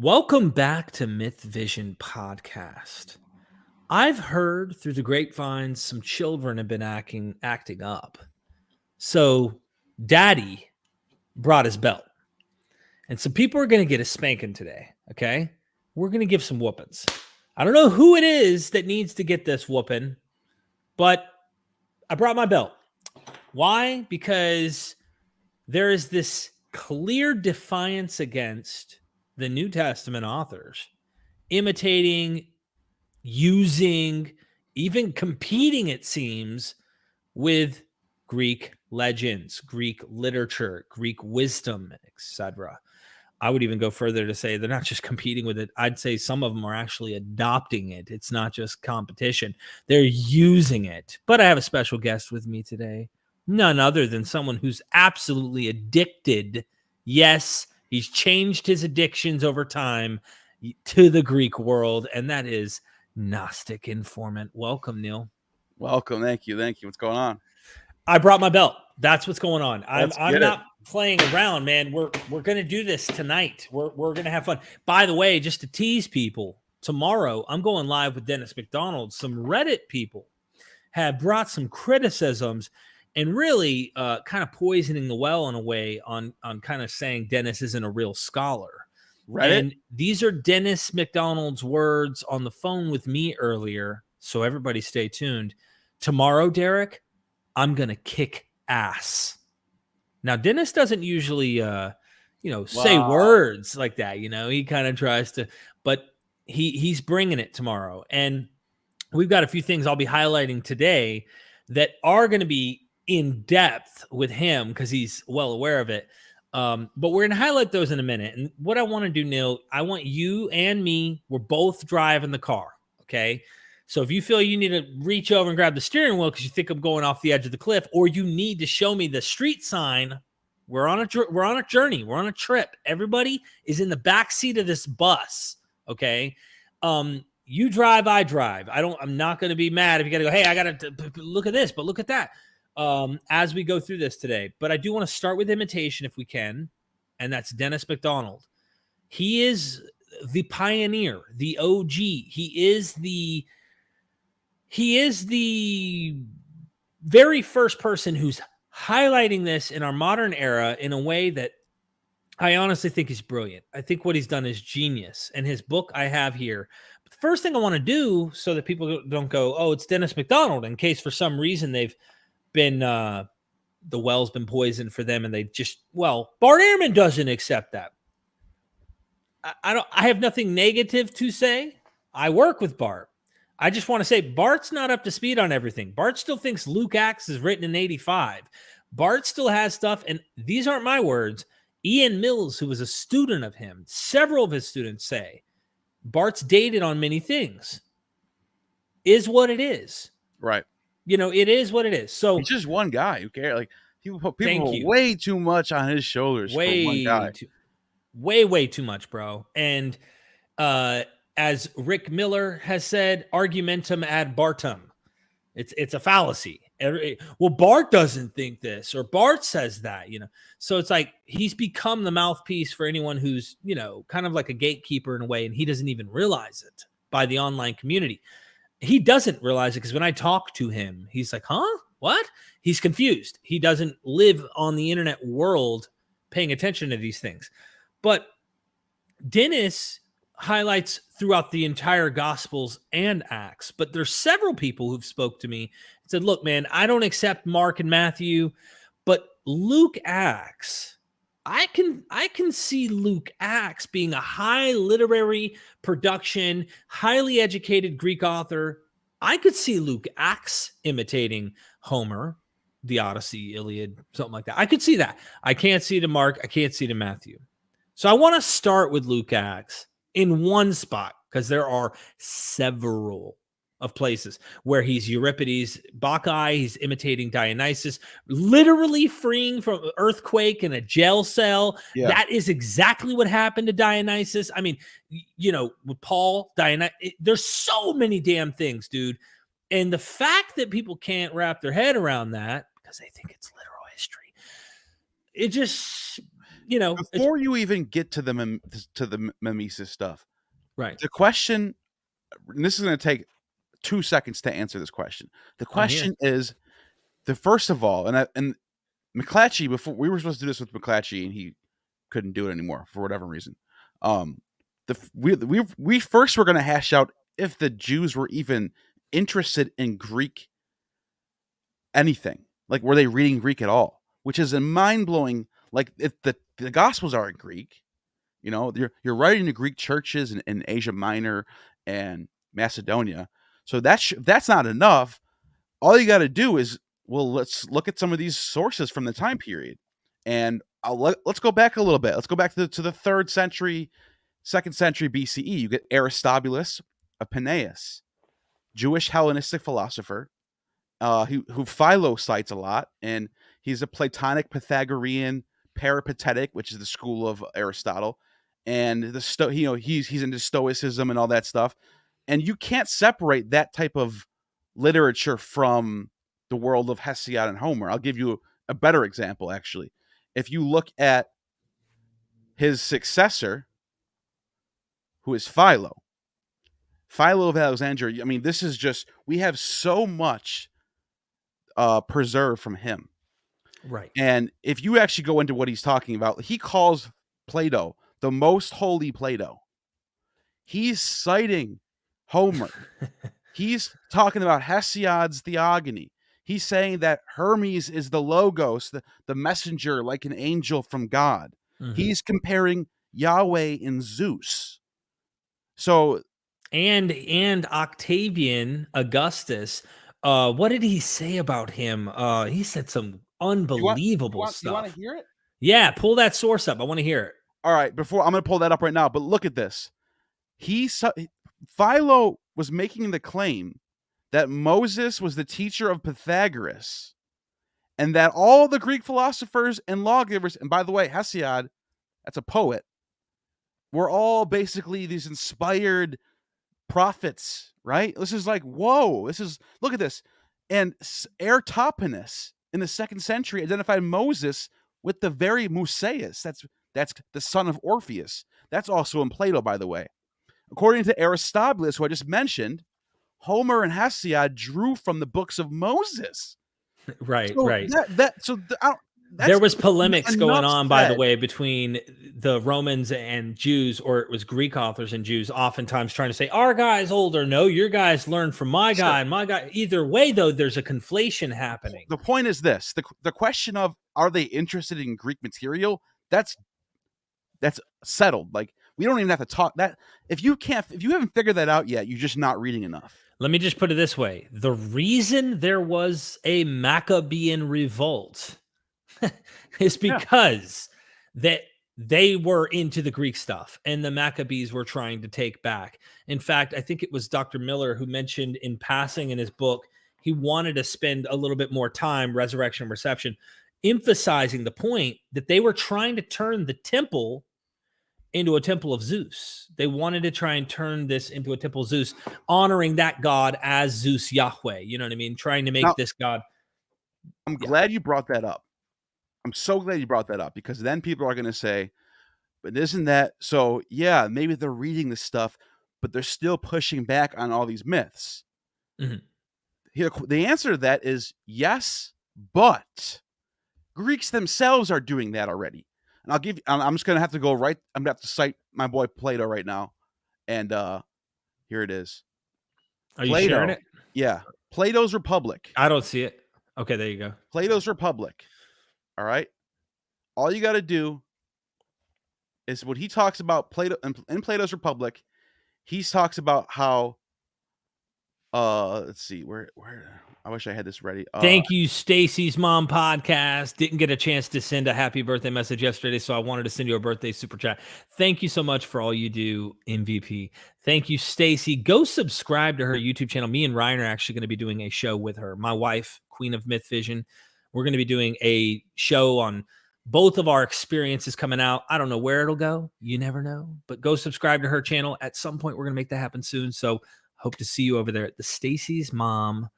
Welcome back to MythVision podcast. I've heard through the grapevines some children have been acting up. So Daddy brought his belt. And some people are going to get a spanking today, okay? We're going to give some whoopings. I don't know who it is that needs to get this whooping, but I brought my belt. Why? Because there is this clear defiance against the New Testament authors, imitating, using, even competing, it seems, with Greek legends, Greek literature, Greek wisdom, etc. I would even go further to say they're not just competing with it. I'd say some of them are actually adopting it. It's not just competition. They're using it. But I have a special guest with me today, none other than someone who's absolutely addicted. Yes, he's changed his addictions over time to the Greek world, and that is Gnostic Informant. Welcome, Neil. Welcome. Thank you. What's going on? I brought my belt. That's what's going on. I'm not playing around, man. We're gonna do this tonight. We're gonna have fun. By the way, just to tease people, tomorrow I'm going live with Dennis McDonald. Some Reddit people have brought some criticisms and really kind of poisoning the well in a way on kind of saying Dennis isn't a real scholar. Reddit? And these are Dennis McDonald's words on the phone with me earlier. So everybody stay tuned. Tomorrow, Derek, I'm going to kick ass. Now, Dennis doesn't usually, say words like that. He kind of tries to, but he's bringing it tomorrow. And we've got a few things I'll be highlighting today that are going to be in depth with him because he's well aware of it. But we're going to highlight those in a minute. And what I want to do, Neil, I want you and me, we're both driving the car. Okay. So if you feel you need to reach over and grab the steering wheel because you think I'm going off the edge of the cliff, or you need to show me the street sign, we're on a journey. We're on a trip. Everybody is in the back seat of this bus. Okay. You drive, I drive. I'm not going to be mad if you got to go, hey, I got to look at this, but look at that. As we go through this today. But I do want to start with imitation if we can. And that's Dennis McDonald. He is the pioneer, the OG. He is the very first person who's highlighting this in our modern era in a way that I honestly think is brilliant. I think what he's done is genius. And his book I have here. But the first thing I want to do so that people don't go, oh, it's Dennis McDonald, in case for some reason they've been the well's been poisoned for them and they just, Bart Ehrman doesn't accept that. I have nothing negative to say. I work with Bart. I just want to say Bart's not up to speed on everything. Bart still thinks Luke Acts is written in 85. Bart still has stuff, and these aren't my words. Ian Mills, who was a student of him, several of his students say Bart's dated on many things. Is what it is. Right. It is what it is. So he's just one guy. Who cares? Like people put way too much on his shoulders for one guy. Way too much, bro. And as Rick Miller has said, argumentum ad Bartum. It's a fallacy. Bart doesn't think this, or Bart says that, So it's like he's become the mouthpiece for anyone who's, kind of like a gatekeeper in a way, and he doesn't even realize it by the online community. He doesn't realize it because when I talk to him, he's like, huh? What? He's confused. He doesn't live on the internet world paying attention to these things. But Dennis highlights throughout the entire Gospels and Acts, but there's several people who've spoke to me and said, look, man, I don't accept Mark and Matthew, but Luke Acts, I can see Luke Acts being a high literary production, highly educated Greek author. I could see Luke Acts imitating Homer, the Odyssey, Iliad, something like that. I could see that. I can't see to Mark. I can't see to Matthew. So I want to start with Luke Acts in one spot because there are several of places where he's Euripides, Bacchae, he's imitating Dionysus, literally freeing from an earthquake in a jail cell. Yeah. That is exactly what happened to Dionysus. I mean, with Paul, there's so many damn things, dude. And the fact that people can't wrap their head around that because they think it's literal history, it just, you know, before you even get to the mimesis stuff, right? The question, and this is going to take 2 seconds to answer this question. The question is, first of all, and McClatchy, before we were supposed to do this with McClatchy, and he couldn't do it anymore for whatever reason. We first were going to hash out if the Jews were even interested in Greek anything, like were they reading Greek at all, which is a mind blowing. Like if the Gospels are in Greek, you know, you're writing to Greek churches in Asia Minor and Macedonia, so that's not enough. All you got to do is, well, let's look at some of these sources from the time period, and let's go back a little bit. Let's go back to the 3rd century, 2nd century BCE. You get Aristobulus of Peneus, Jewish Hellenistic philosopher, who Philo cites a lot, and he's a Platonic Pythagorean peripatetic, which is the school of Aristotle, and he's into Stoicism and all that stuff. And you can't separate that type of literature from the world of Hesiod and Homer. I'll give you a better example, actually. If you look at his successor, who is Philo of Alexandria, I mean, this is just, we have so much preserved from him. Right. And if you actually go into what he's talking about, he calls Plato the most holy Plato. He's citing Homer. He's talking about Hesiod's theogony. He's saying that Hermes is the logos, the messenger, like an angel from God. Mm-hmm. He's comparing Yahweh and Zeus. So, and Octavian Augustus, what did he say about him? He said some unbelievable stuff. You want to hear it? Yeah, pull that source up. I want to hear it. All right, I'm going to pull that up right now, but look at this. Philo was making the claim that Moses was the teacher of Pythagoras, and that all the Greek philosophers and lawgivers, and by the way, Hesiod, that's a poet, were all basically these inspired prophets, right? This is like, whoa, look at this. And Eratosthenes in the 2nd century identified Moses with the very Musaeus. That's the son of Orpheus. That's also in Plato, by the way. According to Aristobulus, who I just mentioned, Homer and Hesiod drew from the books of Moses. Right, so right. There was polemics going on, by the way, between the Romans and Jews, or it was Greek authors and Jews, oftentimes trying to say, our guy's older. No, your guys learned from my guy and my guy. Either way, though, there's a conflation happening. The point is this. The question of, are they interested in Greek material? That's settled. Like, we don't even have to talk that. If you haven't figured that out yet, you're just not reading enough. Let me just put it this way. The reason there was a Maccabean revolt is because that they were into the Greek stuff and the Maccabees were trying to take back. In fact, I think it was Dr. Miller who mentioned in passing in his book, he wanted to spend a little bit more time, Resurrection and Reception, emphasizing the point that they were trying to turn the temple into a temple of Zeus. They wanted to try and turn this into a temple of Zeus, honoring that god as Zeus Yahweh. You know what I mean? Trying to make this god. I'm glad you brought that up. I'm so glad you brought that up, because then people are going to say, but isn't that so? Yeah, maybe they're reading this stuff, but they're still pushing back on all these myths. Mm-hmm. The answer to that is yes, but Greeks themselves are doing that already. And I'm just going to have to go right. I'm going to have to cite my boy Plato right now. And here it is. Are you sharing it? Yeah. Plato's Republic. I don't see it. Okay, there you go. Plato's Republic. All right. All you got to do is what he talks about Plato in Plato's Republic. He talks about how, let's see, where I wish I had this ready. Thank you, Stacy's Mom Podcast. Didn't get a chance to send a happy birthday message yesterday, so I wanted to send you a birthday super chat. Thank you so much for all you do, MVP. Thank you, Stacy. Go subscribe to her YouTube channel. Me and Ryan are actually going to be doing a show with her. My wife, Queen of MythVision. We're going to be doing a show on both of our experiences coming out. I don't know where it'll go. You never know. But go subscribe to her channel. At some point, we're going to make that happen soon. So hope to see you over there. The Stacy's Mom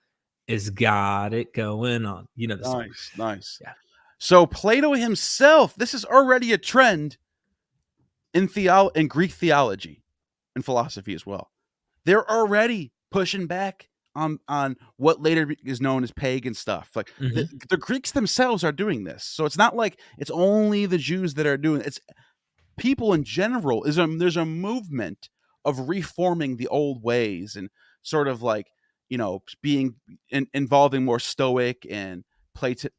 has got it going on. You know the song. Nice. Yeah. So Plato himself, this is already a trend in Greek theology and philosophy as well. They're already pushing back on what later is known as pagan stuff. Like Mm-hmm. the Greeks themselves are doing this. So it's not like it's only the Jews that are doing it. It's people in general. There's a movement of reforming the old ways and sort of like, being involving more Stoic and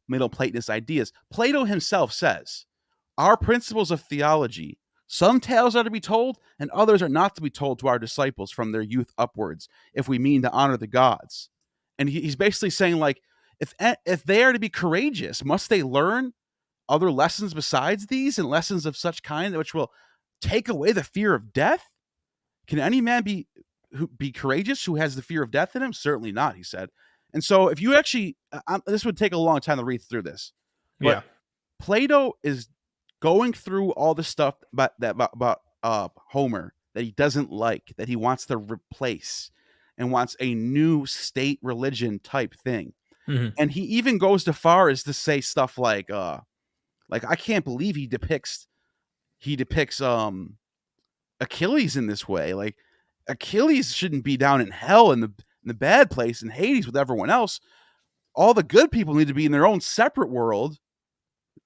Middle Platonist ideas. Plato himself says, our principles of theology, some tales are to be told, and others are not to be told to our disciples from their youth upwards, if we mean to honor the gods. And he's basically saying, like, if they are to be courageous, must they learn other lessons besides these, and lessons of such kind which will take away the fear of death? Can any man be courageous who has the fear of death in him? Certainly not, he said. And so, if you actually, this would take a long time to read through this, but Yeah. Plato is going through all the stuff about Homer that he doesn't like, that he wants to replace, and wants a new state religion type thing. Mm-hmm. And he even goes to far as to say stuff like I can't believe he depicts Achilles in this way. Like, Achilles shouldn't be down in hell in the bad place in Hades with everyone else. All the good people need to be in their own separate world.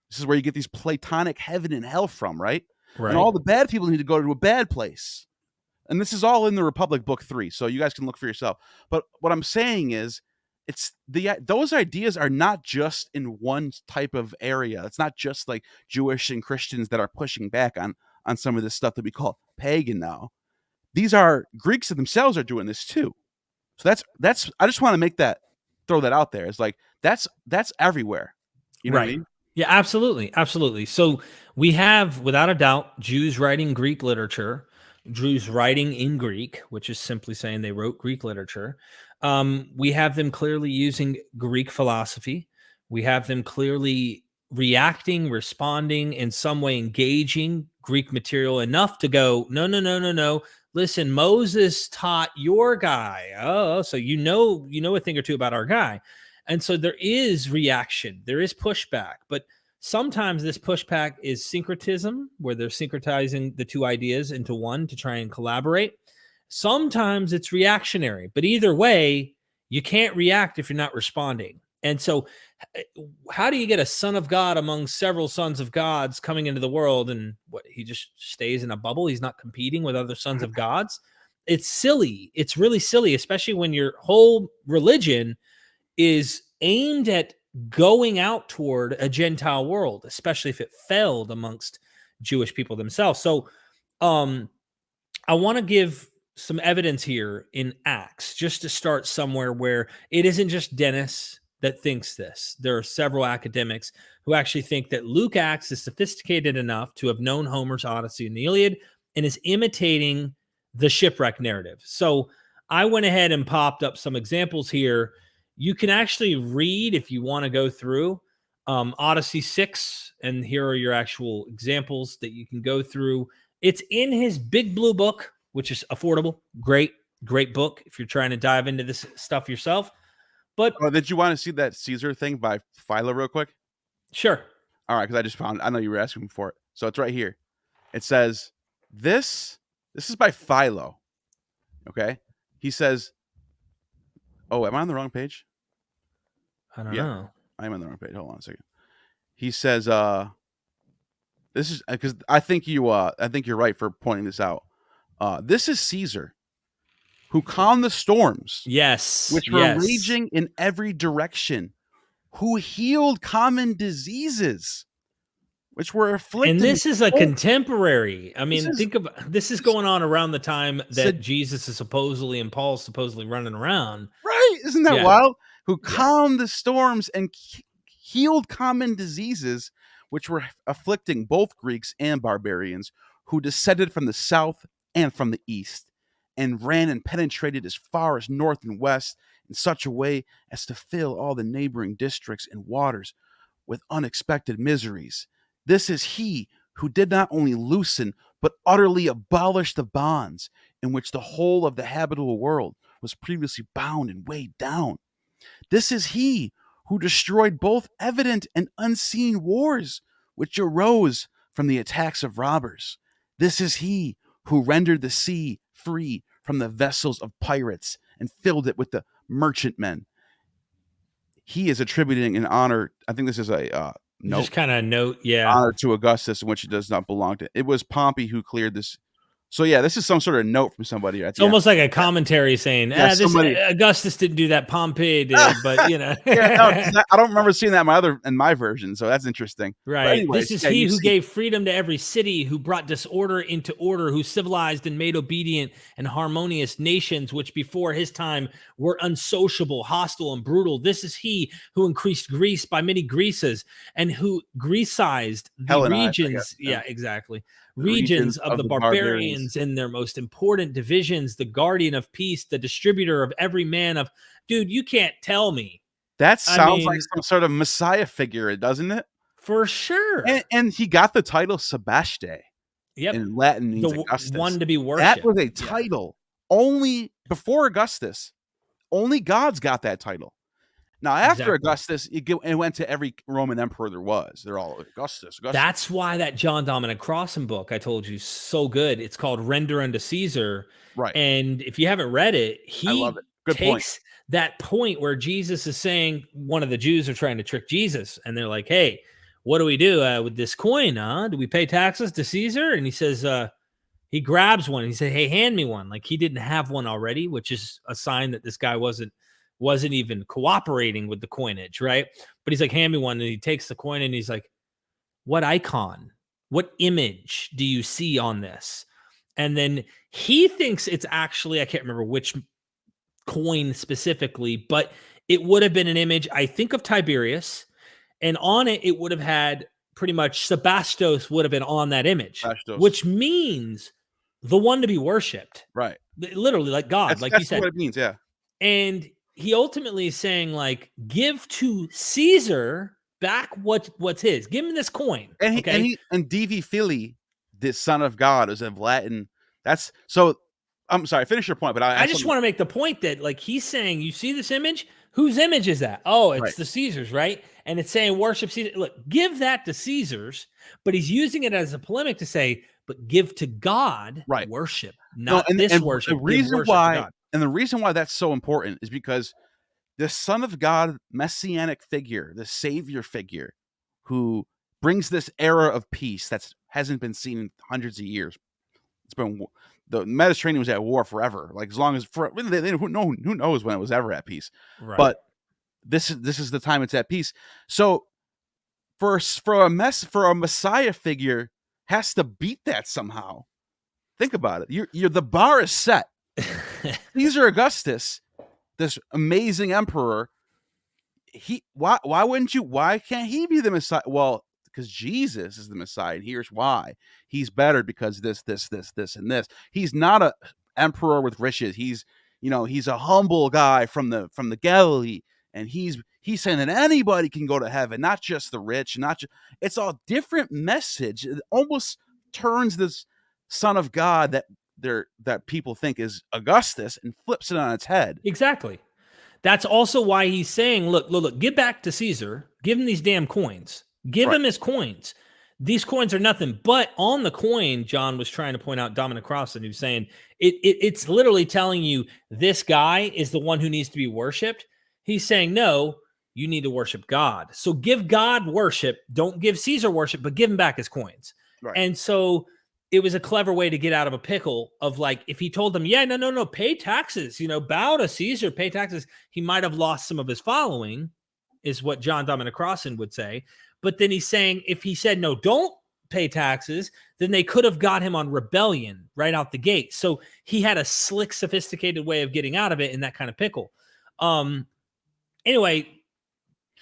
This is where you get these Platonic heaven and hell from, right? And Right. all the bad people need to go to a bad place. And this is all in the Republic Book 3, so you guys can look for yourself. But what I'm saying is, those ideas are not just in one type of area. It's not just like Jewish and Christians that are pushing back on some of this stuff that we call pagan now. These are Greeks themselves are doing this too. So that's I just want to throw that out there. It's like that's everywhere. You know what I Right. mean? Yeah, absolutely. Absolutely. So we have, without a doubt, Jews writing Greek literature, Jews writing in Greek, which is simply saying they wrote Greek literature. We have them clearly using Greek philosophy. We have them clearly reacting, responding, in some way engaging Greek material enough to go, no, no, no, no, no. Listen, Moses taught your guy. Oh, so you know a thing or two about our guy. And so there is reaction, there is pushback, but sometimes this pushback is syncretism, where they're syncretizing the two ideas into one to try and collaborate. Sometimes it's reactionary, but either way, you can't react if you're not responding. And so, how do you get a son of God among several sons of gods coming into the world? And what, he just stays in a bubble? He's not competing with other sons of gods? It's silly. It's really silly, especially when your whole religion is aimed at going out toward a Gentile world, especially if it failed amongst Jewish people themselves. So, I want to give some evidence here in Acts, just to start somewhere where it isn't just Dennis that thinks this. There are several academics who actually think that Luke Acts is sophisticated enough to have known Homer's Odyssey and the Iliad and is imitating the shipwreck narrative. So I went ahead and popped up some examples here. You can actually read, if you want to go through Odyssey 6, and here are your actual examples that you can go through. It's in his big blue book, which is affordable. Great, great book if you're trying to dive into this stuff yourself. But Oh, did you want to see that Caesar thing by Philo real quick? sure. All right, because I just found. I know you were asking for it, so it's right here. It says this. This is by Philo. Okay, he says. Oh, am I on the wrong page? I don't Yeah, know. I'm on the wrong page. Hold on a second. He says, this is because I think you're right for pointing this out. This is Caesar, who calmed the storms Yes, which were yes. raging in every direction, who healed common diseases which were And afflicting. this is a Oh, contemporary. I this mean, is think of this is going on around the time that said Jesus is supposedly and Paul's supposedly running around. right. Isn't that Yeah, wild? Who yeah. calmed the storms and healed common diseases which were afflicting both Greeks and barbarians, who descended from the south and from the east, and ran and penetrated as far as north and west in such a way as to fill all the neighboring districts and waters with unexpected miseries. This is he who did not only loosen, but utterly abolish the bonds in which the whole of the habitable world was previously bound and weighed down. This is he who destroyed both evident and unseen wars, which arose from the attacks of robbers. This is he who rendered the sea free from the vessels of pirates and filled it with the merchantmen. He is attributing an honor. I think this is a note. Just kind of note, yeah. Honor to Augustus, in which it does not belong to. It was Pompey who cleared this. So yeah, this is some sort of note from somebody. It's almost like a commentary saying, Augustus didn't do that, Pompey did, but you know. I don't remember seeing that in my version, so that's interesting. Right. Anyways, this is he who gave freedom to every city, who brought disorder into order, who civilized and made obedient and harmonious nations, which before his time were unsociable, hostile, and brutal. This is he who increased Greece by many Greases and who Greecized the regions. Yeah, exactly. Regions of the barbarians in their most important divisions, the guardian of peace, the distributor of every man of. Dude, you can't tell me. That sounds like some sort of Messiah figure, doesn't it? For sure. And he got the title Sebaste. Yep. In Latin means Augustus. One to be worshipped. That was a title. Only before Augustus, only gods got that title. Now, after Augustus, it went to every Roman emperor there was. They're all Augustus. That's why that John Dominic Crossan book I told you so good. It's called Render Unto Caesar. Right. And if you haven't read it, I love it. Good takes point. that point where Jesus is saying, one of the Jews are trying to trick Jesus. And they're like, hey, what do we do with this coin? Do we pay taxes to Caesar? And he says, he grabs one. And he said, hey, hand me one. Like he didn't have one already, which is a sign that this guy wasn't even cooperating with the coinage, right? But he's like, hand me one. And he takes the coin and he's like, what icon, what image do you see on this? And then he thinks it's actually, I can't remember which coin specifically, but it would have been an image, I think, of Tiberius. And on it, it would have had pretty much Sebastos would have been on that image, which means the one to be worshipped. Right. Literally like God, that's you said. That's what it means, yeah. And he ultimately is saying, like, give to Caesar back what's his. Give him this coin. And Divi Filii, the Son of God, is of Latin. That's so. I'm sorry. Finish your point, but I just want to make the point that, like, he's saying, you see this image? Whose image is that? Oh, it's the Caesars, right? And it's saying worship Caesar. Look, give that to Caesars, but he's using it as a polemic to say, but give to God worship, not worship. The reason why. And the reason why that's so important is because the Son of God, messianic figure, the Savior figure, who brings this era of peace that hasn't been seen in hundreds of years. It's been the Mediterranean was at war forever, like as long as who knows when it was ever at peace. Right. But this is the time it's at peace. So for a Messiah figure has to beat that somehow. Think about it. You're the bar is set. Caesar Augustus, this amazing emperor, why can't he be the Messiah? Well, because Jesus is the Messiah, and here's why. He's better because this, and this. He's not a emperor with riches. He's a humble guy from the Galilee, and he's saying that anybody can go to heaven, not just the rich, it's a different message. It almost turns this Son of God that people think is Augustus and flips it on its head. Exactly. That's also why he's saying, look, give back to Caesar. Give him these damn coins. Give him his coins. These coins are nothing. But on the coin, John was trying to point out Dominic Crossan, who's saying it's literally telling you this guy is the one who needs to be worshipped. He's saying, no, you need to worship God. So give God worship. Don't give Caesar worship, but give him back his coins. Right. And so it was a clever way to get out of a pickle of, like, if he told them, yeah, no, pay taxes, bow to Caesar, pay taxes, he might have lost some of his following, is what John Dominic Crossan would say. But then he's saying, if he said, no, don't pay taxes, then they could have got him on rebellion right out the gate. So he had a slick, sophisticated way of getting out of it in that kind of pickle. Anyway,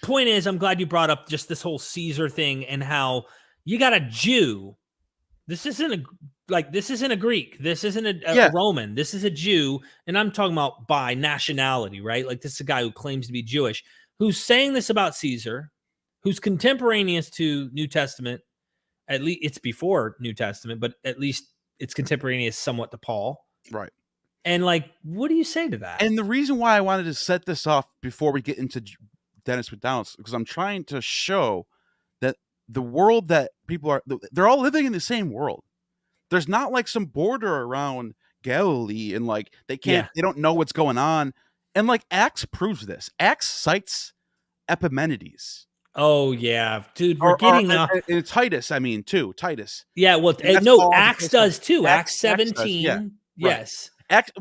point is, I'm glad you brought up just this whole Caesar thing and how you got a Jew. This isn't a Greek. This isn't a Roman. This is a Jew. And I'm talking about by nationality, right? Like, this is a guy who claims to be Jewish, who's saying this about Caesar, who's contemporaneous to New Testament. At least it's before New Testament, but at least it's contemporaneous somewhat to Paul. Right. And, like, what do you say to that? And the reason why I wanted to set this off before we get into Dennis McDonald's because I'm trying to show that the world that people are, they're all living in the same world. There's not like some border around Galilee and like they Yeah. don't know what's going on. And like Acts proves this. Acts cites Epimenides. Oh yeah, dude, we're Or getting and Titus, I mean, too. Titus. yeah. Well, And that's no, all Acts because of does too. Acts Acts does, yeah. 17. Right. Yes.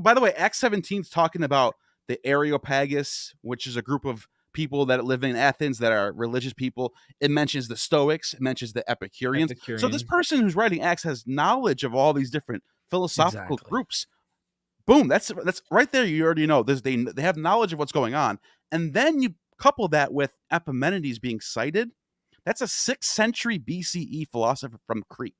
By the way, Acts 17 is talking about the Areopagus, which is a group of people that live in Athens that are religious people. It mentions the Stoics. It mentions the Epicureans. So this Epicurean. person who's writing Acts has knowledge of all these different philosophical Exactly. groups. Boom, that's right there. You already know this. They have knowledge of what's going on, and then you couple that with Epimenides being cited. That's a 6th century BCE philosopher from Crete.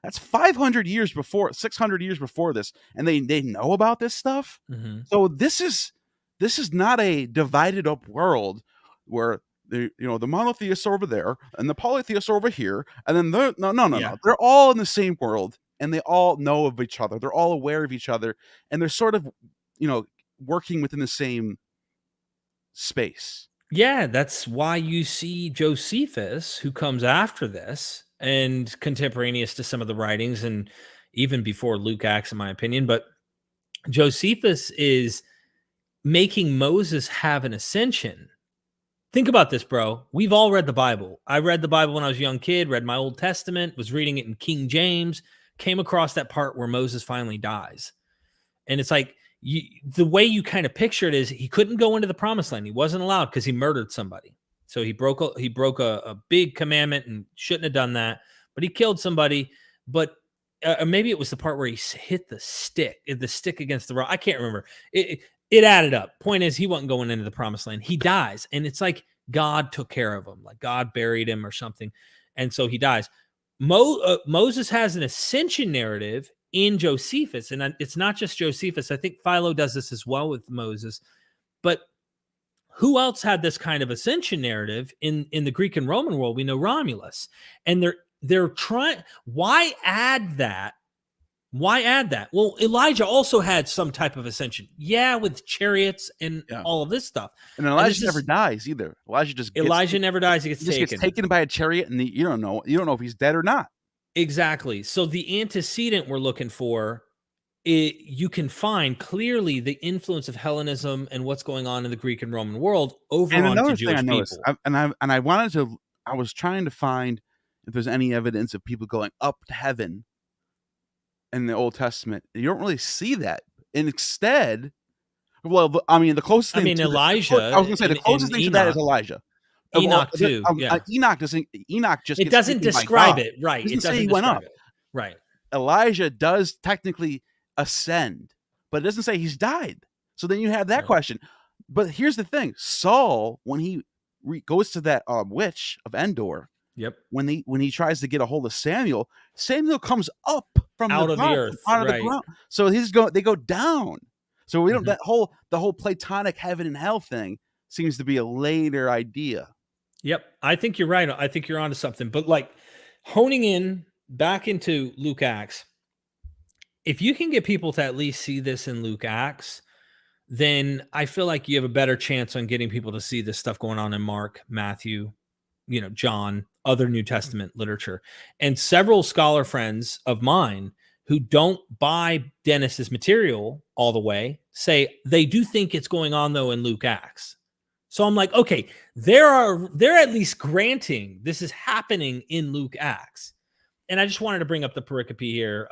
That's 500 years before, 600 years before this, and they know about this stuff. Mm-hmm. So this is not a divided up world where the monotheists are over there and the polytheists are over here, and then no. They're all in the same world, and they all know of each other. They're all aware of each other, and they're sort of working within the same space. Yeah, that's why you see Josephus, who comes after this and contemporaneous to some of the writings, and even before Luke Acts, in my opinion. But Josephus is making Moses have an ascension. Think about this, bro. We've all read the Bible. I read the Bible when I was a young kid, read my Old Testament, was reading it in King James, came across that part where Moses finally dies. And it's like, the way you kind of picture it is he couldn't go into the promised land. He wasn't allowed because he murdered somebody. So he broke a big commandment and shouldn't have done that, but he killed somebody. But maybe it was the part where he hit the stick against the rock. I can't remember. It added up. Point is, he wasn't going into the promised land. He dies, and it's like God took care of him, like God buried him or something, and so he dies. Moses has an ascension narrative in Josephus, and it's not just Josephus. I think Philo does this as well with Moses. But who else had this kind of ascension narrative in the Greek and Roman world? We know Romulus, and they're trying. Why add that? Why add that? Well, Elijah also had some type of ascension, with chariots and all of this stuff. And Elijah never dies either. Elijah never dies. He gets taken. Gets taken by a chariot, and you don't know if he's dead or not. Exactly. So the antecedent we're looking for, you can find clearly the influence of Hellenism and what's going on in the Greek and Roman world over onto Jewish people. I was trying to find if there's any evidence of people going up to heaven in the Old Testament. You don't really see that. And instead, the closest thing. Elijah. I was going to say the closest thing to that is Elijah. Enoch too. Enoch doesn't. Enoch just. It doesn't describe it, right? It doesn't say he went up, right? Elijah does technically ascend, but it doesn't say he's died. So then you have that question. But here's the thing: Saul, when he goes to that witch of Endor, when he tries to get a hold of Samuel comes up from out of the earth, out of the ground. So they go down. So we don't the whole Platonic heaven and hell thing seems to be a later idea. Yep. I think you're right. I think you're onto something. But like honing in back into Luke Acts, if you can get people to at least see this in Luke Acts, then I feel like you have a better chance on getting people to see this stuff going on in Mark, Matthew, John, other New Testament literature. And several scholar friends of mine who don't buy Dennis's material all the way say they do think it's going on though in Luke Acts. So I'm like, okay, they're at least granting this is happening in Luke Acts. And I just wanted to bring up the pericope here.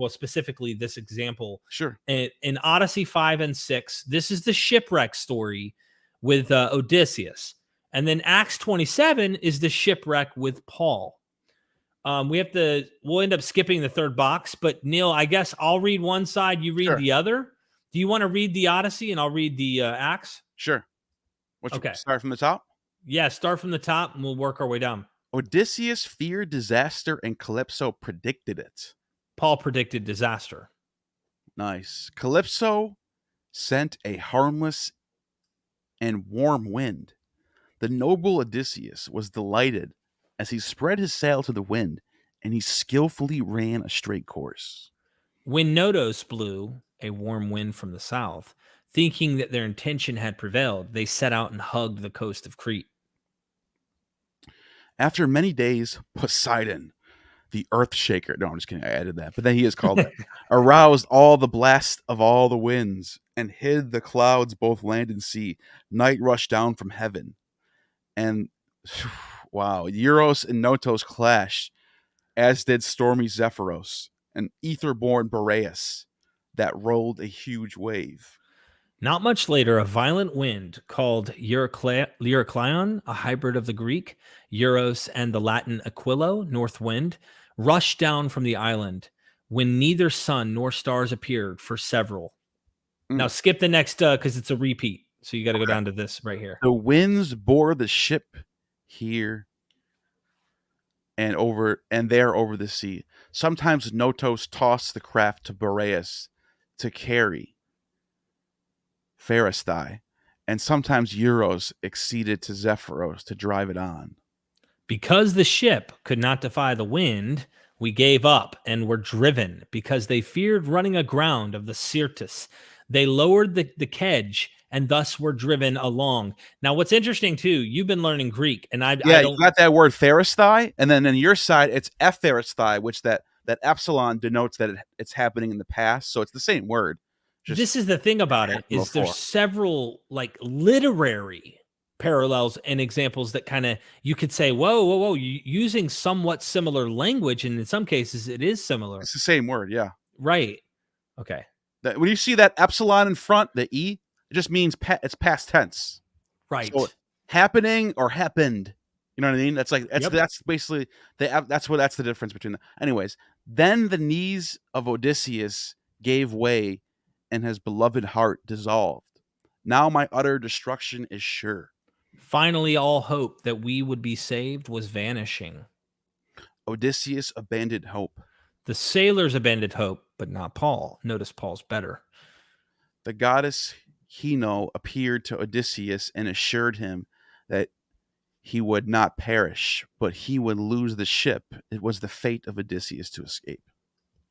Specifically this example. Sure. In Odyssey 5 and 6, this is the shipwreck story with Odysseus. And then Acts 27 is the shipwreck with Paul. We'll end up skipping the third box, but Neil, I guess I'll read one side, you read the other. Do you want to read the Odyssey and I'll read the Acts? Sure. Start from the top? Yeah, start from the top and we'll work our way down. Odysseus feared disaster and Calypso predicted it. Paul predicted disaster. Nice. Calypso sent a harmless and warm wind. The noble Odysseus was delighted as he spread his sail to the wind, and he skillfully ran a straight course. When Nodos blew, a warm wind from the south, Thinking that their intention had prevailed, they set out and hugged the coast of Crete. After many days, Poseidon, the earth shaker. No, I'm just kidding. I added that. But then he is called that. Aroused all the blast of all the winds and hid the clouds, both land and sea. Night rushed down from heaven. And wow, Euros and Notos clashed, as did stormy Zephyros and ether-born Boreas that rolled a huge wave. Not much later, a violent wind called Eurocleon, a hybrid of the Greek, Euros, and the Latin Aquilo, north wind, rushed down from the island when neither sun nor stars appeared for several. Now skip the next because it's a repeat. So you got to go down to this right here. The winds bore the ship here and there over the sea. Sometimes Notos tossed the craft to Boreas to carry Pharistai, and sometimes Euros acceded to Zephyros to drive it on. Because the ship could not defy the wind, we gave up and were driven because they feared running aground of the Syrtis. They lowered the kedge and thus were driven along. Now, what's interesting too, you've been learning Greek, and I don't. You got that word Pharistai, and then on your side it's Pharistai, which that epsilon denotes that it's happening in the past. So it's the same word. This is the thing about it is there's several like literary parallels and examples that kind of you could say, whoa, using somewhat similar language, and in some cases it is similar. It's the same word, yeah. Right. Okay. When you see that epsilon in front, the E, it just means it's past tense. Right. So happening or happened. You know what I mean? That's basically that's the difference between them. Anyways, then the knees of Odysseus gave way and his beloved heart dissolved. Now my utter destruction is sure. Finally, all hope that we would be saved was vanishing. Odysseus abandoned hope. The sailors abandoned hope, but not Paul. Notice Paul's better. The goddess Hino appeared to Odysseus and assured him that he would not perish, but he would lose the ship. It was the fate of Odysseus to escape.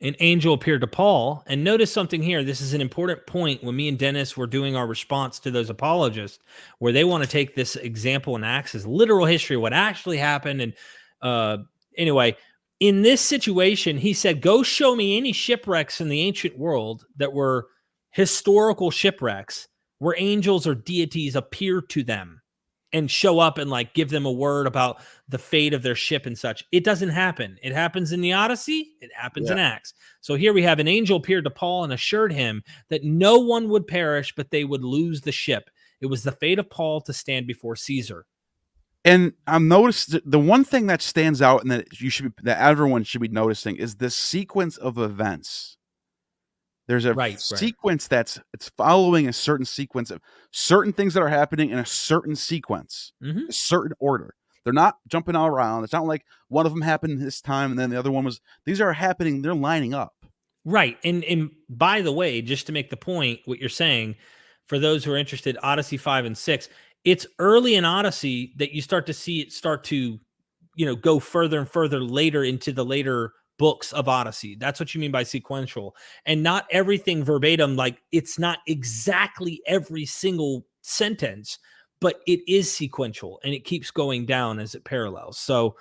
An angel appeared to Paul, and notice something here. This is an important point when me and Dennis were doing our response to those apologists, where they want to take this example in Acts as literal history, what actually happened. And anyway, in this situation, he said, go show me any shipwrecks in the ancient world that were historical shipwrecks where angels or deities appear to them and show up and like give them a word about the fate of their ship and such. It doesn't happen. It happens in the Odyssey. It happens in Acts. So here we have an angel appeared to Paul and assured him that no one would perish, but they would lose the ship. It was the fate of Paul to stand before Caesar. And I've noticed the one thing that stands out and that everyone should be noticing is this sequence of events. There's a sequence it's following a certain sequence of certain things that are happening in a certain sequence, a certain order. They're not jumping all around. It's not like one of them happened this time and then the other one was. These are happening. They're lining up. Right. And by the way, just to make the point, what you're saying, for those who are interested, Odyssey 5 and 6, it's early in Odyssey that you start to see it start to, go further and further later into the later books of Odyssey. That's what you mean by sequential. And not everything verbatim, like it's not exactly every single sentence, but it is sequential and it keeps going down as it parallels. So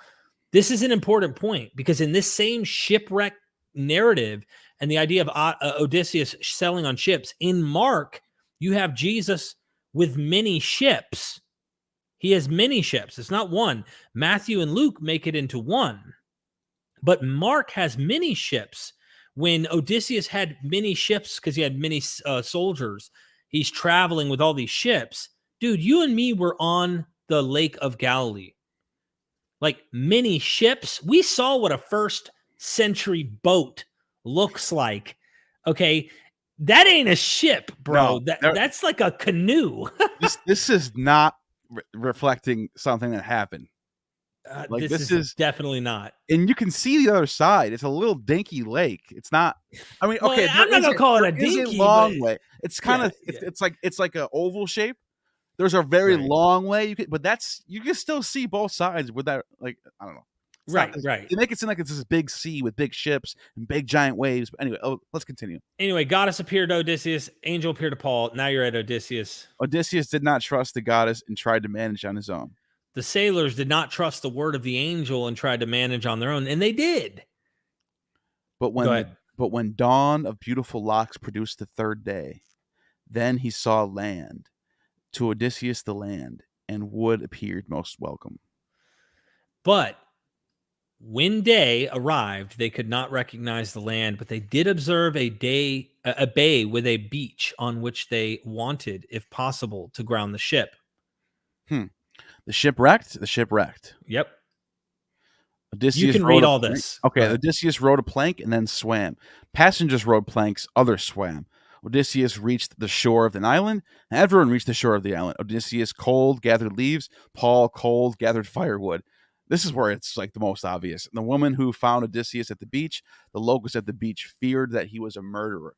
this is an important point because in this same shipwreck narrative and the idea of Odysseus sailing on ships, in Mark, you have Jesus with many ships. He has many ships. It's not one. Matthew and Luke make it into one. But Mark has many ships. When Odysseus had many ships because he had many soldiers, he's traveling with all these ships. Dude, you and me were on the Lake of Galilee. Like many ships. We saw what a first century boat looks like. Okay. That ain't a ship, bro. No, that's like a canoe. This is not reflecting something that happened. This is definitely not. And you can see the other side. It's a little dinky lake. It's not. I mean, okay, I'm not gonna call it a dinky. It's a long way. It's kind of. It's like an oval shape. There's a very long way. But you can still see both sides with that. Like I don't know. Right, right. They make it seem like it's this big sea with big ships and big giant waves. But anyway, let's continue. Anyway, goddess appeared to Odysseus, angel appeared to Paul. Now you're at Odysseus. Odysseus did not trust the goddess and tried to manage on his own. The sailors did not trust the word of the angel and tried to manage on their own, and they did. But when dawn of beautiful locks produced the third day, then he saw land. To Odysseus the land, and wood appeared most welcome. But when day arrived, they could not recognize the land, but they did observe a bay with a beach on which they wanted, if possible, to ground the ship. The ship wrecked? The ship wrecked. Yep. Odysseus you can read all this. Okay, Odysseus rode a plank and then swam. Passengers rode planks, others swam. Odysseus reached the shore of an island, and everyone reached the shore of the island. Odysseus, cold, gathered leaves. Paul, cold, gathered firewood. This is where it's like the most obvious. The woman who found Odysseus at the beach, the locals at the beach feared that he was a murderer.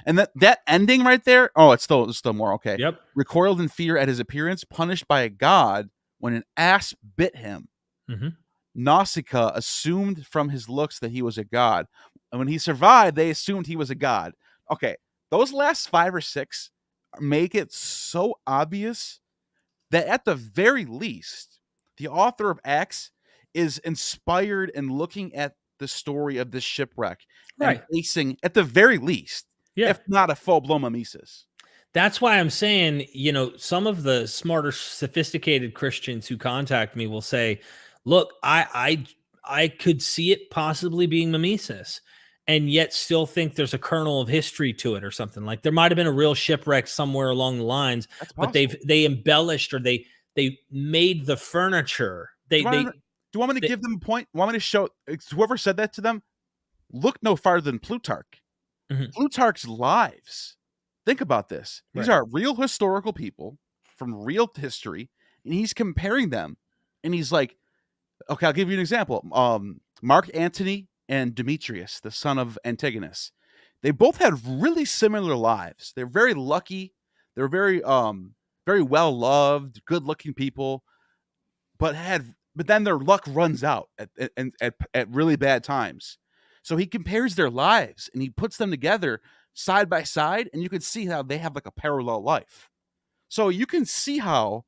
And that ending right there, it's still more, okay. Yep. Recoiled in fear at his appearance, punished by a god when an ass bit him. Mm-hmm. Nausicaa assumed from his looks that he was a god. And when he survived, they assumed he was a god. Okay, those last 5 or 6 make it so obvious that at the very least, the author of Acts is inspired and looking at the story of this shipwreck, right, and facing, at the very least, if not a full-blown mimesis. That's why I'm saying, some of the smarter, sophisticated Christians who contact me will say, look, I could see it possibly being mimesis, and yet still think there's a kernel of history to it or something. Like there might have been a real shipwreck somewhere along the lines, but they embellished, or they made the furniture. Do you want me to give them a point? Want me to show whoever said that to them? Look no farther than Plutarch. Mm-hmm. Plutarch's lives. Think about this. These are real historical people from real history, and he's comparing them. And he's like, okay, I'll give you an example. Mark Antony and Demetrius, the son of Antigonus, they both had really similar lives. They're very lucky. They're very well loved, good looking people, but then their luck runs out at really bad times. So he compares their lives and he puts them together side by side, and you can see how they have like a parallel life. So you can see how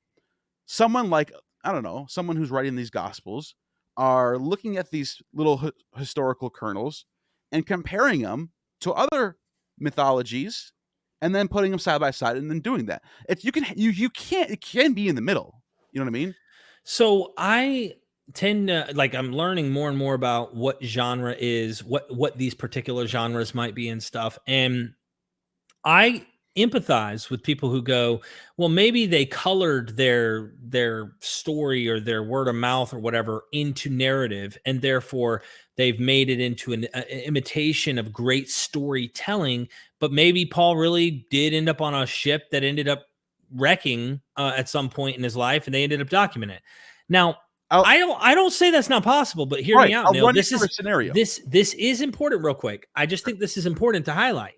someone like, I don't know, someone who's writing these gospels are looking at these little historical kernels and comparing them to other mythologies, and then putting them side by side, and then doing that. It can be in the middle. You know what I mean? So I tend to, I'm learning more and more about what genre is, what these particular genres might be and stuff. And I empathize with people who go, well, maybe they colored their story or their word of mouth or whatever into narrative, and therefore they've made it into an imitation of great storytelling. But maybe Paul really did end up on a ship that ended up wrecking at some point in his life, and they ended up documenting it. Now, I don't say that's not possible, but hear me out, Neil. This is a scenario. This is important. Real quick, I just think this is important to highlight.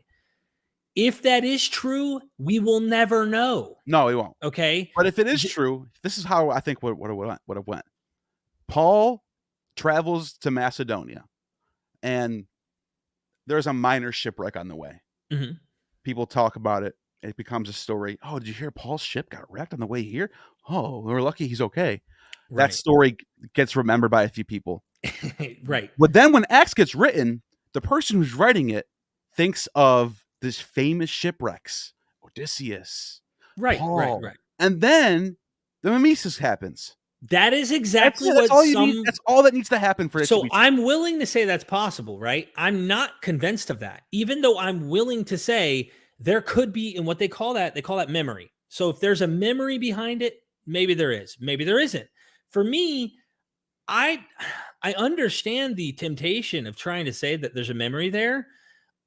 If that is true, we will never know. No, we won't. Okay. But if it is true, this is how I think what it went. Paul travels to Macedonia, and there's a minor shipwreck on the way. Mm-hmm. People talk about it. It becomes a story. Oh, did you hear Paul's ship got wrecked on the way here? Oh, we're lucky he's okay. Right. That story gets remembered by a few people. Right. But then when Acts gets written, the person who's writing it thinks of this famous shipwrecks, Odysseus, Paul. Right. And then the mimesis happens. That is exactly that's all that needs to happen for it. So I'm willing to say that's possible, right? I'm not convinced of that, even though I'm willing to say there could be, in what they call that memory. So if there's a memory behind it, maybe there is, maybe there isn't. For me, I understand the temptation of trying to say that there's a memory there.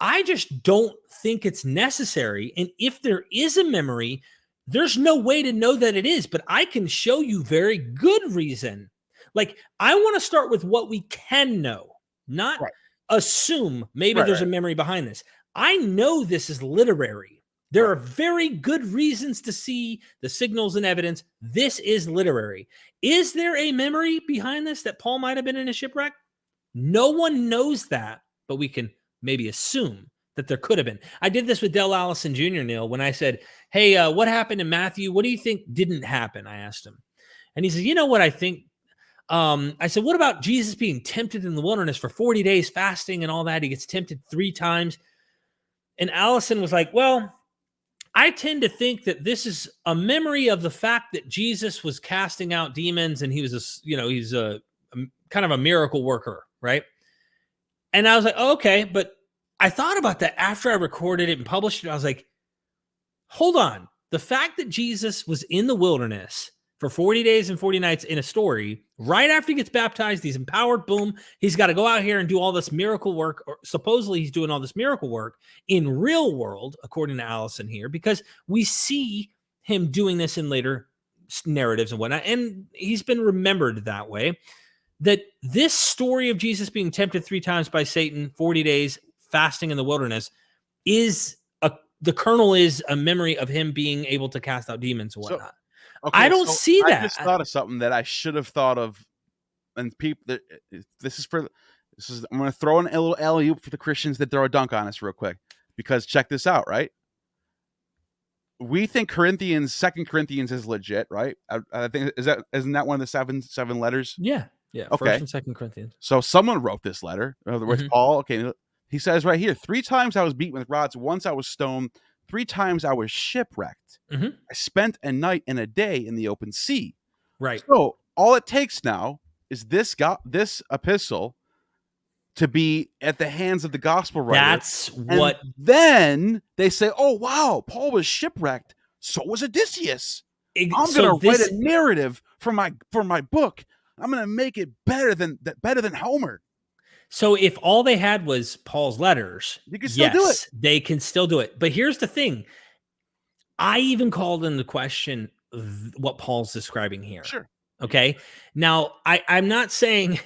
I just don't think it's necessary. And if there is a memory, there's no way to know that it is, but I can show you very good reason. Like, I want to start with what we can know, not assume maybe there's a memory behind this. I know this is literary. There are very good reasons to see the signals and evidence. This is literary. Is there a memory behind this that Paul might have been in a shipwreck? No one knows that, but we can maybe assume that there could have been. I did this with Del Allison Jr., Neil, when I said, hey, what happened in Matthew? What do you think didn't happen? I asked him. And he said, you know what I think? I said, what about Jesus being tempted in the wilderness for 40 days fasting and all that? He gets tempted 3 times. And Allison was like, well, I tend to think that this is a memory of the fact that Jesus was casting out demons and he was he's a kind of a miracle worker, right? And I was like, oh, okay, but I thought about that after I recorded it and published it. I was like, hold on. The fact that Jesus was in the wilderness for 40 days and 40 nights in a story, right after he gets baptized, he's empowered, boom, he's got to go out here and do all this miracle work, or supposedly he's doing all this miracle work in real world, according to Allison here, because we see him doing this in later narratives and whatnot, and he's been remembered that way, that this story of Jesus being tempted 3 times by Satan, 40 days fasting in the wilderness, is the kernel is a memory of him being able to cast out demons and whatnot. Okay, I don't see that. I just thought of something that I should have thought of, and people. I'm going to throw in a little alley-oop for the Christians that throw a dunk on us real quick, because check this out, right? We think Second Corinthians is legit, right? I think isn't that one of the seven letters? Yeah. Okay. First and Second Corinthians. So someone wrote this letter. In other words, Paul. Okay, he says right here: 3 times I was beaten with rods. Once I was stoned. 3 times I was shipwrecked. I spent a night and a day in the open sea. Right. So all it takes now is this epistle to be at the hands of the gospel writer. That's what. Then they say, "Oh wow, Paul was shipwrecked. So was Odysseus. I'm going to write a narrative for my book. I'm going to make it better than Homer." So if all they had was Paul's letters, you can still do it. They can still do it. But here's the thing. I even called into question what Paul's describing here. Sure. Okay. Now, I'm not saying,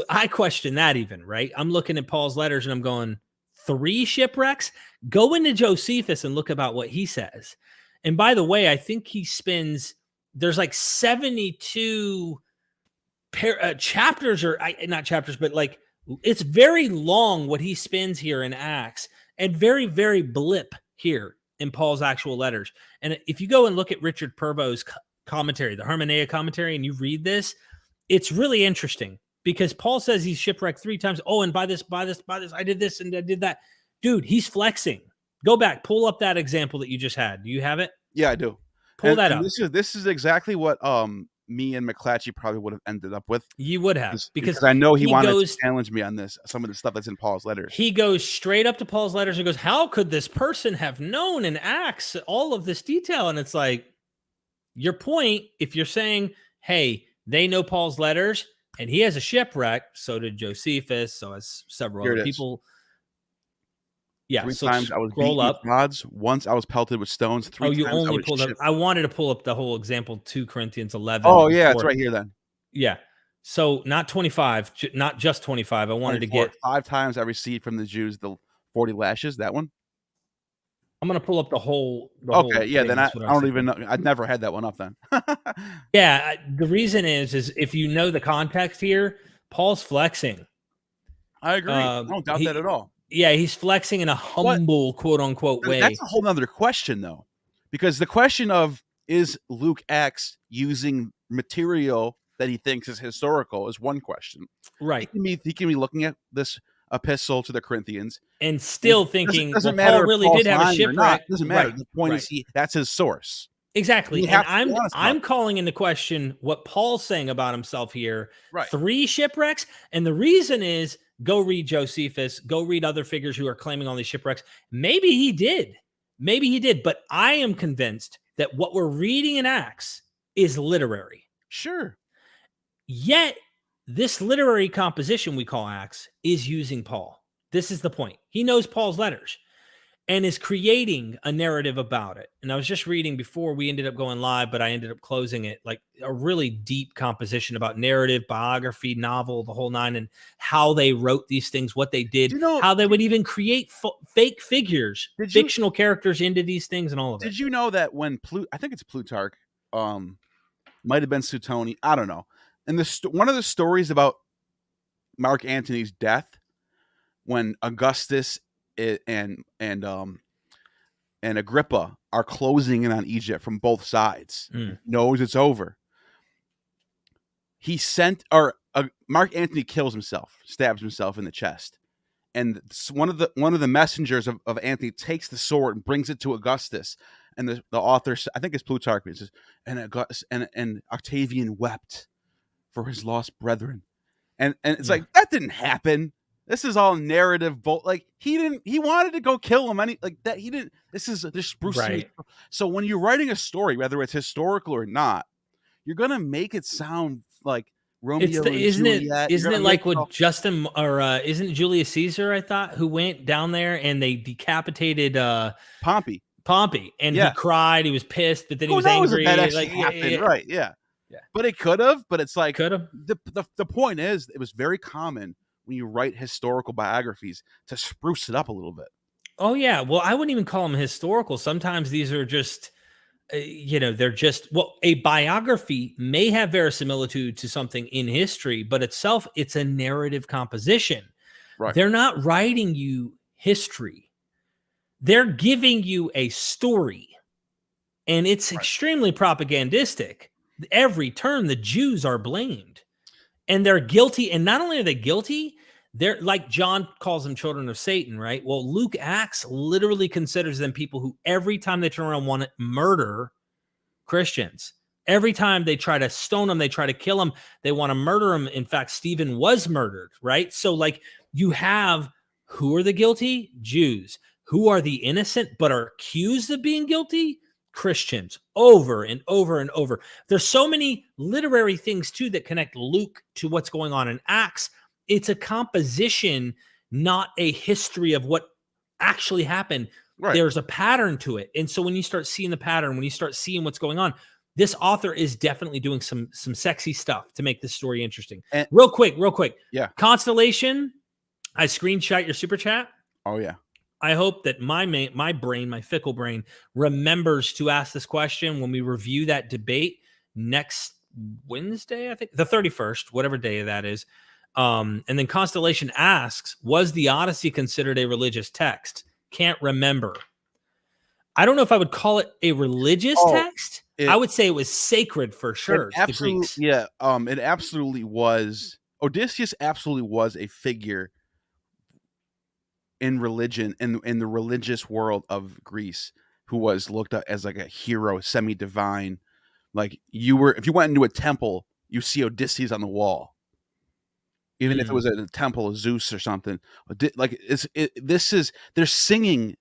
I question that even, right? I'm looking at Paul's letters and I'm going, 3 shipwrecks? Go into Josephus and look about what he says. And by the way, I think he spends, there's like 72 chapters, or not chapters, but like, it's very long what he spends here in Acts, and very, very blip here in Paul's actual letters. And if you go and look at Richard Purvo's commentary, the Hermeneia commentary, and you read this, it's really interesting because Paul says he's shipwrecked 3 times. Oh, and by this, I did this and I did that. Dude, he's flexing. Go back, pull up that example that you just had. Do you have it? Yeah, I do. Pull that up. This is exactly what me and McClatchy probably would have ended up with. You would have, because I know he wanted to challenge me on this, some of the stuff that's in Paul's letters. He goes straight up to Paul's letters and goes, how could this person have known in Acts all of this detail? And it's like, your point, if you're saying, hey, they know Paul's letters and he has a shipwreck, so did Josephus, so has several other people. Yeah, 3 times I was beaten with rods. Once I was pelted with stones. 3 times you only pulled up. I wanted to pull up the whole example, 2 Corinthians 11. Oh, yeah, it's right here then. Yeah. So not 25, not just 25. I wanted 24. to get 5 times I received from the Jews the 40 lashes. That one. I'm going to pull up the whole. Okay, yeah, then I don't even know. I'd never had that one up then. Yeah, the reason is if you know the context here, Paul's flexing. I agree. I don't doubt that at all. Yeah, he's flexing in a humble, quote unquote, way. That's a whole nother question, though, because the question of is Luke X using material that he thinks is historical is one question. Right. He can be looking at this epistle to the Corinthians and still thinking, doesn't matter Paul really did have a shipwreck. It doesn't matter. Right. The point is that's his source. Exactly. And I'm calling into question what Paul's saying about himself here. Right. 3 shipwrecks. And the reason is, go read Josephus, go read other figures who are claiming all these shipwrecks. Maybe he did. But I am convinced that what we're reading in Acts is literary. Sure. Yet, this literary composition we call Acts is using Paul. This is the point. He knows Paul's letters. and is creating a narrative about it. And I was just reading before we ended up going live, but I ended up closing it, like a really deep composition about narrative, biography, novel, the whole nine, and how they wrote these things, what they did, how they would even create fake figures, fictional characters into these things, and all of it. Did you know that when I think it's Plutarch, might have been Suetonius, I don't know. And one of the stories about Mark Antony's death, when Augustus and Agrippa are closing in on Egypt from both sides, knows it's over. He sent, Mark Antony kills himself, stabs himself in the chest, and one of the messengers of Antony takes the sword and brings it to Augustus, and the author, I think it's Plutarch, says, and Octavian wept for his lost brethren, and it's like, that didn't happen. This is all narrative. Like, he wanted to go kill him. This is Bruce. Right. So when you're writing a story, whether it's historical or not, you're going to make it sound like Romeo and Juliet. Isn't it like what Justin, or isn't it Julius Caesar, I thought, who went down there and they decapitated Pompey, and he cried, he was pissed, but then he was angry. That actually happened, right? Yeah. But it could have. But it's like, the point is, it was very common when you write historical biographies to spruce it up a little bit. Oh yeah. Well, I wouldn't even call them historical. Sometimes these are just, they're just, a biography may have verisimilitude to something in history, but it's a narrative composition. Right. They're not writing you history. They're giving you a story, and it's extremely propagandistic. Every turn, the Jews are blamed. And they're guilty. And not only are they guilty, they're, like John calls them children of Satan, right? Well, Luke Acts literally considers them people who every time they turn around want to murder Christians. Every time they try to stone them, they try to kill them, they want to murder them. In fact, Stephen was murdered, right? So like, you have, who are the guilty? Jews. Who are the innocent but are accused of being guilty? Christians, over and over and over. There's so many literary things too that connect Luke to what's going on in Acts. It's a composition, not a history of what actually happened. Right. There's a pattern to it. And so when you start seeing the pattern, when you start seeing what's going on, this author is definitely doing some sexy stuff to make this story interesting. And real quick. Yeah. Constellation, I screenshot your super chat. Oh yeah. I hope that my brain, my fickle brain, remembers to ask this question when we review that debate next Wednesday, I think, the 31st, whatever day that is. And then Constellation asks, was the Odyssey considered a religious text? Can't remember. I don't know if I would call it a religious text. I would say it was sacred for sure. Yeah. It absolutely was. Odysseus absolutely was a figure in religion, in the religious world of Greece, who was looked at as like a hero, semi-divine. Like, if you went into a temple, you see Odysseus on the wall, even if it was a temple of Zeus or something. Like, they're singing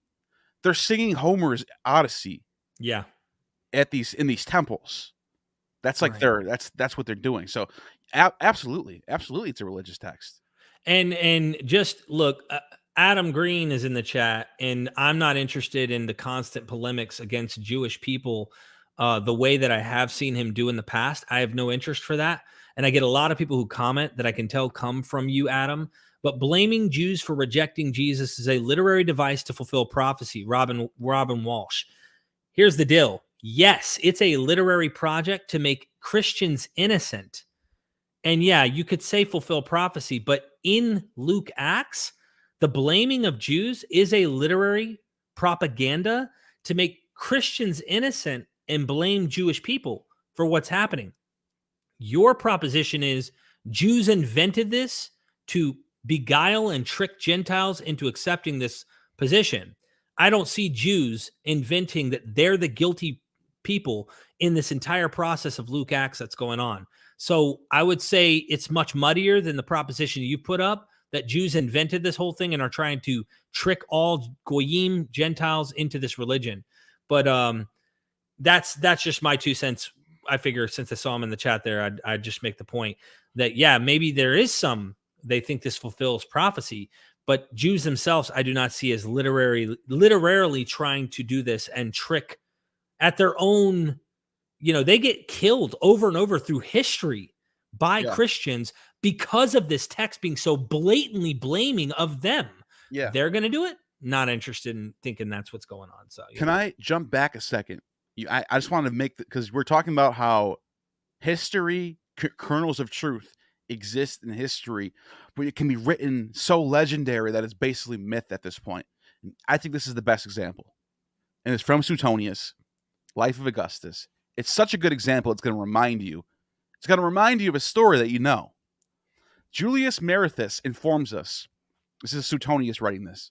Homer's Odyssey. Yeah, in these temples. That's like that's what they're doing. So absolutely, it's a religious text. And just look. Adam Green is in the chat, and I'm not interested in the constant polemics against Jewish people the way that I have seen him do in the past. I have no interest for that. And I get a lot of people who comment that I can tell come from you, Adam. But blaming Jews for rejecting Jesus is a literary device to fulfill prophecy. Robin Walsh. Here's the deal. Yes, it's a literary project to make Christians innocent. And yeah, you could say fulfill prophecy, but in Luke Acts, the blaming of Jews is a literary propaganda to make Christians innocent and blame Jewish people for what's happening. Your proposition is Jews invented this to beguile and trick Gentiles into accepting this position. I don't see Jews inventing that they're the guilty people in this entire process of Luke Acts that's going on. So I would say it's much muddier than the proposition you put up, that Jews invented this whole thing and are trying to trick all Goyim Gentiles into this religion. But that's just my 2 cents. I figure since I saw him in the chat there, I'd just make the point that, yeah, maybe there is they think this fulfills prophecy, But Jews themselves, I do not see as literarily trying to do this and trick at their own. They get killed over and over through history by Christians because of this text being so blatantly blaming of them. Yeah. They're going to do it. Not interested in thinking that's what's going on. So can I jump back a second? I just want to make because we're talking about how history, kernels of truth exist in history, but it can be written so legendary that it's basically myth at this point. I think this is the best example. And it's from Suetonius, Life of Augustus. It's such a good example. It's going to remind you. It's going to remind you of a story that you know. Julius Meritus informs us, this is Suetonius writing this,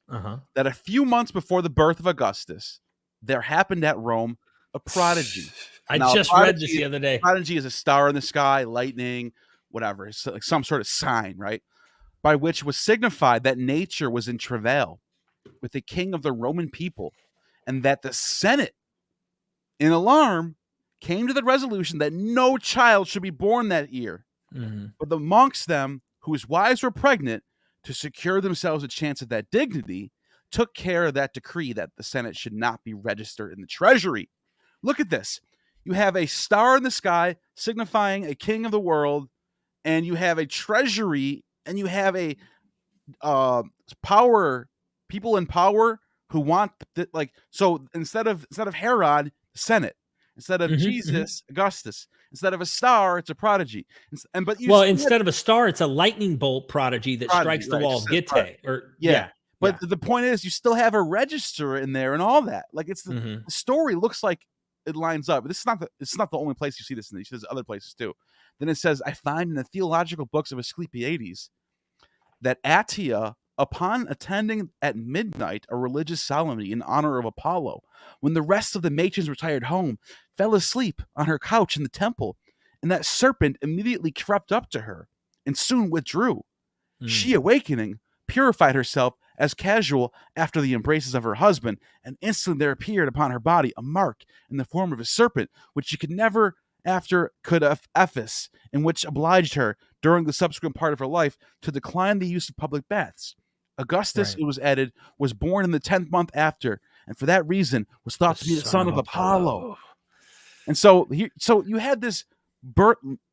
that a few months before the birth of Augustus, there happened at Rome a prodigy. I just read this the other day. Prodigy is a star in the sky, lightning, whatever. It's like some sort of sign, right? By which was signified that nature was in travail with the king of the Roman people, and that the Senate, in alarm, came to the resolution that no child should be born that year. But amongst them, whose wives were pregnant, to secure themselves a chance of that dignity, took care of that decree that the Senate should not be registered in the treasury. Look at this. You have a star in the sky signifying a king of the world, and you have a treasury, and you have a people in power who want so instead of Herod, Senate. Instead of Jesus, Augustus. Instead of a star, it's a prodigy. Instead of a star, it's a lightning bolt prodigy that strikes the wall of Gitte. But the point is, you still have a register in there and all that. Like it's the story looks like it lines up. This is not the only place you see this. You see this other places too. Then it says, I find in the theological books of Asclepiades that Attia, upon attending at midnight a religious solemnity in honor of Apollo, when the rest of the matrons retired home, fell asleep on her couch in the temple, and that serpent immediately crept up to her and soon withdrew. She, awakening, purified herself as casual after the embraces of her husband, and instantly there appeared upon her body a mark in the form of a serpent, which she could never after could efface, and which obliged her during the subsequent part of her life to decline the use of public baths. Augustus, it was added, was born in the 10th month after, and for that reason was thought to be the son of Apollo. And so you had this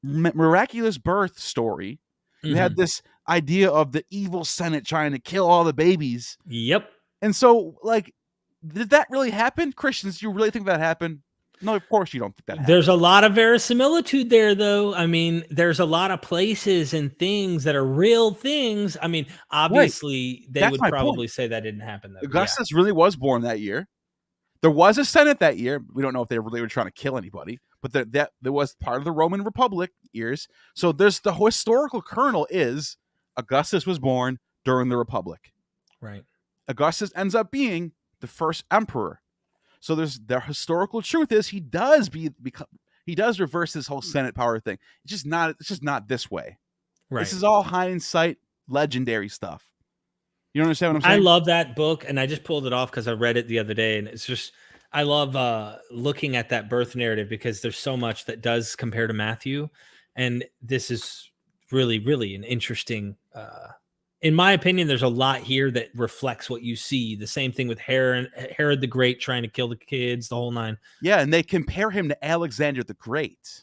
miraculous birth story. You had this idea of the evil Senate trying to kill all the babies. Yep. And so, did that really happen? Christians, do you really think that happened? No, of course you don't think that happened. There's a lot of verisimilitude there, though. I mean, there's a lot of places and things that are real things. I mean, obviously, they would probably say that didn't happen, though. Augustus really was born that year. There was a Senate that year. We don't know if they really were trying to kill anybody, but there was part of the Roman Republic years. So there's the historical kernel is Augustus was born during the Republic. Right. Augustus ends up being the first emperor. So the historical truth is he does reverse this whole Senate power thing. It's just not this way. Right. This is all hindsight, legendary stuff. You understand what I'm saying? I love that book, and I just pulled it off because I read it the other day, and it's just I love looking at that birth narrative because there's so much that does compare to Matthew, and this is really, really an interesting. In my opinion, there's a lot here that reflects what you see. The same thing with Herod the Great trying to kill the kids, the whole nine. Yeah, and they compare him to Alexander the Great.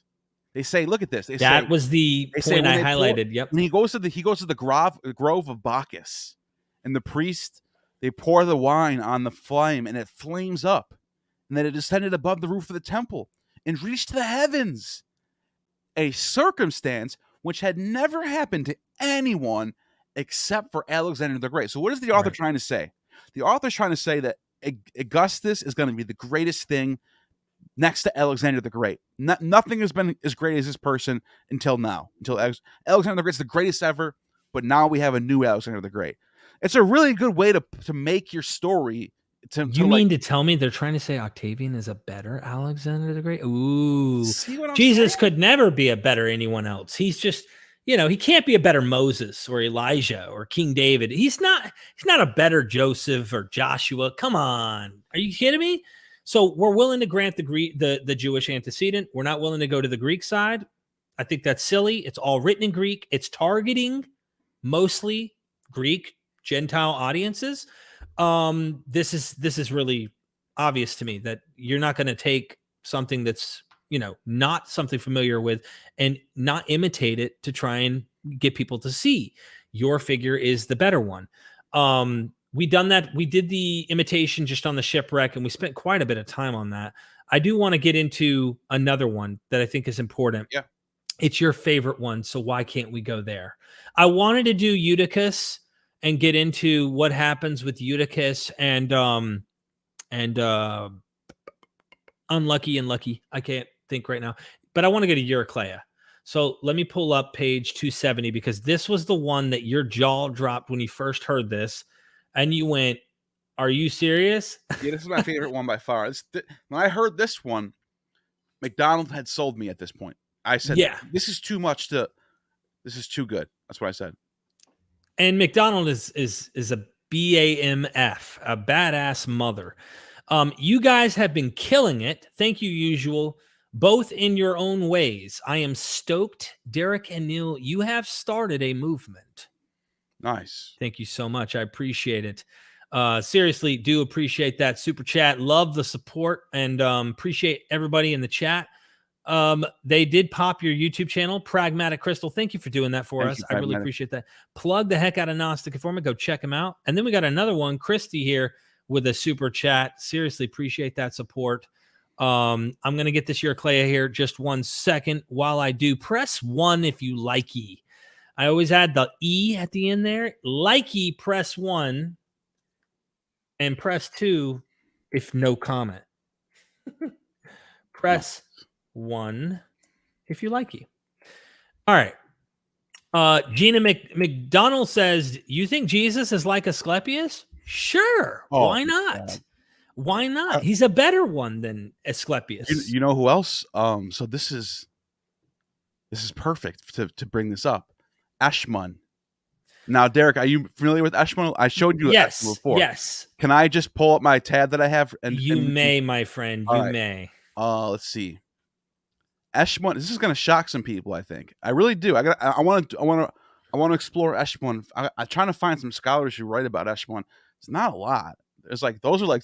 They say, "Look at this." That was the point I highlighted. Yep. And he goes to the grove of Bacchus, and the priest they pour the wine on the flame, and it flames up, and then it descended above the roof of the temple and reached to the heavens. A circumstance which had never happened to anyone except for Alexander the Great. So what is the author trying to say? The author's trying to say that Augustus is going to be the greatest thing next to Alexander the Great. Nothing has been as great as this person until now. Until Alexander the Great is the greatest ever, but now we have a new Alexander the Great. It's a really good way to make your story. You mean to tell me they're trying to say Octavian is a better Alexander the Great? Ooh, Jesus could never be a better anyone else. He's just... he can't be a better Moses or Elijah or King David. He's not a better Joseph or Joshua. Come on. Are you kidding me? So we're willing to grant the Jewish antecedent. We're not willing to go to the Greek side. I think that's silly. It's all written in Greek. It's targeting mostly Greek Gentile audiences, this is really obvious to me that you're not going to take something that's, not something familiar with and not imitate it to try and get people to see your figure is the better one. We done that. We did the imitation just on the shipwreck, and we spent quite a bit of time on that. I do want to get into another one that I think is important. Yeah. It's your favorite one, so why can't we go there? I wanted to do Eutychus and get into what happens with Eutychus and unlucky and lucky. I can't think right now, but I want to get to Eurycleia. So let me pull up page 270 because this was the one that your jaw dropped when you first heard this, and you went, "Are you serious?" Yeah, this is my favorite one by far. When I heard this one, McDonald had sold me at this point. I said, Yeah. this is too good. That's what I said. And McDonald is a BAMF, a badass mother. You guys have been killing it. Thank you, usual, both in your own ways. I am stoked. Derek and Neil, you have started a movement. Nice. Thank you so much. I appreciate it. Seriously, do appreciate that super chat. Love the support and appreciate everybody in the chat. They did pop your YouTube channel, Pragmatic Crystal. Thank you for doing that for us. I really appreciate that. Plug the heck out of Gnostic Informer. Go check him out. And then we got another one, Christy here with a super chat. Seriously, appreciate that support. I'm going to get this Eurycleia here. Just 1 second. While I do, press 1 if you likey. I always add the E at the end there. Likey, press 1. And press 2 if no comment. Press 1 if you likey. All right. Gina McDonald says, you think Jesus is like Asclepius? Sure. Why not? God. Why not? He's a better one than Asclepius. You know who else? So this is perfect to bring this up. Ehrman. Now, Derek, are you familiar with Ehrman? I showed you Ehrman before. Yes. Can I just pull up my tab that I have? You may, my friend. You may. Let's see. Ehrman. This is going to shock some people. I think. I really do. I want to explore Ehrman. I'm trying to find some scholars who write about Ehrman. It's not a lot. There's those are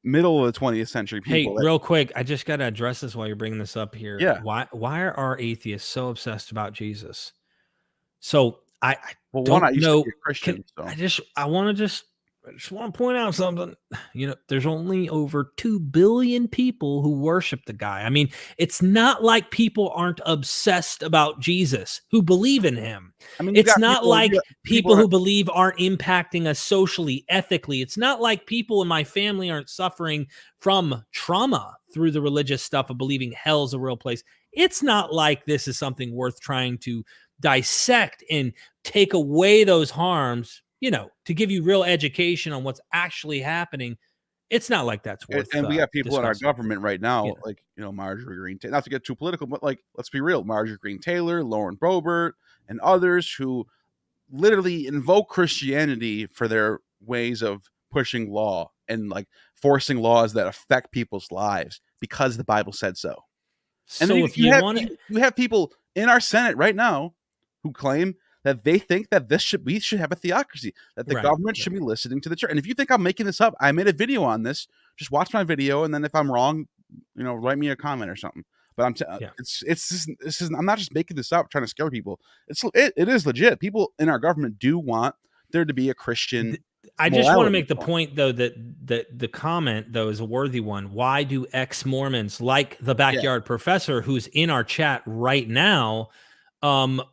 middle of the 20th century people. Hey, real quick, I just got to address this while you're bringing this up here. Yeah. Why are our atheists so obsessed about Jesus? So I used know. to be a Christian. I want to point out something. There's only over 2 billion people who worship the guy. I mean, it's not like people aren't obsessed about Jesus who believe in him. I mean, it's not like people who believe aren't impacting us socially, ethically. It's not like people in my family aren't suffering from trauma through the religious stuff of believing hell's a real place. It's not like this is something worth trying to dissect and take away those harms, to give you real education on what's actually happening. It's not like that's worth. And we have people in our government right now, like Marjorie Green. Not to get too political, but let's be real: Marjorie Green Taylor, Lauren Boebert, and others who literally invoke Christianity for their ways of pushing law and forcing laws that affect people's lives because the Bible said so. And so if you have people in our Senate right now who claim that they think that we should have a theocracy, that the government should be listening to the church. And if you think I'm making this up, I made a video on this. Just watch my video, and then if I'm wrong, write me a comment or something. But I'm not just making this up trying to scare people. It is legit. People in our government do want there to be a Christian. I just want to make the point, though, that the comment, though, is a worthy one. Why do ex-Mormons like the Backyard Professor, who's in our chat right now,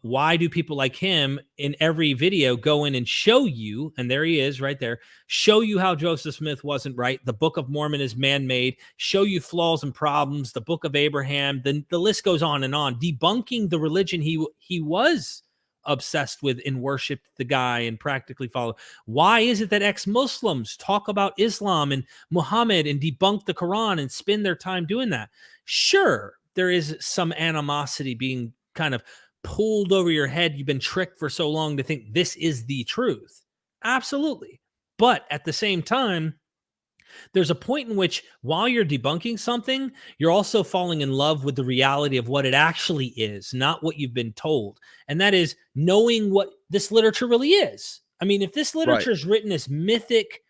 why do people like him in every video go in and show you, and there he is right there, show you how Joseph Smith wasn't right, the Book of Mormon is man-made, show you flaws and problems, the Book of Abraham, the list goes on, debunking the religion he was obsessed with and worshiped the guy and practically followed. Why is it that ex-Muslims talk about Islam and Muhammad and debunk the Quran and spend their time doing that? Sure, there is some animosity being kind of pulled over your head. You've been tricked for so long to think this is the truth. Absolutely. But at the same time, there's a point in which while you're debunking something, you're also falling in love with the reality of what it actually is, not what you've been told. And that is knowing what this literature really is. I mean, if this literature is written as mythic,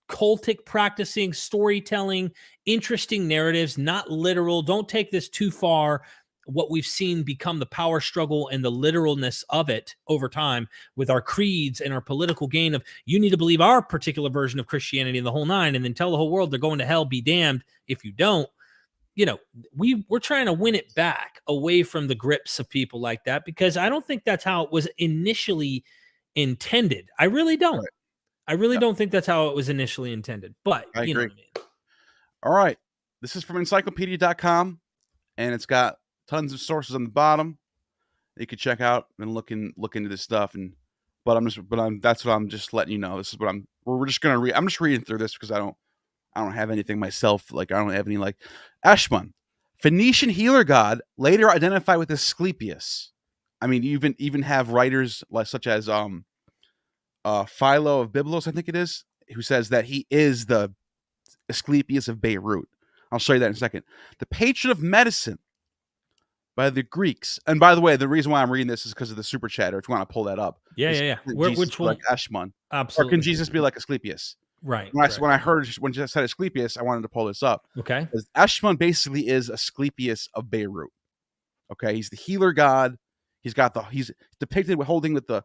cultic practicing, storytelling, interesting narratives, not literal, don't take this too far. What we've seen become the power struggle and the literalness of it over time with our creeds and our political gain of you need to believe our particular version of Christianity in the whole nine and then tell the whole world they're going to hell, be damned if you don't. You know, we're trying to win it back away from the grips of people like that, because I don't think that's how it was initially intended. I really don't. Right. I really don't think that's how it was initially intended, but I you know agree. what I mean. All right. This is from encyclopedia.com, and it's got tons of sources on the bottom you could check out and look into this stuff. And that's what I'm just letting you know. This is what we're just gonna read. I'm just reading through this because I don't have anything myself. Like I don't have any like Ehrman, Phoenician healer god, later identified with Asclepius. I mean, you even have writers like such as Philo of Byblos, I think it is, who says that he is the Asclepius of Beirut. I'll show you that in a second. The patron of medicine by the Greeks. And by the way, the reason why I'm reading this is because of the super chatter. If you want to pull that up. Yeah. Which one? Like Ehrman. Absolutely. Or can Jesus be like Asclepius? Right. When you said Asclepius, I wanted to pull this up. Okay. Ehrman basically is Asclepius of Beirut. Okay. He's the healer god. He's depicted with holding with the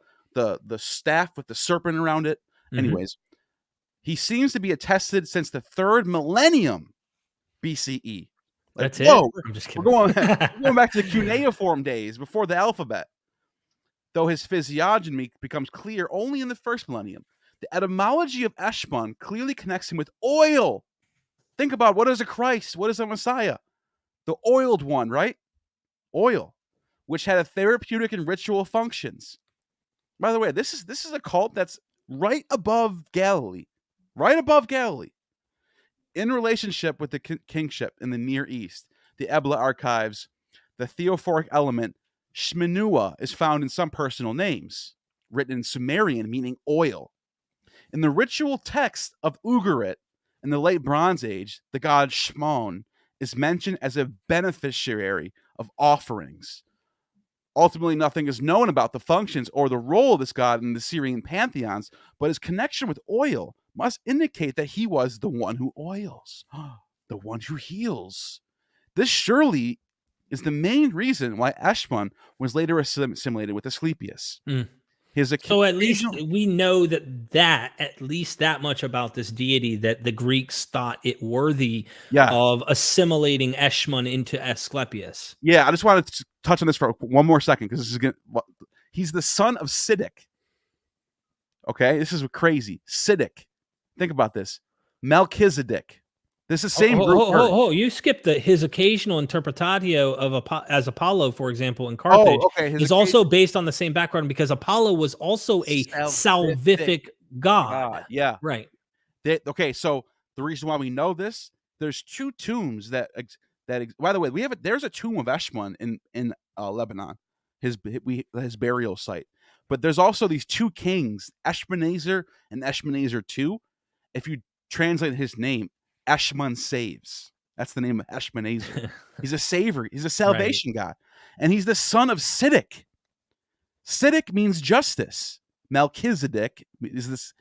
staff with the serpent around it. Mm-hmm. Anyways, he seems to be attested since the 3rd millennium BCE. Like, that's whoa, it. I'm just kidding. We're going back to the cuneiform days before the alphabet. Though his physiognomy becomes clear only in the 1st millennium. The etymology of Ehrman clearly connects him with oil. Think about what is a Christ? What is a Messiah? The oiled one, right? Oil, which had a therapeutic and ritual functions. By the way, this is a cult that's right above Galilee. Right above Galilee. In relationship with the kingship in the Near East, the Ebla archives, the theophoric element Shmenua is found in some personal names, written in Sumerian, meaning oil. In the ritual text of Ugarit in the late Bronze Age, the god Shmon is mentioned as a beneficiary of offerings. Ultimately, nothing is known about the functions or the role of this god in the Syrian pantheons, but his connection with oil must indicate that he was the one who oils, the one who heals. This surely is the main reason why Ehrman was later assimilated with Asclepius. So at least we know that at least that much about this deity, that the Greeks thought it worthy of assimilating Ehrman into Asclepius. Yeah, I just wanted to touch on this for one more second because he's the son of Siddiq. Okay, this is crazy. Siddiq. Think about this. Melchizedek. This is the same group. You skipped his occasional interpretatio of as Apollo, for example, in Carthage. Is also based on the same background because Apollo was also a salvific god. Yeah. Right. So the reason why we know this, there's 2 tombs that by the way, there's a tomb of Ehrman in Lebanon, his burial site. But there's also these 2 kings, Eshmanezer and Eshmanezer II. If you translate his name, Ehrman saves. That's the name of Eshmanezer. He's a savior. He's a salvation god. And he's the son of Siddiq. Siddiq means justice. Melchizedek is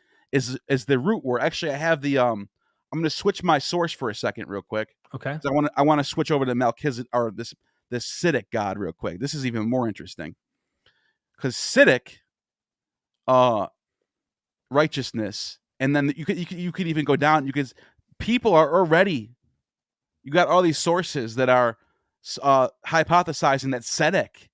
the root word. Actually, I have the I'm going to switch my source for a second real quick. Okay. I want to switch over to Melchizedek, or this Siddiq god real quick. This is even more interesting. Cuz Siddiq righteousness, and then you could even go down, people are already, you got all these sources that are hypothesizing that Sedek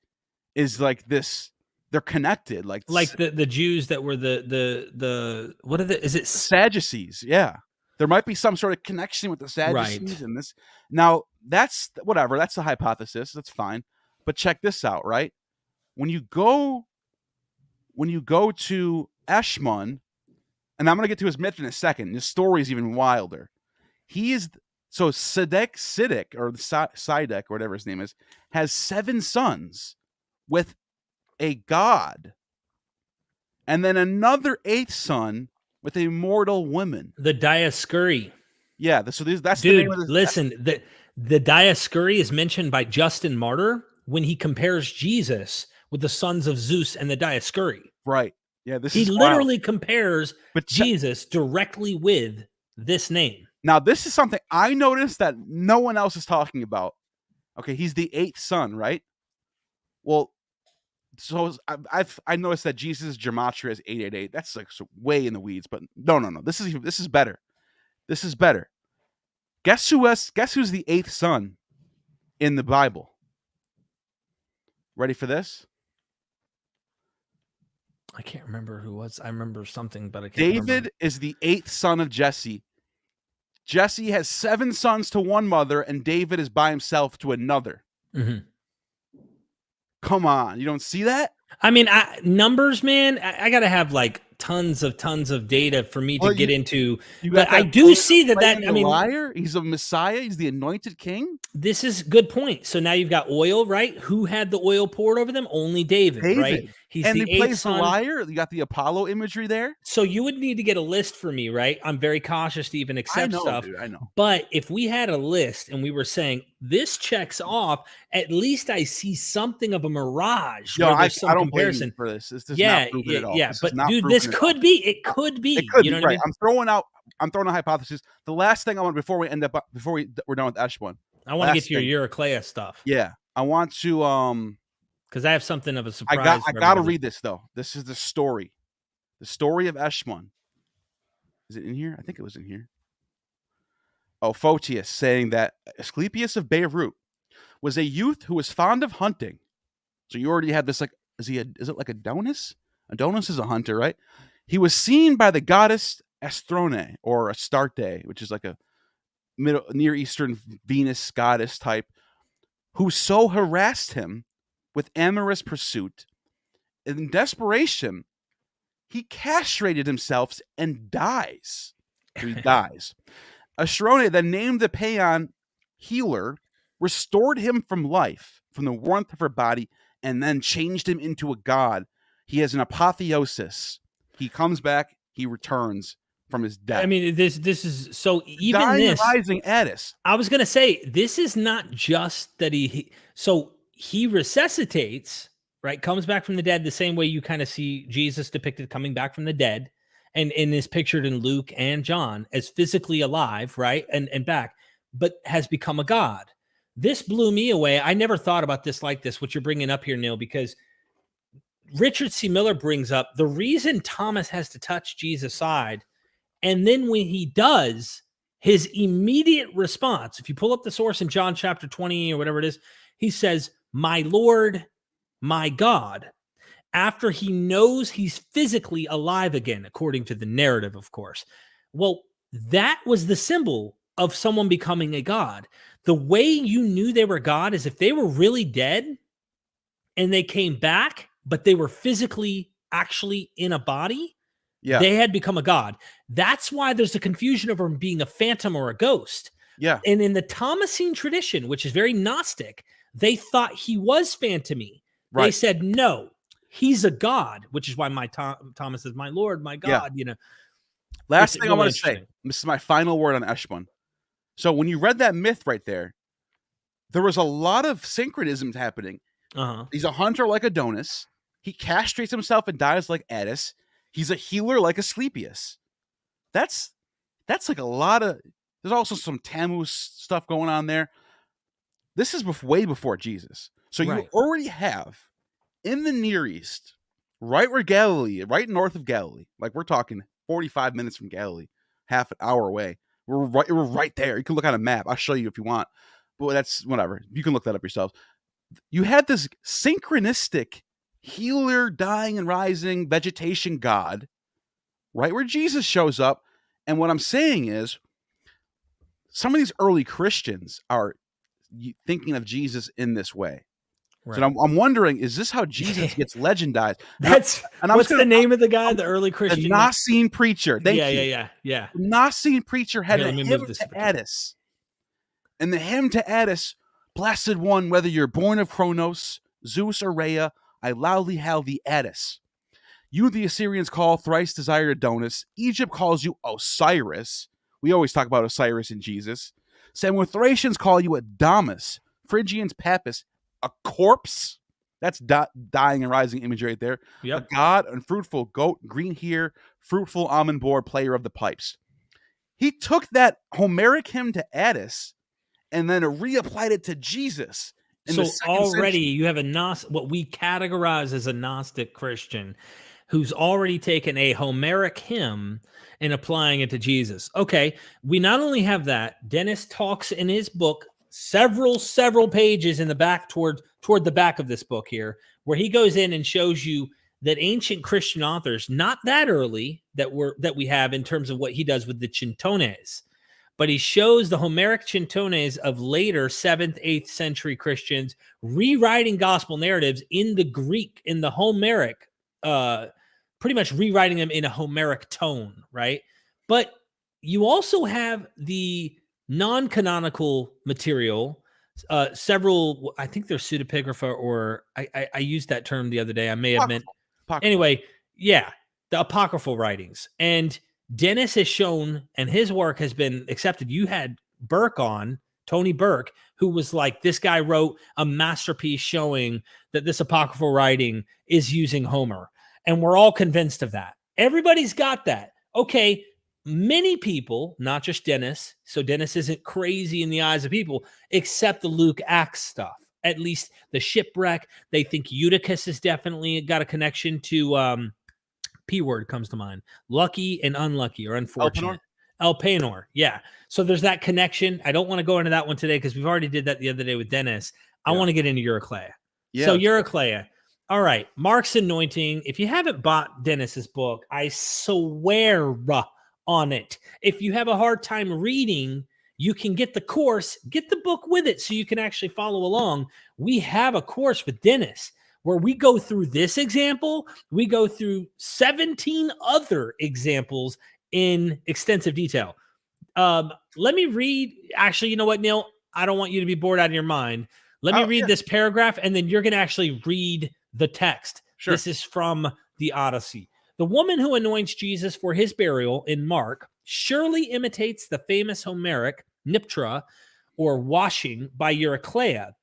is like this, they're connected, like the Jews that were the what are the, is it Sadducees? Yeah, there might be some sort of connection with the Sadducees in this. Now that's whatever, that's a hypothesis, that's fine, but check this out, right? When you go to Ehrman, and I'm going to get to his myth in a second. His story is even wilder. He is Siddiq, or Siddiq, or whatever his name is, has 7 sons with a god, and then another 8th son with a mortal woman. The Dioscuri. Yeah, that's the name of this. Listen, the Dioscuri is mentioned by Justin Martyr when he compares Jesus with the sons of Zeus and the Dioscuri. Right. Yeah, this He is wild. literally compares But Jesus directly with this name. now this is something I noticed that no one else is talking about. Okay, he's the 8th son, right? Well, so I noticed that Jesus' gematria is 888. That's like way in the weeds, but no. This is better. This is better. Guess who's the 8th son in the Bible? Ready for this? I can't remember who was. I remember something, but I can't David remember. is the 8th son of Jesse. Jesse has 7 sons to one mother, and David is by himself to another. Mm-hmm. Come on, you don't see that? I mean, numbers, man. I gotta have like tons of data for me to get into. But I do see that. I mean, liar. He's a Messiah. He's the anointed king. This is a good point. So now you've got oil, right? Who had the oil poured over them? Only David. Right? He's and the he plays 8th son. The liar. You got the Apollo imagery there. So you would need to get a list for me, right? I'm very cautious to even accept stuff. Dude, I know. But if we had a list and we were saying this checks off, at least I see something of a mirage. No, I don't comparison blame you for this. This does not prove it at all. Yeah. But dude, this could be. It could be. It could you be know what right. I mean? I'm throwing a hypothesis. The last thing I want before we're done with Eshwan. I want to get to your Euroclea stuff. Yeah, I want to because I have something of a surprise. I got to read this though. This is the story of Eshwan. Is it in here? I think it was in here. Oh, Photius saying that Asclepius of Beirut was a youth who was fond of hunting. So you already have this like, is it like Adonis? Adonis is a hunter, right? He was seen by the goddess Astrone or Astarte, which is like a Near Eastern Venus goddess type, who so harassed him with amorous pursuit. In desperation, he castrated himself and dies. So he dies. Astrone then named the Paeon healer, restored him from life, from the warmth of her body, and then changed him into a god. He has an apotheosis. He comes back, he returns from his death. I mean, this is so even dying this rising Addis. I was gonna say this is not just that he resuscitates, right? Comes back from the dead the same way you kind of see Jesus depicted coming back from the dead, and is pictured in Luke and John as physically alive, right? And back, but has become a god. This blew me away. I never thought about this like this, what you're bringing up here, Neil, because Richard C. Miller brings up the reason Thomas has to touch Jesus' side. And then when he does, his immediate response, if you pull up the source in John chapter 20 or whatever it is, he says, "My Lord, my God," after he knows he's physically alive again, according to the narrative, of course. Well, that was the symbol of someone becoming a god. The way you knew they were God is if they were really dead and they came back, but they were physically actually in a body. Yeah. They had become a god. That's why there's a confusion over him being a phantom or a ghost. Yeah. And in the Thomasine tradition, which is very Gnostic, they thought he was phantomy. Right. They said, no, he's a god, which is why Thomas is my Lord, my God, you know. Last thing I want to say, this is my final word on Eshwan. So when you read that myth right there was a lot of synchronisms happening. Uh-huh. He's a hunter like Adonis. He castrates himself and dies like Addis. He's a healer like Asclepius. That's like a lot of. There's also some Tammuz stuff going on there. This is way before Jesus. So you already have in the Near East, right where Galilee, right north of Galilee, like we're talking 45 minutes from Galilee, half an hour away. We're right there. You can look on a map. I'll show you if you want. But that's whatever. You can look that up yourselves. You had this synchronistic healer, dying and rising vegetation god, right where Jesus shows up. And what I'm saying is, some of these early Christians are thinking of Jesus in this way. Right. So I'm wondering, is this how Jesus gets legendized? What's the name of the guy, the early Christian? The Nicene preacher. Yeah. The Nicene preacher had a hymn to Addis. And the hymn to Addis, blessed one, whether you're born of Kronos, Zeus or Rhea, I loudly hail thee Addis. You the Assyrians call thrice desired Adonis. Egypt calls you Osiris. We always talk about Osiris and Jesus. Samothracians call you Adamus. Phrygians Pappus, a corpse. That's dying and rising imagery right there. Yep. A god and fruitful goat, green here, fruitful almond board, player of the pipes. He took that Homeric hymn to Attis and then reapplied it to Jesus in the So second already century. you have what we categorize as a Gnostic Christian who's already taken a Homeric hymn and applying it to Jesus. Okay, we not only have that, Dennis talks in his book several pages in the back toward the back of this book here, where he goes in and shows you that ancient Christian authors, not that early that we have in terms of what he does with the Chintones, but he shows the Homeric Chintones of later 7th, 8th century Christians rewriting gospel narratives in the Greek, in the Homeric, pretty much rewriting them in a Homeric tone, right? But you also have the non-canonical material, several, I think they're pseudepigrapha, or I used that term the other day. I may have meant, anyway, yeah, the apocryphal writings. And Dennis has shown, and his work has been accepted. You had Burke on, Tony Burke, who was like, this guy wrote a masterpiece showing that this apocryphal writing is using Homer. And we're all convinced of that. Everybody's got that. Okay, many people, not just Dennis, so Dennis isn't crazy in the eyes of people, accept the Luke Acts stuff. At least the shipwreck. They think Eutychus has definitely got a connection to P word comes to mind. Lucky and unlucky or unfortunate. Elpenor. Yeah. So there's that connection. I don't want to go into that one today because we've already did that the other day with Dennis. I want to get into Eurycleia. Yeah. So Eurycleia. All right. Mark's Anointing. If you haven't bought Dennis's book, I swear on it. If you have a hard time reading, you can get the course, get the book with it so you can actually follow along. We have a course with Dennis where we go through this example, we go through 17 other examples in extensive detail. Let me read. Actually, you know what, Neil? I don't want you to be bored out of your mind. Let me read this paragraph, and then you're going to actually read the text. Sure. This is from the Odyssey. The woman who anoints Jesus for his burial in Mark surely imitates the famous Homeric niptra, or washing, by Eurycleia,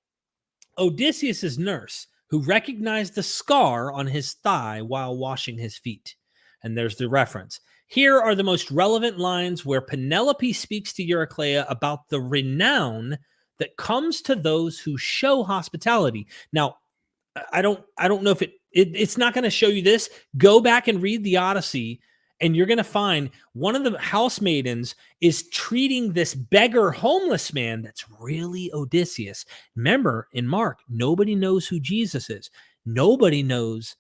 Odysseus's nurse, who recognized the scar on his thigh while washing his feet. And there's the reference. Here are the most relevant lines where Penelope speaks to Eurycleia about the renown that comes to those who show hospitality. Now, I don't know if it's not going to show you this. Go back and read the Odyssey, and you're going to find one of the housemaidens is treating this beggar homeless man that's really Odysseus. Remember, in Mark, nobody knows who Jesus is. Nobody knows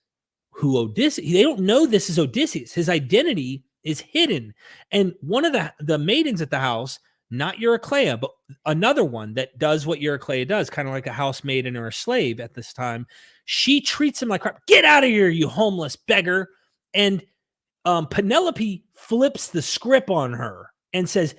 who Odysseus. They don't know this is Odysseus. His identity is hidden. And one of the maidens at the house, not Eurycleia, but another one that does what Eurycleia does, kind of like a housemaiden or a slave at this time, she treats him like crap. Get out of here, you homeless beggar. And Penelope flips the script on her and says,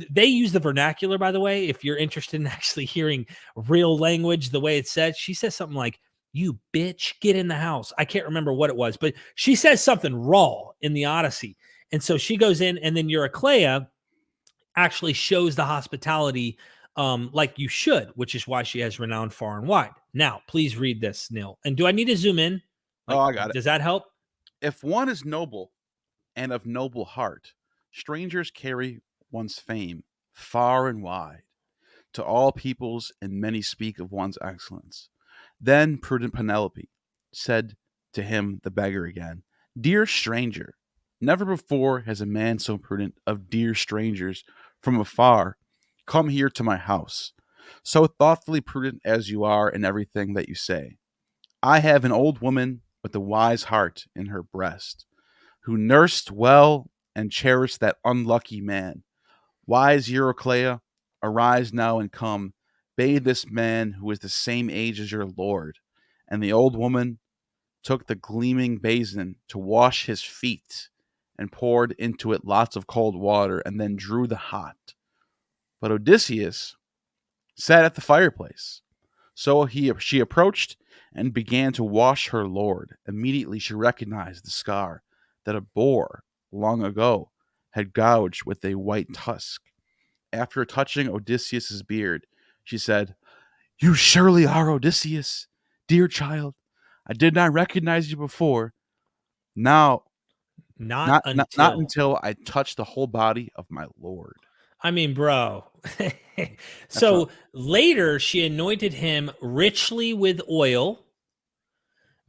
they use the vernacular, by the way, if you're interested in actually hearing real language, the way it's said, she says something like, you bitch, get in the house. I can't remember what it was, but she says something raw in the Odyssey. And so she goes in, and then Eurycleia actually shows the hospitality like you should, which is why she has renown far and wide. Now, please read this, Neil. And do I need to zoom in? Like, I got it. Does that help? If one is noble and of noble heart, strangers carry one's fame far and wide to all peoples, and many speak of one's excellence. Then prudent Penelope said to him, the beggar again, dear stranger, never before has a man so prudent of dear strangers from afar come here to my house, so thoughtfully prudent as you are in everything that you say. I have an old woman with a wise heart in her breast, who nursed well and cherished that unlucky man. Wise Eurycleia, arise now and come, bathe this man who is the same age as your lord. And the old woman took the gleaming basin to wash his feet, and poured into it lots of cold water, and then drew the hot. But Odysseus sat at the fireplace. So she approached and began to wash her lord. Immediately she recognized the scar that a boar long ago had gouged with a white tusk. After touching Odysseus's beard, she said, you surely are Odysseus. Dear child, I did not recognize you before. Now, Not not until. until I touch the whole body of my Lord. I mean, bro. That's rough. So later, she anointed him richly with oil.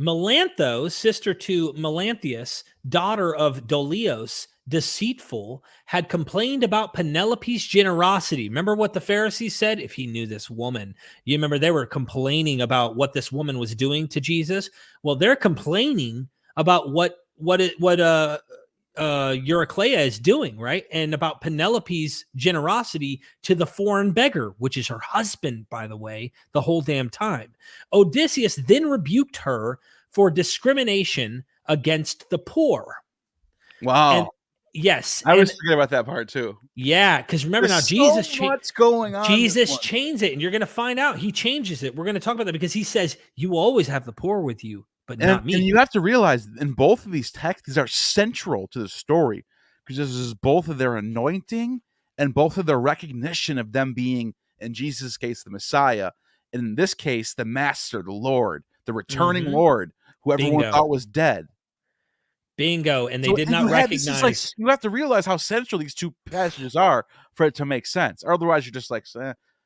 Melantho, sister to Melanthius, daughter of Dolios, deceitful, had complained about Penelope's generosity. Remember what the Pharisees said? If he knew this woman, you remember they were complaining about what this woman was doing to Jesus. Well, they're complaining about what Eurycleia is doing, right? And about Penelope's generosity to the foreign beggar, which is her husband, by the way, the whole damn time. Odysseus then rebuked her for discrimination against the poor. Wow. And yes, I was and forgetting about that part too. yeah, because remember now, There's so much going on. in this Jesus one. changed it, and you're going to find out he changes it. We're going to talk about that because he says, "You will always have the poor with you, but not me." And you have to realize in both of these texts, these are central to the story because this is both of their anointing and both of their recognition of them being, in Jesus' case, the Messiah. And in this case, the Master, the Lord, the returning Lord, who everyone Bingo. thought was dead. Bingo. And they So did not this is like, recognize. you have to realize how central these two passages are for it to make sense. Otherwise, you're just like,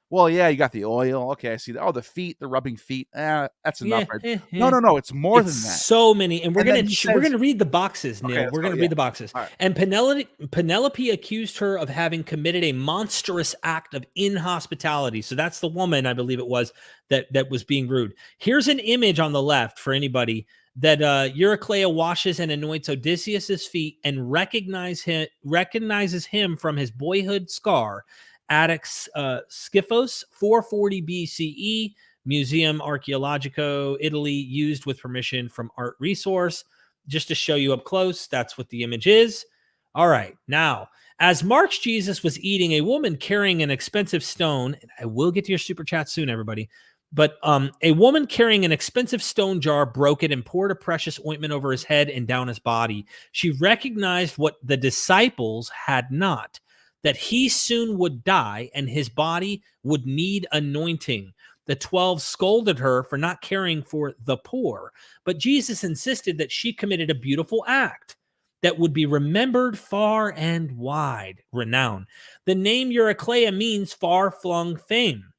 well, yeah, you got the oil. Okay, I see that. Oh, the feet, the rubbing feet. That's enough. No. It's more than that. So many, and we're gonna read the boxes, Neil. Okay, we're gonna read the boxes. Right. And Penelope accused her of having committed a monstrous act of inhospitality. So that's the woman, I believe it was, that was being rude. Here's an image on the left for anybody that Eurycleia washes and anoints Odysseus's feet and recognizes him from his boyhood scar. Attic's Skyphos, 440 BCE, Museum Archeologico, Italy, used with permission from Art Resource. Just to show you up close, that's what the image is. All right, now, as March Jesus was eating, a woman carrying an expensive stone, and I will get to your super chat soon, everybody, but a woman carrying an expensive stone jar broke it and poured a precious ointment over his head and down his body. She recognized what the disciples had not, that he soon would die and his body would need anointing. The 12 scolded her for not caring for the poor, but Jesus insisted that she committed a beautiful act that would be remembered far and wide. Renown. The name Eurycleia means far-flung fame,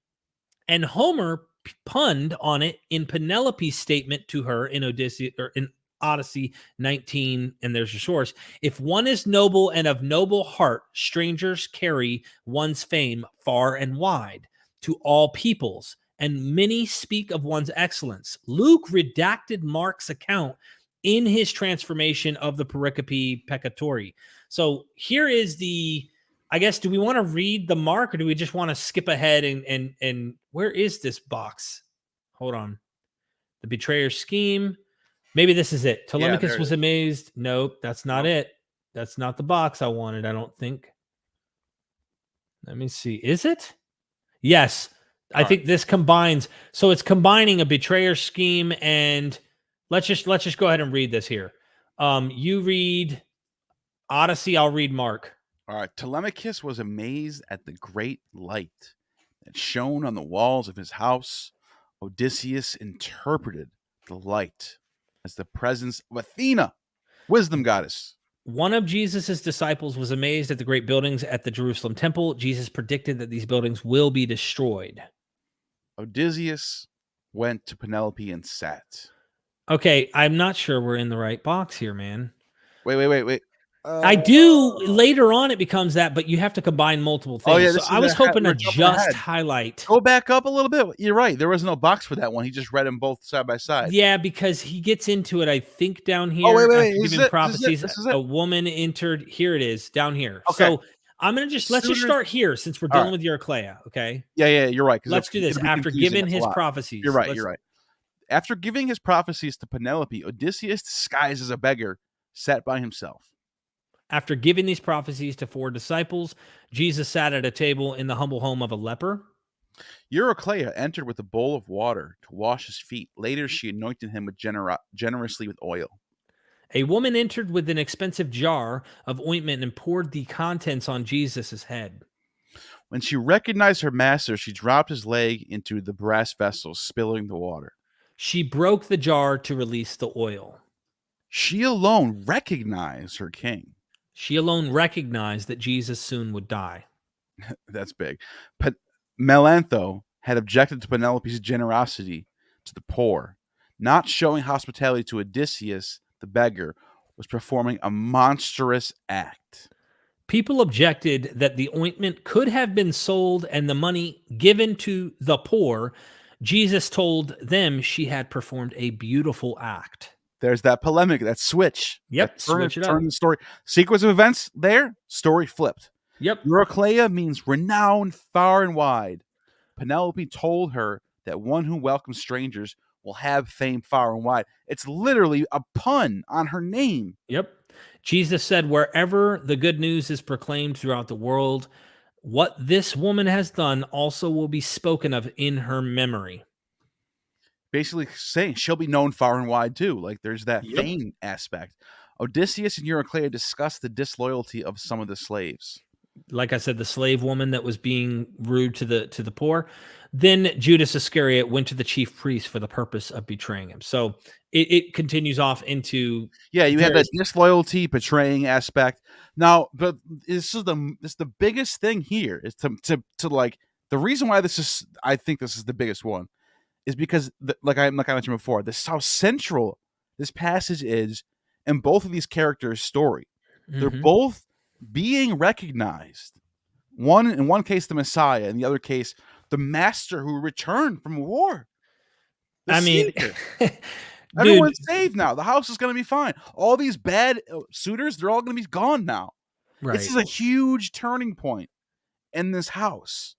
and Homer punned on it in Penelope's statement to her in Odyssey 19, and there's your source. If one is noble and of noble heart, strangers carry one's fame far and wide to all peoples, and many speak of one's excellence. Luke redacted Mark's account in his transformation of the pericope peccatori. So here is the, I guess, do we want to read the Mark or do we just want to skip ahead and where is this box? Hold on. The betrayer's scheme. Maybe this is it. Telemachus was amazed. Nope, that's not it. That's not the box I wanted, I don't think. Let me see. Is it? Yes. I think this combines. So it's combining a betrayer scheme and let's just go ahead and read this here. You read Odyssey, I'll read Mark. All right. Telemachus was amazed at the great light that shone on the walls of his house. Odysseus interpreted the light as the presence of Athena, wisdom goddess. One of Jesus's disciples was amazed at the great buildings at the Jerusalem temple. Jesus predicted that these buildings will be destroyed. Odysseus went to Penelope and sat. Okay, I'm not sure we're in the right box here, man. Wait. I do. Later on, it becomes that, but you have to combine multiple things. Oh, yeah, so I was hoping to just highlight. Go back up a little bit. You're right. There was no box for that one. He just read them both side by side. Yeah, because he gets into it, I think, down here. Oh, wait. Giving prophecies. A woman entered. Here it is, down here. Okay. So I'm going to let's just start here since we're dealing with Eurycleia, okay? Yeah, you're right. Let's do this. After giving his prophecies. You're right. After giving his prophecies to Penelope, Odysseus, disguised as a beggar, sat by himself. After giving these prophecies to 4 disciples, Jesus sat at a table in the humble home of a leper. Eurycleia entered with a bowl of water to wash his feet. Later, she anointed him generously with oil. A woman entered with an expensive jar of ointment and poured the contents on Jesus' head. When she recognized her master, she dropped his leg into the brass vessel, spilling the water. She broke the jar to release the oil. She alone recognized her king. She alone recognized that Jesus soon would die. That's big. But Melantho had objected to Penelope's generosity to the poor. Not showing hospitality to Odysseus, the beggar, was performing a monstrous act. People objected that the ointment could have been sold and the money given to the poor. Jesus told them she had performed a beautiful act. There's that polemic, that switch, that Yep, switch it up. turn the story. Sequence of events there, story flipped. Yep. Eurycleia means renowned far and wide. Penelope told her that one who welcomes strangers will have fame far and wide. It's literally a pun on her name. Yep. Jesus said, wherever the good news is proclaimed throughout the world, what this woman has done also will be spoken of in her memory. Basically saying she'll be known far and wide too. Like there's that Yep. fame aspect. Odysseus and Eurycleia discuss the disloyalty of some of the slaves. Like I said, the slave woman that was being rude to the poor. Then Judas Iscariot went to the chief priest for the purpose of betraying him. So it continues off into you have that disloyalty, betraying aspect. Now, but this is the biggest thing here is to like the reason why I think this is the biggest one is because like I mentioned before, this is how central this passage is in both of these characters' story. They're both being recognized. In one case, the Messiah, in the other case, the master who returned from war. Everyone's saved now. The house is going to be fine. All these bad suitors, they're all going to be gone now. Right. This is a huge turning point in this house.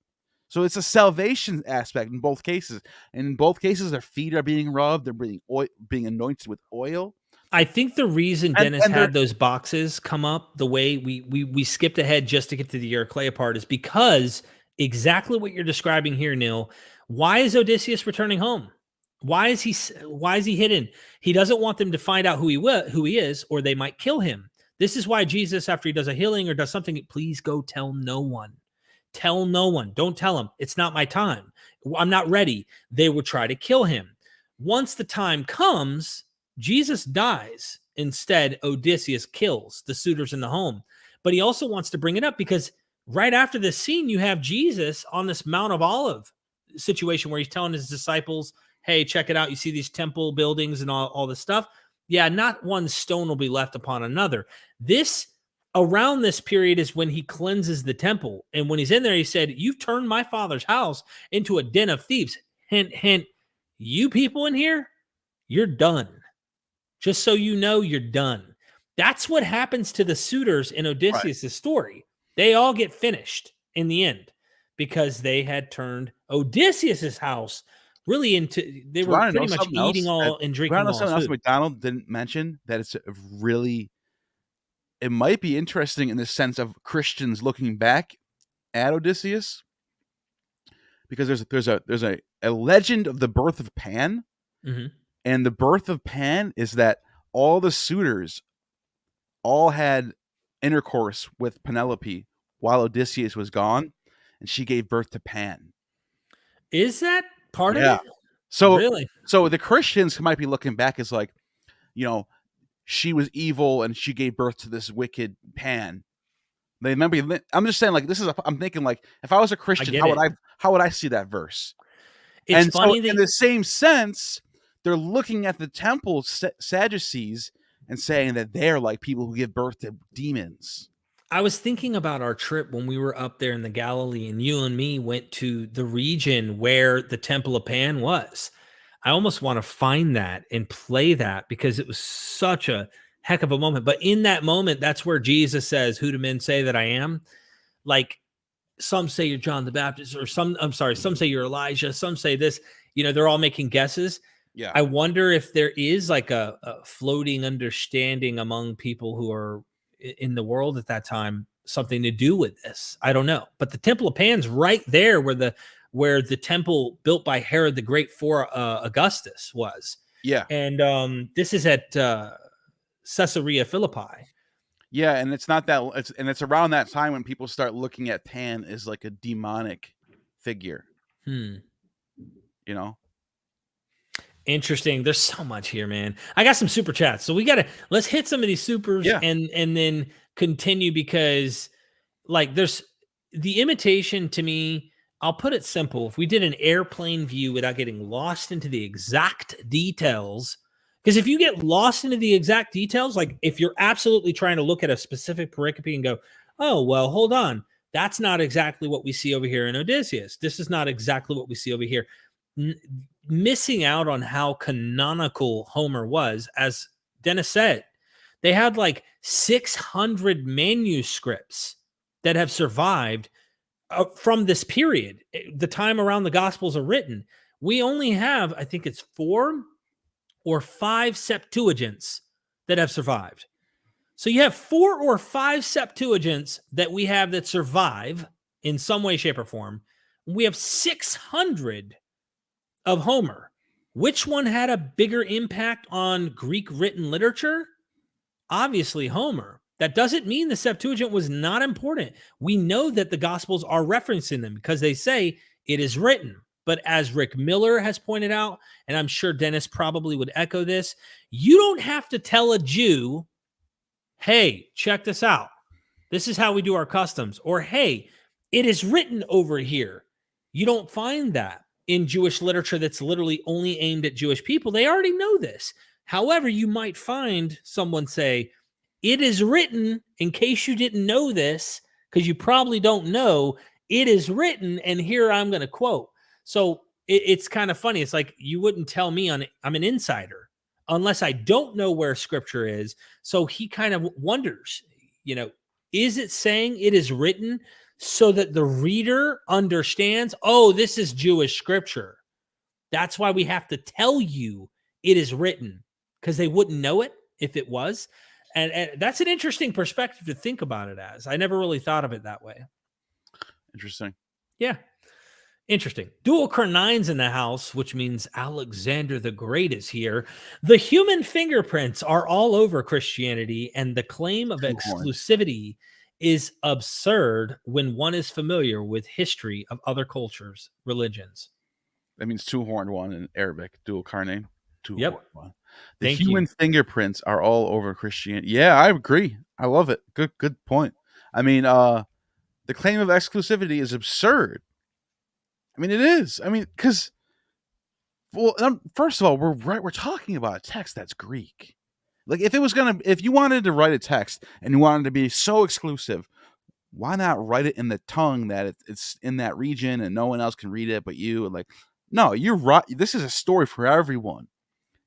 So it's a salvation aspect in both cases. And in both cases, their feet are being rubbed. They're being anointed with oil. I think the reason Dennis had those boxes come up the way we skipped ahead just to get to the Eurycleia part is because exactly what you're describing here, Neil. Why is Odysseus returning home? Why is he hidden? He doesn't want them to find out who he is, or they might kill him. This is why Jesus, after he does a healing or does something, please go tell no one. Tell no one. Don't tell him. It's not my time. I'm not ready. They will try to kill him. Once the time comes, Jesus dies. Instead, Odysseus kills the suitors in the home. But he also wants to bring it up because right after this scene, you have Jesus on this Mount of Olive situation where he's telling his disciples, hey, check it out. You see these temple buildings and all this stuff. Yeah, not one stone will be left upon another. Around this period is when he cleanses the temple. And when he's in there, he said, you've turned my father's house into a den of thieves. Hint, hint, you people in here, you're done. Just so you know, you're done. That's what happens to the suitors in Odysseus' story. They all get finished in the end because they had turned Odysseus' house really into, they were pretty much eating all and drinking all something else McDonald didn't mention that it's really, it might be interesting in the sense of Christians looking back at Odysseus, because there's a legend of the birth of Pan, and the birth of Pan is that all the suitors all had intercourse with Penelope while Odysseus was gone, and she gave birth to Pan. Is that part of it? So really, so the Christians might be looking back as like, she was evil and she gave birth to this wicked Pan. They remember. I'm just saying, like, I'm thinking, like, if I was a Christian, how would I see that verse? It's funny in the same sense, they're looking at the temple Sadducees and saying that they're like people who give birth to demons. I was thinking about our trip when we were up there in the Galilee, and you and me went to the region where the Temple of Pan was. I almost want to find that and play that because it was such a heck of a moment. But in that moment, that's where Jesus says, who do men say that I am? Like, some say you're John the Baptist, or some say you're Elijah. Some say this, they're all making guesses. Yeah. I wonder if there is like a floating understanding among people who are in the world at that time, something to do with this. I don't know. But the Temple of Pan's right there where the temple built by Herod the Great for Augustus was. Yeah. And this is at Caesarea Philippi. Yeah, and it's not that it's around that time when people start looking at Pan as like a demonic figure. Interesting. There's so much here, man. I got some super chats. So let's hit some of these supers Yeah. and then continue, because like there's the imitation to me, I'll put it simple. If we did an airplane view without getting lost into the exact details, because if you get lost into the exact details, like if you're absolutely trying to look at a specific pericope and go, oh, well, hold on, that's not exactly what we see over here in Odysseus. This is not exactly what we see over here. Missing out on how canonical Homer was, as Dennis said, they had like 600 manuscripts that have survived from this period, the time around the Gospels are written. We only have, I think it's 4 or 5 Septuagints that have survived. So you have 4 or 5 Septuagints that we have that survive in some way, shape, or form. We have 600 of Homer. Which one had a bigger impact on Greek written literature? Obviously, Homer. That doesn't mean the Septuagint was not important. We know that the Gospels are referencing them because they say it is written. But as Rick Miller has pointed out, and I'm sure Dennis probably would echo this, you don't have to tell a Jew, hey, check this out. This is how we do our customs. Or, hey, it is written over here. You don't find that in Jewish literature that's literally only aimed at Jewish people. They already know this. However, you might find someone say, it is written, in case you didn't know this, because you probably don't know, it is written, and here I'm going to quote. So it's kind of funny. It's like you wouldn't tell me I'm an insider unless I don't know where scripture is. So he kind of wonders, is it saying it is written so that the reader understands, oh, this is Jewish scripture. That's why we have to tell you it is written, because they wouldn't know it if it was. And that's an interesting perspective to think about it as. I never really thought of it that way. Interesting. Yeah. Interesting. Dual Car9's in the house, which means Alexander the Great is here. The human fingerprints are all over Christianity, and the claim of exclusivity is absurd when one is familiar with history of other cultures, religions. That means two-horned one in Arabic. Dual Car9. Yep. One. The human fingerprints are all over Christianity. Yeah, I agree. I love it. Good point. I mean, the claim of exclusivity is absurd. I mean, it is. I mean, because, well, first of all, we're talking about a text that's Greek. Like, if you wanted to write a text and you wanted to be so exclusive, why not write it in the tongue that it's in that region and no one else can read it but you? Like, no, you're right. This is a story for everyone.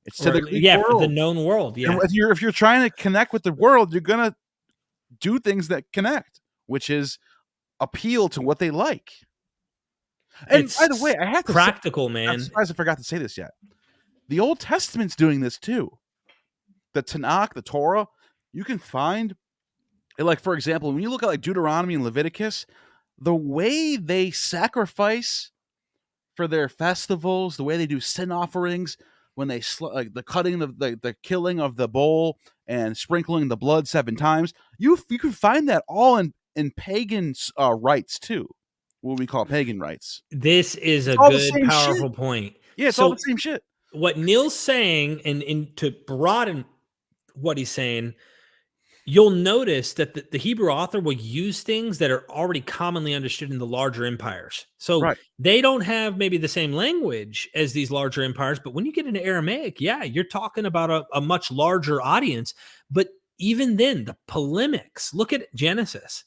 It's to the Greek world. For the known world. Yeah. And if you're trying to connect with the world, you're gonna do things that connect, which is appeal to what they like. And by the way, I have to practical, say, man. I'm surprised I forgot to say this yet. The Old Testament's doing this too. The Tanakh, the Torah, you can find, like, for example, when you look at like Deuteronomy and Leviticus, the way they sacrifice for their festivals, the way they do sin offerings, when they the cutting the killing of the bull and sprinkling the blood 7 times, you can find that all in pagan rites too. What we call pagan rites. This is a good, powerful point. Yeah, it's all the same shit. What Neil's saying, and to broaden what he's saying, you'll notice that the Hebrew author will use things that are already commonly understood in the larger empires. So they don't have maybe the same language as these larger empires, but when you get into Aramaic, yeah, you're talking about a much larger audience. But even then, the polemics, look at Genesis.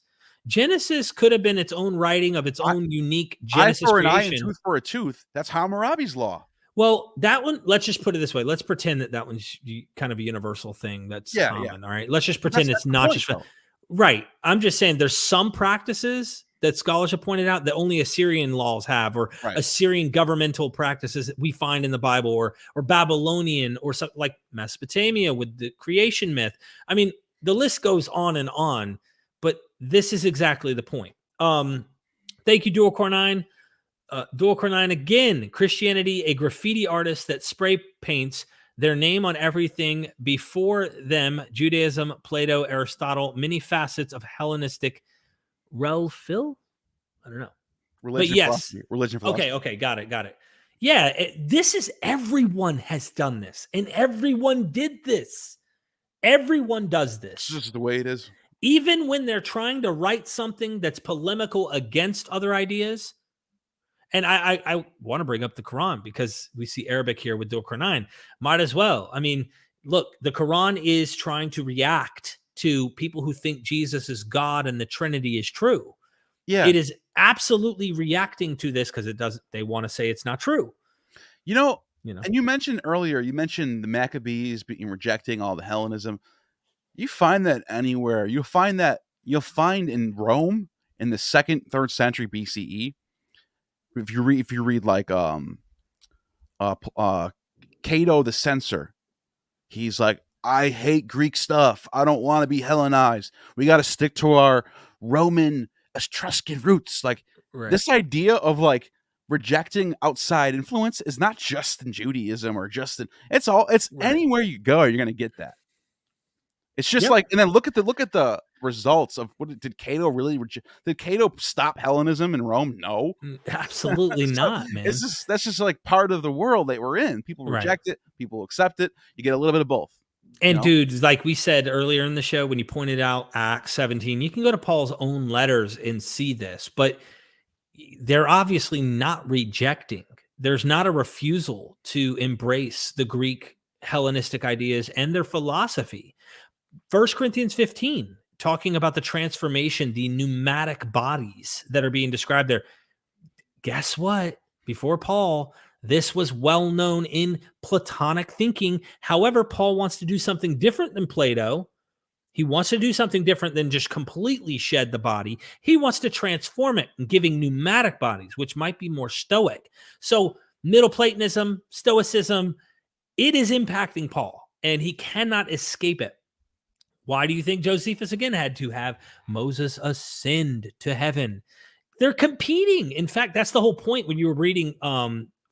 Genesis could have been its own writing of its own unique Genesis eye for creation. An eye and tooth for a tooth. That's Hammurabi's law. Well, that one, let's just put it this way. Let's pretend that one's kind of a universal thing that's common, all right? Let's just pretend it's not just... Right. I'm just saying there's some practices that scholars have pointed out that only Assyrian laws have, or Assyrian governmental practices that we find in the Bible, or Babylonian, or something like Mesopotamia with the creation myth. I mean, the list goes on, but this is exactly the point. Thank you, Dual Car9. Dual Car9 again, Christianity, a graffiti artist that spray paints their name on everything. Before them, Judaism, Plato, Aristotle, many facets of Hellenistic I don't know. Religion, but yes. Religion philosophy. Okay, got it. Yeah, this is everyone has done this, and everyone did this. Everyone does It's this. just the way it is. Even when they're trying to write something that's polemical against other ideas. And I want to bring up the Quran because we see Arabic here with Dul Quran. Might as well. I mean, look, the Quran is trying to react to people who think Jesus is God and the Trinity is true. Yeah. It is absolutely reacting to this because they want to say it's not true. You know, You know, and you mentioned earlier, the Maccabees rejecting all the Hellenism. You find that anywhere. You'll find in Rome in the 2nd, 3rd century BCE. If you read like Cato the censor, he's like, I hate Greek stuff. I don't want to be Hellenized. We got to stick to our Roman Etruscan roots. Like right. This idea of like rejecting outside influence is not just in Judaism or just in it's right. Anywhere you go, you're gonna get that. It's just like, and then look at the results of what did Cato really did Cato stop Hellenism in Rome? No, absolutely not, man. That's just like part of the world that we're in. People reject it, people accept it. You get a little bit of both. And dude, like we said earlier in the show, when you pointed out Acts 17, you can go to Paul's own letters and see this, but they're obviously not rejecting. There's not a refusal to embrace the Greek Hellenistic ideas and their philosophy. 1 Corinthians 15, talking about the transformation, the pneumatic bodies that are being described there. Guess what? Before Paul, this was well known in Platonic thinking. However, Paul wants to do something different than Plato. He wants to do something different than just completely shed the body. He wants to transform it and giving pneumatic bodies, which might be more stoic. So Middle Platonism, Stoicism, it is impacting Paul, and he cannot escape it. Why do you think Josephus again had to have Moses ascend to heaven? They're competing. In fact, that's the whole point when you were reading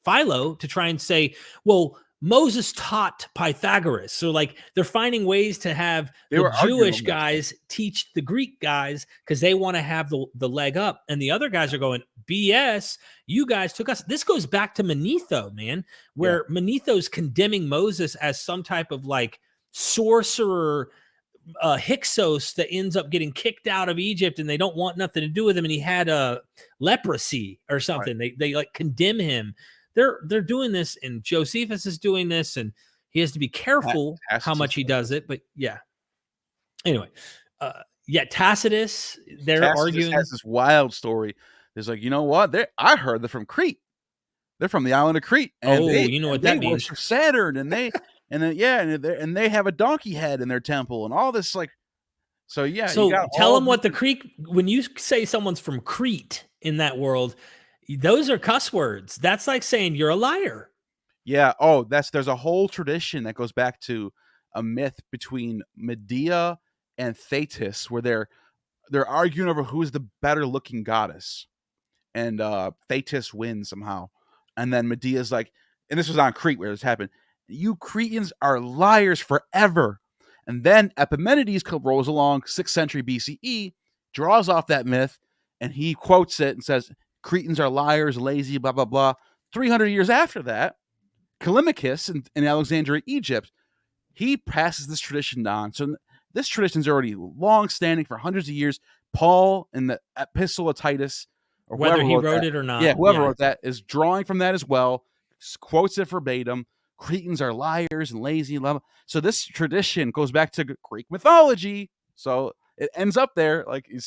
Philo, to try and say, well, Moses taught Pythagoras. So like they're finding ways to have the Jewish guys teach the Greek guys because they want to have the leg up. And the other guys are going, BS, you guys took us. This goes back to Manetho, man, where Manetho's condemning Moses as some type of like sorcerer, Hyksos that ends up getting kicked out of Egypt and they don't want nothing to do with him. And he had a leprosy or something. Right. They like condemn him. They're doing this, and Josephus is doing this, and he has to be careful how much he does it. But yeah. Anyway, Tacitus, Tacitus arguing. Has this wild story. There's like, you know what? I heard they're from Crete. They're from the island of Crete. And you know what that means? Worship Saturn, and they and they have a donkey head in their temple, and all this like. So yeah. So tell them what the Crete. When you say someone's from Crete in that world, those are cuss words. That's like saying you're a liar. Yeah. Oh, there's a whole tradition that goes back to a myth between Medea and Thetis, where they're arguing over who's the better looking goddess, and Thetis wins somehow, and then Medea's like, and this was on Crete where this happened. You Cretans are liars forever. And then Epimenides rolls along, 6th century BCE, draws off that myth, and he quotes it and says, Cretans are liars, lazy, blah, blah, blah. 300 years after that, Callimachus in Alexandria, Egypt, he passes this tradition on. So this tradition is already long-standing for hundreds of years. Paul in the Epistle of Titus, or whether he wrote it or not. Yeah, whoever wrote that is drawing from that as well, quotes it verbatim. Cretans are liars and lazy. Blah, blah. So this tradition goes back to Greek mythology. So it ends up there, like, you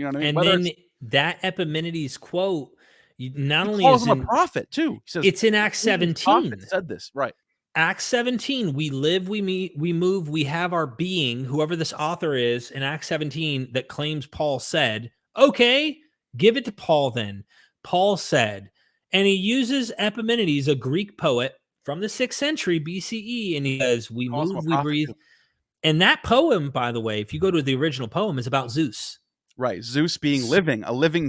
know what I mean? And then that Epimenides quote, not only calls him a prophet too. He says, it's in Acts 17. Said this, right? Acts 17. We live, we meet, we move, we have our being. Whoever this author is in Acts 17 that claims Paul said, okay, give it to Paul then. Paul said, and he uses Epimenides, a Greek poet from the 6th century BCE, and he says, we move, we breathe. And that poem, by the way, if you go to the original poem, is about Zeus. Right. Zeus being living,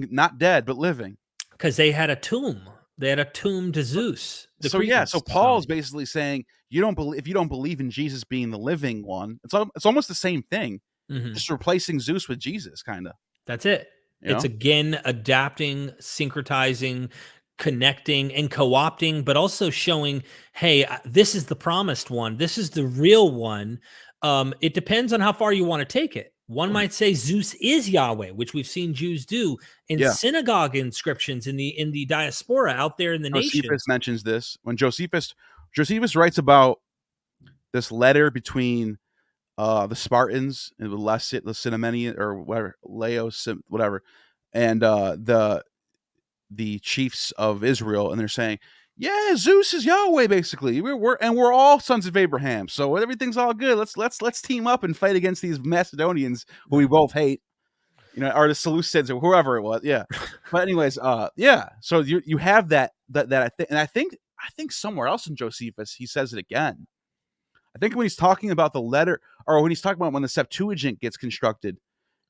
not dead, but living. Because they had a tomb. They had a tomb to Zeus. So Paul's basically saying, if you don't believe in Jesus being the living one, it's almost the same thing. Mm-hmm. Just replacing Zeus with Jesus, kind of. That's it. It's again adapting, syncretizing, connecting and co-opting, but also showing, hey, this is the promised one. This is the real one. It depends on how far you want to take it. One might say Zeus is Yahweh, which we've seen Jews do in Yeah. synagogue inscriptions in the diaspora out there in the Josephus nations. mentions this when Josephus writes about this letter between the Spartans and the Lacedaemonians or whatever, Laos, whatever, and the chiefs of Israel, and they're saying, "Yeah, Zeus is Yahweh, basically. We're all sons of Abraham, so everything's all good. Let's team up and fight against these Macedonians who we both hate, or the Seleucids or whoever it was." Yeah, but anyways, yeah. So you have that I think somewhere else in Josephus he says it again. I think when he's talking about the letter, or when he's talking about when the Septuagint gets constructed,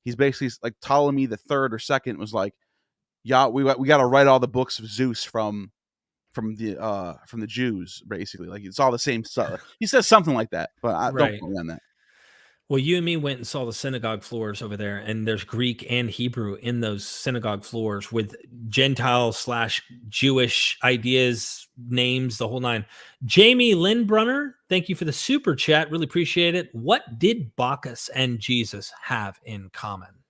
he's basically like Ptolemy the third or second was like, yeah, we got to write all the books of Zeus from the Jews, basically. Like it's all the same stuff. He says something like that, but I don't Right. quote me on that. Well, you and me went and saw the synagogue floors over there, and there's Greek and Hebrew in those synagogue floors with Gentile/Jewish ideas, names, the whole nine. Jamie Lindbrunner, thank you for the super chat. Really appreciate it. What did Bacchus and Jesus have in common?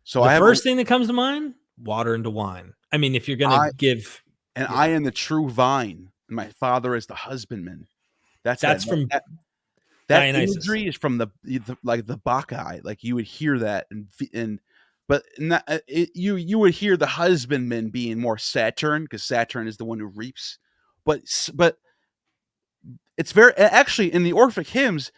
So The first thing that comes to mind, water into wine. I mean, if you're going to give... And I am the true vine, and my Father is the husbandman. That's from that Dionysus. imagery is from the Bacchae. Like you would hear that, but you would hear the husbandman being more Saturn, because Saturn is the one who reaps. But it's very actually in the Orphic hymns,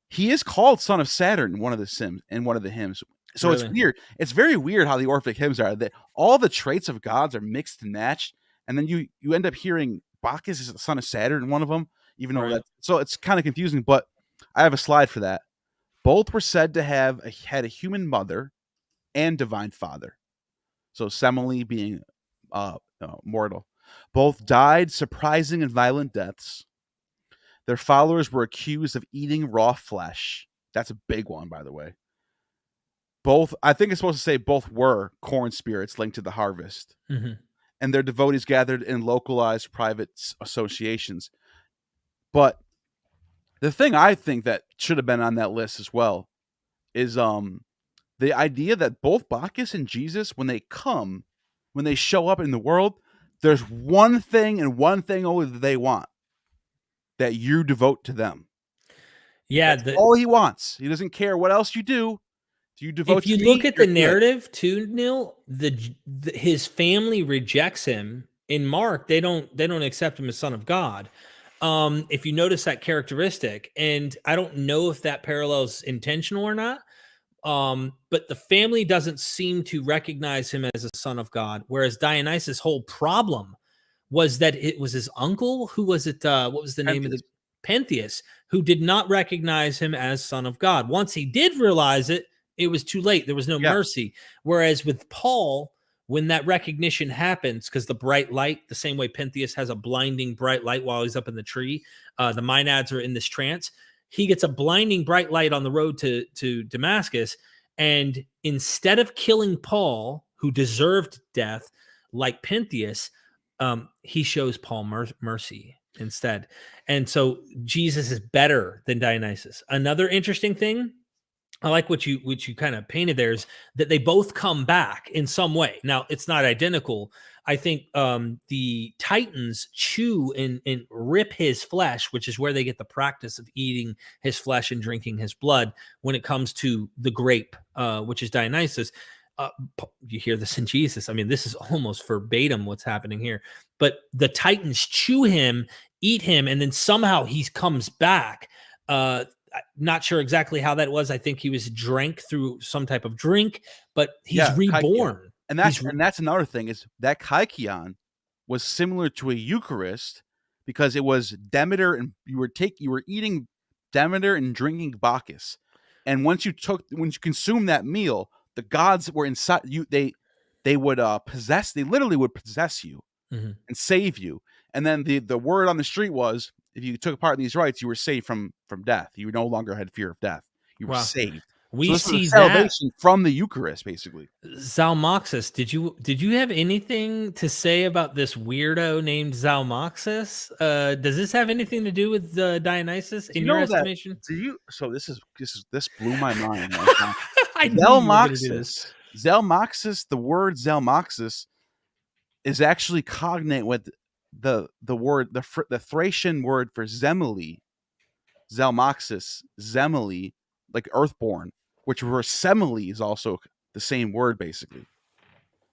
he is called son of Saturn in one of the hymns. So really? It's weird. It's very weird how the Orphic hymns are. That all the traits of gods are mixed and matched, and then you end up hearing Bacchus is the son of Saturn in one of them, even though so it's kind of confusing. But I have a slide for that. Both were said to have had a human mother and divine father. So Semele being mortal. Both died surprising and violent deaths. Their followers were accused of eating raw flesh. That's a big one, by the way. Both, I think it's supposed to say both were corn spirits linked to the harvest. Mm-hmm. And their devotees gathered in localized private associations. But the thing I think that should have been on that list as well is the idea that both Bacchus and Jesus, when they show up in the world, there's one thing and one thing only that they want, that you devote to them. Yeah, that's all he wants. He doesn't care what else you do. You devote. If you look at the narrative too, Neil, his family rejects him. In Mark, they don't accept him as son of God. If you notice that characteristic, and I don't know if that parallel's intentional or not, but the family doesn't seem to recognize him as a son of God, whereas Dionysus' whole problem was that it was his uncle. Who was it? What was the name of the Pentheus, who did not recognize him as son of God. Once he did realize it, it was too late. There was no mercy. Whereas with Paul, when that recognition happens, because the bright light, the same way Pentheus has a blinding bright light while he's up in the tree, the Maenads are in this trance. He gets a blinding bright light on the road to Damascus. And instead of killing Paul, who deserved death, like Pentheus, he shows Paul mercy instead. And so Jesus is better than Dionysus. Another interesting thing, I like what you kind of painted there, is that they both come back in some way. Now, it's not identical. I think the Titans chew and rip his flesh, which is where they get the practice of eating his flesh and drinking his blood when it comes to the grape, which is Dionysus. You hear this in Jesus. I mean, this is almost verbatim what's happening here. But the Titans chew him, eat him, and then somehow he comes back. Not sure exactly how that was. I think he was drank through some type of drink, but he's reborn. And that's another thing, is that Kykeon was similar to a Eucharist because it was Demeter, and you were eating Demeter and drinking Bacchus. And once you consume that meal, the gods were inside you. They would possess. They literally would possess you and save you. And then the word on the street was, if you took part in these rites, you were saved from death. You no longer had fear of death. You were saved. So We this is a see that. salvation from the Eucharist, basically. Zalmoxis, did you have anything to say about this weirdo named Zalmoxis? Does this have anything to do with Dionysus Do in you your know that? estimation? Do you? So this blew my mind right now. I knew you were going to do this. Zelmoxis. The word Zelmoxis is actually cognate with the word the Thracian word for Zemele, Zelmoxis, Zemele, like earthborn, which were Semele is also the same word basically.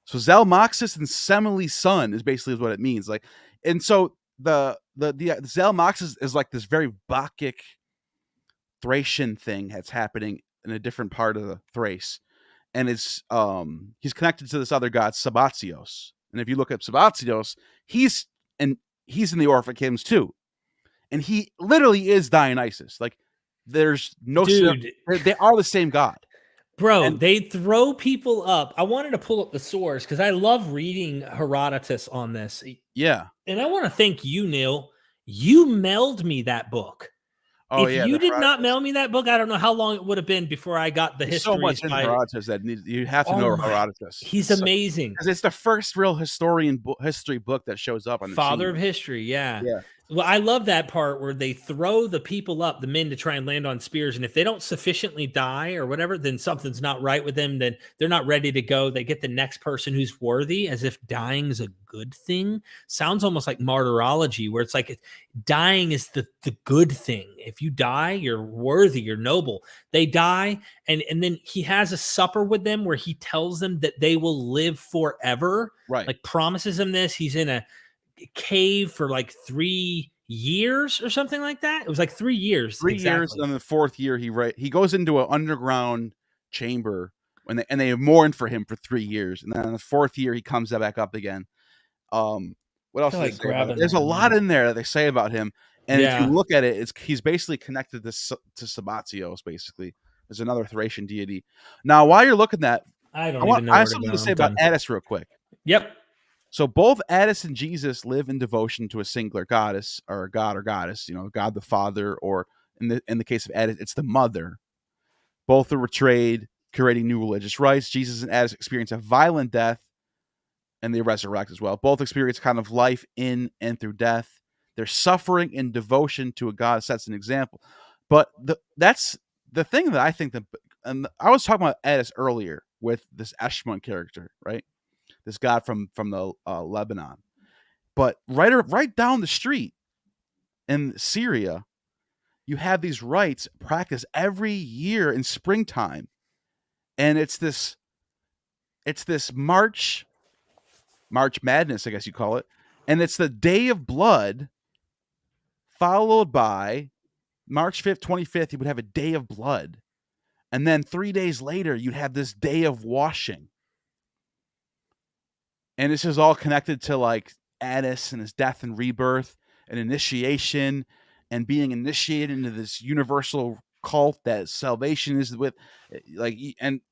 So Zelmoxis and Semele's son is basically what it means. Like, and so the Zelmoxis is like this very Bacchic Thracian thing that's happening in a different part of the Thrace. And it's he's connected to this other god Sabazios. And if you look up Sabazios, he's in the Orphic hymns too. And he literally is Dionysus. Like there's no Dude, they are the same god. bro, And they throw people up. I wanted to pull up the source because I love reading Herodotus on this. yeah. And I want to thank you, Neil. You mailed me that book. Oh If yeah, you the did not Herodotus. mail me that book, I don't know how long it would have been before I got the There's so much histories in by. Herodotus that you have to Oh know my, Herodotus. he's amazing. Because it's the first real history book that shows up on the Father scene. of history, yeah. Yeah. Well, I love that part where they throw the people up, the men, to try and land on spears. And if they don't sufficiently die or whatever, then something's not right with them. Then they're not ready to go. They get the next person who's worthy, as if dying is a good thing. Sounds almost like martyrology, where it's like dying is the good thing. If you die, you're worthy, you're noble. They die, and then he has a supper with them where he tells them that they will live forever. Right. Like promises them this. He's in a cave for like 3 years or something like that. It was like 3 years. 3 years, and the fourth year he goes into an underground chamber when they mourn for him for 3 years, and then on the fourth year he comes back up again. What else do they say about it? There's a lot in there that they say about him, and if you look at it, he's basically connected to Sabazios. Basically, there's another Thracian deity. Now, while you're looking at, I don't even know. I have something to say about Attis real quick. Yep. So both Attis and Jesus live in devotion to a singular goddess, or god or goddess, God the Father, or in the case of Attis, it's the Mother. Both are betrayed, creating new religious rites. Jesus and Attis experience a violent death, and they resurrect as well. Both experience kind of life in and through death. Their suffering and devotion to a god sets an example. But that's the thing that I think and I was talking about Attis earlier with this Ehrman character, right? This god from the Lebanon, but right down the street in Syria, you have these rites practiced every year in springtime, and it's this March Madness, I guess you call it, and it's the Day of Blood, followed by March 5th, 25th. You would have a Day of Blood, and then 3 days later, you'd have this Day of Washing. And this is all connected to like Attis and his death and rebirth and initiation and being initiated into this universal cult that salvation is with. Like, and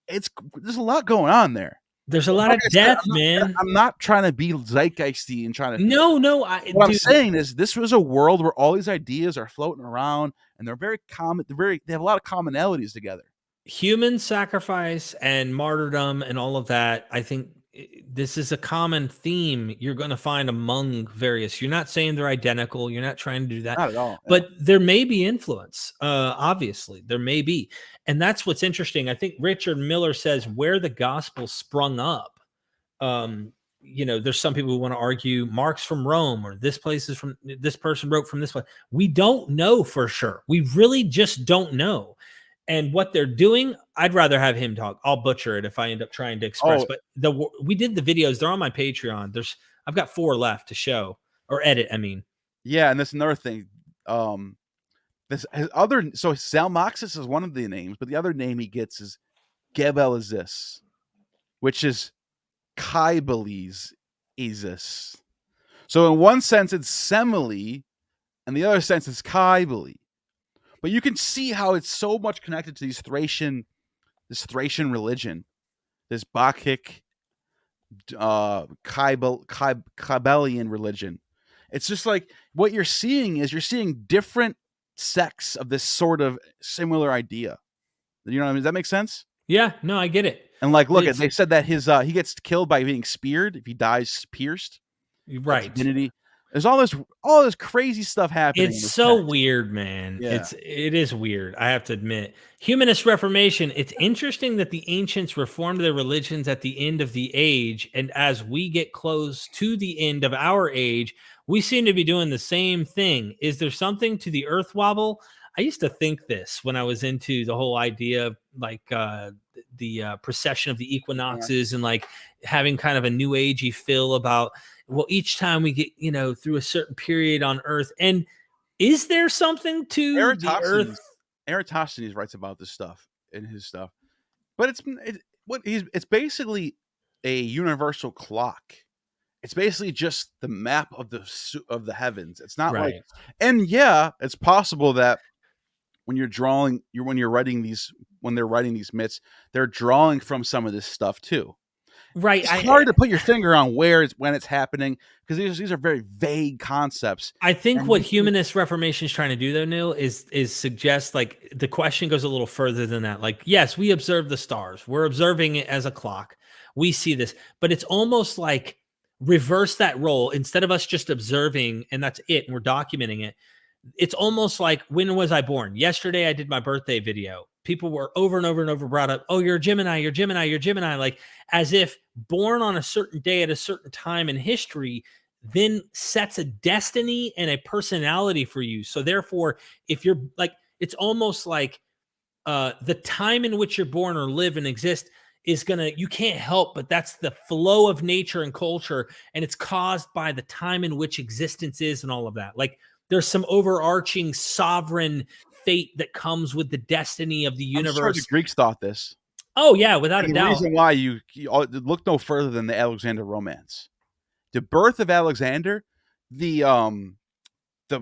it's there's a lot going on there. There's a lot of death, man. I'm not trying to be zeitgeisty and trying to. No. What I'm saying is, this was a world where all these ideas are floating around, and they're very common. They have a lot of commonalities together. Human sacrifice and martyrdom and all of that. I think this is a common theme you're going to find among various. You're not saying they're identical. You're not trying to do that. Not at all. But there may be influence. Obviously, there may be. And that's what's interesting. I think Richard Miller says where the gospel sprung up. There's some people who want to argue Mark's from Rome, or this place is from this person wrote from this place. We don't know for sure. We really just don't know. And what they're doing, I'd rather have him talk. I'll butcher it if I end up trying to express. But we did the videos. They're on my Patreon. I've got 4 left to show or edit. I mean, yeah, and that's another thing. So Zalmoxis is one of the names, but the other name he gets is Gebelizis, which is Kybali's Isis. So in one sense, it's Semele, and the other sense, it's Kybali. But you can see how it's so much connected to this Thracian religion, this Bacchic, Kybalian religion. It's just like what you're seeing different sects of this sort of similar idea. You know what I mean? Does that make sense? Yeah, no, I get it. And like, look, It's they said that he gets killed by being speared if he dies pierced. Like right. divinity. There's all this crazy stuff happening in It's this so text. weird, man. Yeah. It is weird. I have to admit. Humanist Reformation. It's interesting that the ancients reformed their religions at the end of the age, and as we get close to the end of our age, we seem to be doing the same thing. Is there something to the Earth wobble? I used to think this when I was into the whole idea of like the precession of the equinoxes and like having kind of a new agey feel about, well, each time we get, through a certain period on Earth. And is there something to the Earth? Eratosthenes writes about this stuff in his stuff, but it's basically a universal clock. It's basically just the map of the heavens. It's not like, Right. and yeah, it's possible that when they're writing these myths, they're drawing from some of this stuff too. Right. It's hard to put your finger on when it's happening because these are very vague concepts. I think And what humanist reformation is trying to do, though, Neil, is suggest like the question goes a little further than that. Like, yes, we observe the stars. We're observing it as a clock. We see this, but it's almost like reverse that role. Instead of us just observing and that's it, and we're documenting it. It's almost like, when was I born? Yesterday, I did my birthday video. People were over and over and over brought up, oh, you're a Gemini, you're Gemini, you're Gemini, like as if born on a certain day at a certain time in history then sets a destiny and a personality for you. So therefore, if you're like, it's almost like the time in which you're born or live and exist is you can't help, but that's the flow of nature and culture. And it's caused by the time in which existence is and all of that. Like there's some overarching sovereign fate that comes with the destiny of the universe. I'm sure the Greeks thought this. Oh yeah, without a doubt. The reason why you look no further than the Alexander romance. The birth of Alexander, the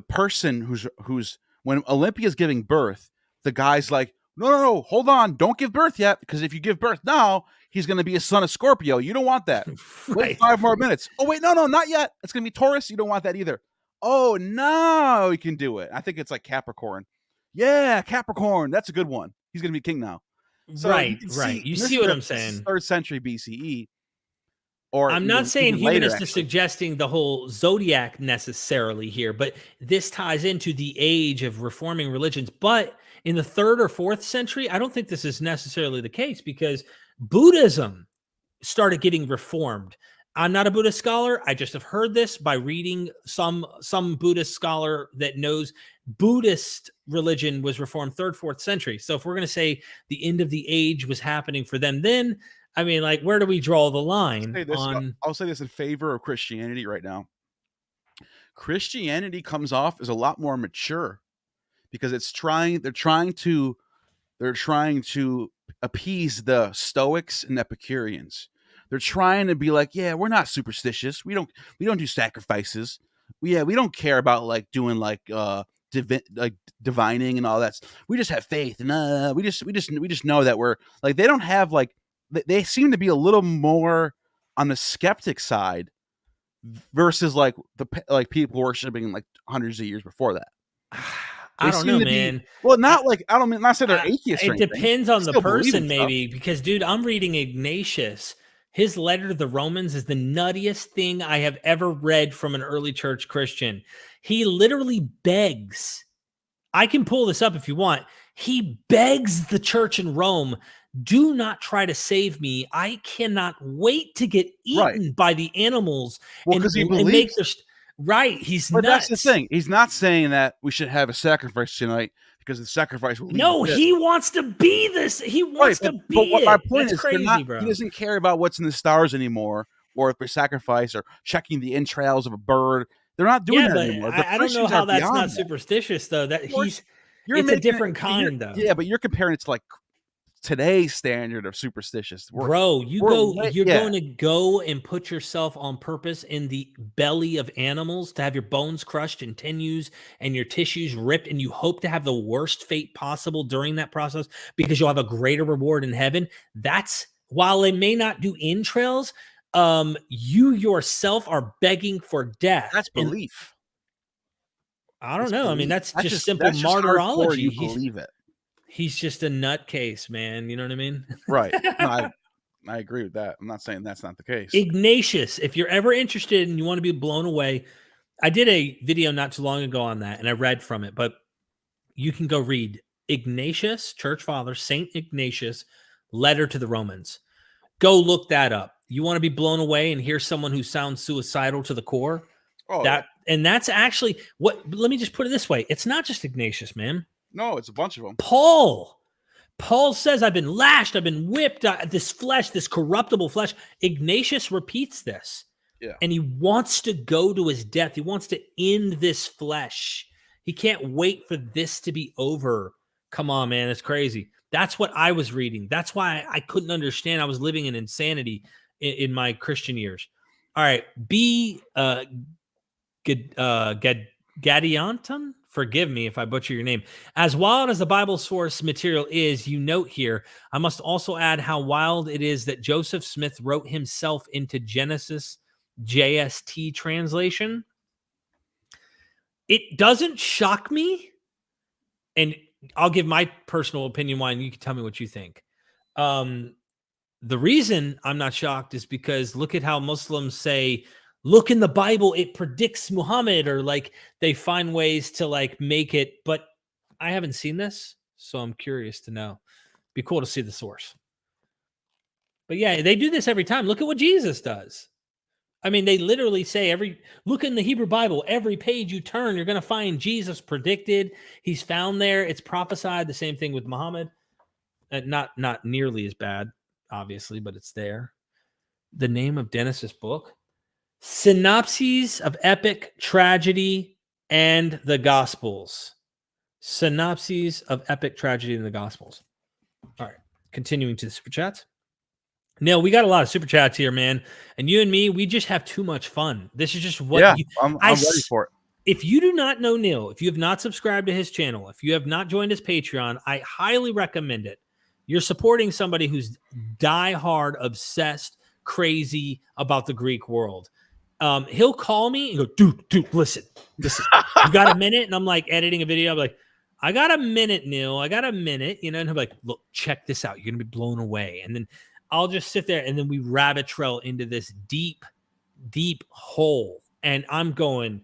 person who's when Olympia's giving birth, the guy's like, no, hold on, don't give birth yet, because if you give birth now, he's going to be a son of Scorpio. You don't want that. Right. Wait 5 more minutes. Oh wait, no, not yet. It's going to be Taurus. You don't want that either. Oh no, he can do it. I think it's like Capricorn. Yeah, Capricorn. That's a good one. He's going to be king now. So right. You see what I'm saying? 3rd century BCE. I'm not saying humanist is suggesting the whole zodiac necessarily here, but this ties into the age of reforming religions. But in the 3rd or 4th century, I don't think this is necessarily the case because Buddhism started getting reformed. I'm not a Buddhist scholar. I just have heard this by reading some Buddhist scholar that knows Buddhist religion was reformed 3rd, 4th century. So if we're going to say the end of the age was happening for them then, I mean, like, where do we draw the line I'll say this in favor of Christianity right now. Christianity comes off as a lot more mature because they're trying to appease the Stoics and Epicureans. They're trying to be like, yeah, we're not superstitious. We don't do sacrifices. We don't care about like doing like divining and all that. We just have faith and we just know that we're like, they don't have like, they seem to be a little more on the skeptic side versus like people worshiping like hundreds of years before that. I don't know, man. Not say they're atheists. It depends on the person, maybe, because dude, I'm reading Ignatius. His letter to the Romans is the nuttiest thing I have ever read from an early church Christian. He literally begs. I can pull this up if you want. He begs the church in Rome, do not try to save me. I cannot wait to get eaten by the animals. Well, because he believes. Right. He's nuts. That's the thing. He's not saying that we should have a sacrifice tonight because the sacrifice will lead he wants to be this. He wants to be it. My point is crazy, bro. He doesn't care about what's in the stars anymore or if we sacrifice or checking the entrails of a bird. They're not doing that anymore. I don't know how that's not superstitious, though. It's a different kind, though. Yeah, but you're comparing it to like today's standard of superstitious. Bro, you're going to go and put yourself on purpose in the belly of animals to have your bones crushed and sinews and your tissues ripped, and you hope to have the worst fate possible during that process because you'll have a greater reward in heaven. That's, while it may not do entrails, you yourself are begging for death. That's belief. I don't know. I mean, that's just simple martyrology. You believe it. He's just a nutcase, man. You know what I mean? Right. No, I agree with that. I'm not saying that's not the case. Ignatius, if you're ever interested and you want to be blown away, I did a video not too long ago on that, and I read from it, but you can go read Ignatius, Church Father, Saint Ignatius, Letter to the Romans. Go look that up. You want to be blown away and hear someone who sounds suicidal to the core? And that's actually what, let me just put it this way. It's not just Ignatius, man. No, it's a bunch of them. Paul says, I've been lashed, I've been whipped, this flesh, this corruptible flesh. Ignatius repeats this. Yeah. And he wants to go to his death. He wants to end this flesh. He can't wait for this to be over. Come on, man. It's crazy. That's what I was reading. That's why I couldn't understand. I was living in insanity in my Christian years. All right. Gadianton? Forgive me if I butcher your name. As wild as the Bible source material is, you note here, I must also add how wild it is that Joseph Smith wrote himself into Genesis JST translation. It doesn't shock me, and I'll give my personal opinion why, and you can tell me what you think. The reason I'm not shocked is because look at how Muslims say, look in the Bible, it predicts Muhammad, or like they find ways to like make it, but I haven't seen this, so I'm curious to know. Be cool to see the source. But yeah, they do this every time. Look at what Jesus does. I mean, they literally say look in the Hebrew Bible, every page you turn, you're going to find Jesus predicted. He's found there. It's prophesied. The same thing with Muhammad. Not nearly as bad, obviously, but it's there. The name of Dennis's book, Synopses of Epic Tragedy and the Gospels. Synopses of Epic Tragedy and the Gospels. All right, continuing to the Super Chats. Neil, we got a lot of super chats here, man. And you and me, we just have too much fun. This is just what I'm ready for it. If you do not know Neil, if you have not subscribed to his channel, if you have not joined his Patreon, I highly recommend it. You're supporting somebody who's diehard, obsessed, crazy about the Greek world. He'll call me and go, dude, listen. You got a minute? And I'm like editing a video. I'm like, I got a minute, Neil. I got a minute. And he'll be like, look, check this out. You're going to be blown away. And then I'll just sit there, and then we rabbit trail into this deep, deep hole. And I'm going,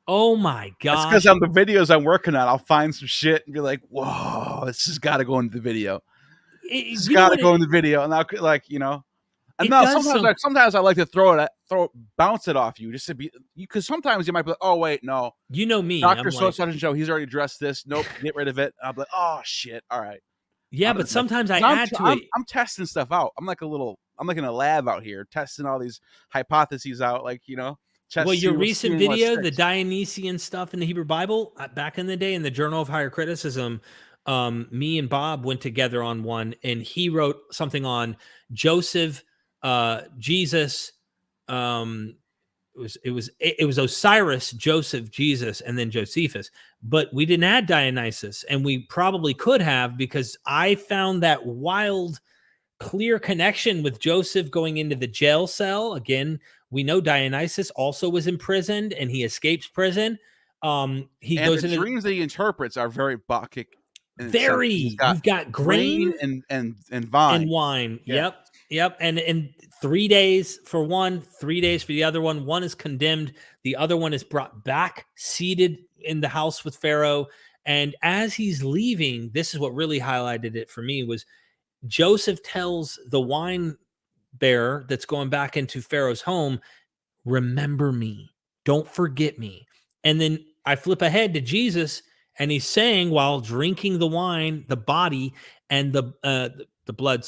oh my gosh. It's because on the videos I'm working on, I'll find some shit and be like, whoa, this has got to go into the video. It's got to go in the video. And I'll and now sometimes I like to bounce it off you just to be, because sometimes you might be like, oh wait, no. You know me. Dr. So-and-so show, he's already addressed this. Nope, get rid of it. And I'll be like, oh shit. All right. Yeah, but sometimes I add to it. I'm testing stuff out. I'm like in a lab out here testing all these hypotheses out. Well, your recent video, the Dionysian stuff in the Hebrew Bible, back in the day in the Journal of Higher Criticism, me and Bob went together on one, and he wrote something on Joseph, Jesus. It was Osiris, Joseph, Jesus, and then Josephus. But we didn't add Dionysus, and we probably could have, because I found that wild, clear connection with Joseph going into the jail cell. Again, we know Dionysus also was imprisoned, and he escapes prison. The dreams that he interprets are very Bacchic. You've got grain and vine. And wine. Yeah. Yep. And 3 days for one, 3 days for the other one. One is condemned. The other one is brought back, seated in the house with Pharaoh. And as he's leaving, this is what really highlighted it for me, was Joseph tells the wine bearer that's going back into Pharaoh's home, remember me, don't forget me. And then I flip ahead to Jesus, and he's saying, while drinking the wine, the body and the blood,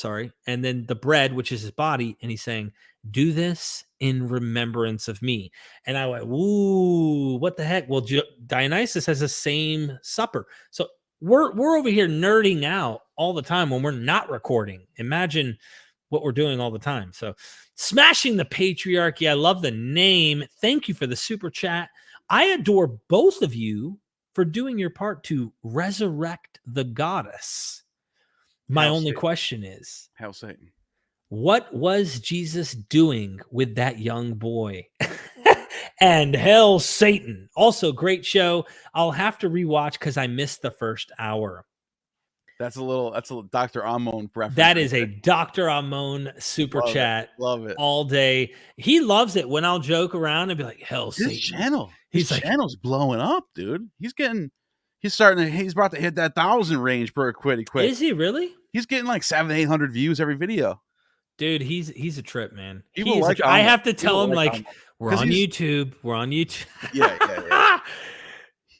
and then the bread, which is his body, and he's saying, do this in remembrance of me. And I went, ooh, what the heck? Well, Dionysus has the same supper. So we're over here nerding out all the time when we're not recording. Imagine what we're doing all the time. So smashing the patriarchy. I love the name. Thank you for the super chat. I adore both of you for doing your part to resurrect the goddess. My only question is, Hail Satan. What was Jesus doing with that young boy? And Hail Satan. Also, great show. I'll have to rewatch because I missed the first hour. That's a little Dr. Amon reference. That Right is a there. Dr. Amon super Love it. chat Love it. all day. He loves it when I'll joke around and be like, hell, His Satan. channel. His He's like, channel's blowing up, dude. He's about to hit that 1,000 range pretty quick. is he really? He's getting like 700-800 views every video. Dude, he's a trip, man. People like I Amon. have to tell People him, like like, Amon. we're 'Cause on he's- YouTube. We're on YouTube. Yeah.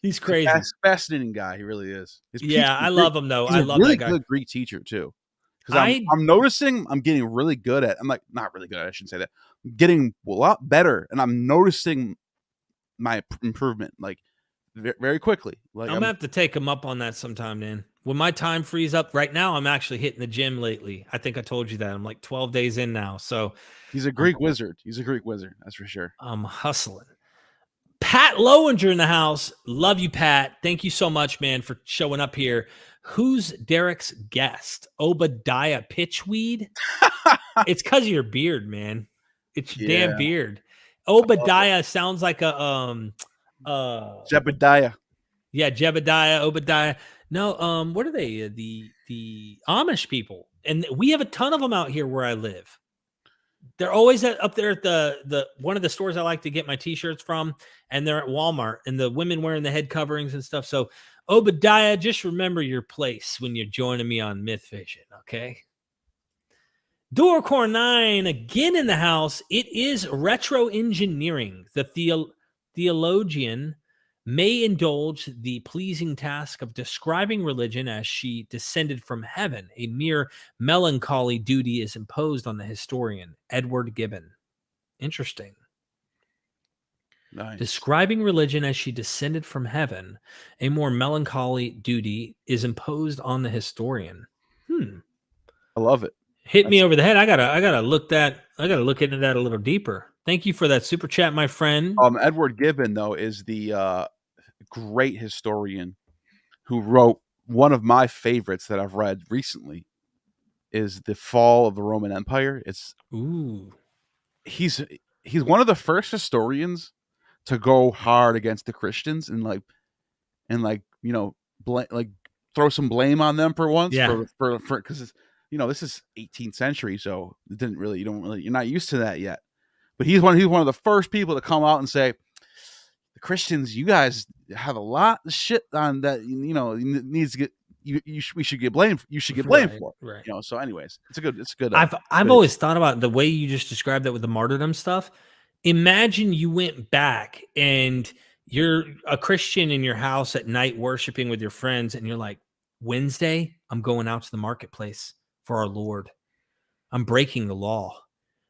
He's crazy. Fascinating guy. He really is. Yeah, I love him though. He's I a love really that guy. good Greek teacher too. Because I'm noticing I'm getting really good at. I'm like not really good. I shouldn't say that. I'm getting a lot better, and I'm noticing my improvement like very quickly. Like I'm gonna have to take him up on that sometime, man. When my time frees up, right now I'm actually hitting the gym lately. I think I told you that. I'm like 12 days in now, so he's a Greek wizard. He's a Greek wizard, that's for sure. I'm hustling. Pat Lowinger in the house. Love you, Pat. Thank you so much, man, for showing up here. Who's Derek's guest? Obadiah Pitchweed? It's because of your beard, man. It's your damn beard. Obadiah sounds like a Jebediah. Yeah, Jebediah, Obadiah. No, what are they? The Amish people. And we have a ton of them out here where I live. They're always up there at the one of the stores I like to get my t-shirts from, and they're at Walmart, and the women wearing the head coverings and stuff. So Obadiah, just remember your place when you're joining me on MythVision, okay? Dorcorn 9 again in the house. It is retro engineering. The theologian may indulge the pleasing task of describing religion as she descended from heaven. A mere melancholy duty is imposed on the historian, Edward Gibbon. Interesting. Nice. Describing religion as she descended from heaven, a more melancholy duty is imposed on the historian. I love it. Hit me over the head. I gotta look into that a little deeper. Thank you for that super chat, my friend. Edward Gibbon, though, is the great historian who wrote one of my favorites that I've read recently is The Fall of the Roman Empire. He's one of the first historians to go hard against the Christians and throw some blame on them for once. Yeah. For because this is 18th century, so you're not used to that yet. But he's one of the first people to come out and say, the Christians, you guys have a lot of shit on that. Needs to get we should get blamed. You should get blamed for it. Right. So, anyways, it's good. I've always thought about the way you just described that with the martyrdom stuff. Imagine you went back and you're a Christian in your house at night worshiping with your friends, and you're like, Wednesday, I'm going out to the marketplace for our Lord. I'm breaking the law.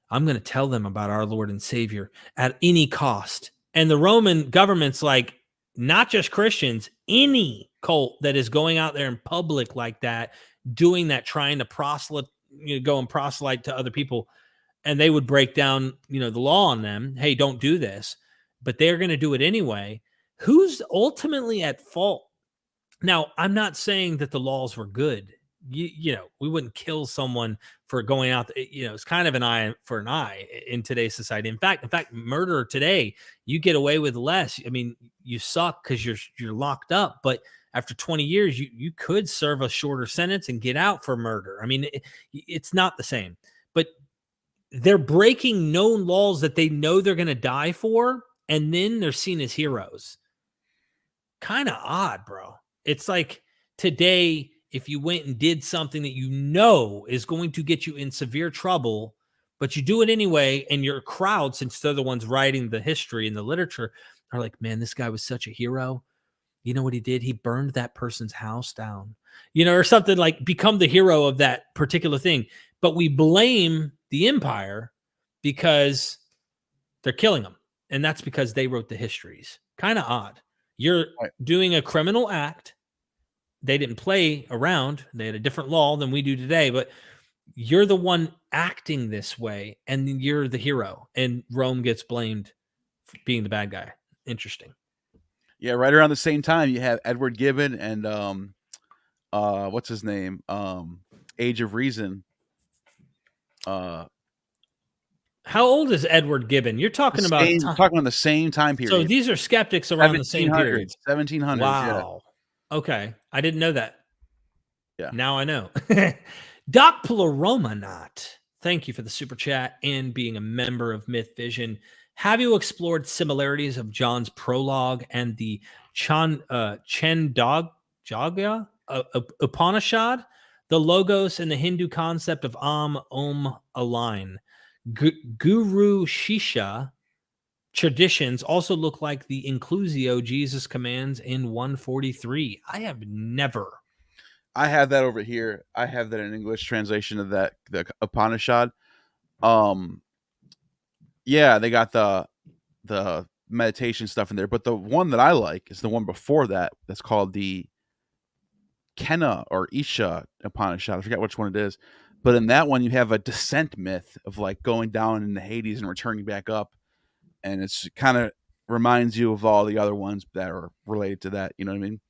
I'm going to tell them about our Lord and Savior at any cost. And the Roman government's like, not just Christians, any cult that is going out there in public like that, doing that, trying to go and proselyte to other people, and they would break down, the law on them. Hey, don't do this. But they're going to do it anyway. Who's ultimately at fault? Now, I'm not saying that the laws were good. We wouldn't kill someone for going out. It's kind of an eye for an eye in today's society. In fact, murder today, you get away with less. I mean, you suck because you're locked up, but after 20 years, you could serve a shorter sentence and get out for murder. I mean, it's not the same, but they're breaking known laws that they know they're going to die for, and then they're seen as heroes. Kind of odd, bro. It's like today, if you went and did something that is going to get you in severe trouble, but you do it anyway, and your crowd, since they're the ones writing the history and the literature, are like, man, this guy was such a hero. You know what he did? He burned that person's house down, or something, like become the hero of that particular thing. But we blame the empire because they're killing them. And that's because they wrote the histories. Kind of odd. You're doing a criminal act. They didn't play around. They had a different law than we do today, but you're the one acting this way, and you're the hero, and Rome gets blamed for being the bad guy. Interesting. Yeah, right around the same time, you have Edward Gibbon and what's his name? Age of Reason. How old is Edward Gibbon? You're talking about talking on the same time period. So these are skeptics around the same period. 1700s. Wow. Yeah. Okay. I didn't know that. Yeah. Now I know. Doc Polaromanot, thank you for the super chat and being a member of MythVision. Have you explored similarities of John's prologue and the Chandogya Upanishad? The logos and the Hindu concept of Om align. Guru Shisha traditions also look like the inclusio Jesus commands in 143. I have never. I have that over here. I have that in English translation of that, the Upanishad. Yeah, they got the meditation stuff in there, but the one that I like is the one before that. That's called the Kena or Isha Upanishad. I forget which one it is, but in that one you have a descent myth of like going down into Hades and returning back up, and it's kind of reminds you of all the other ones that are related to that. You know what I mean?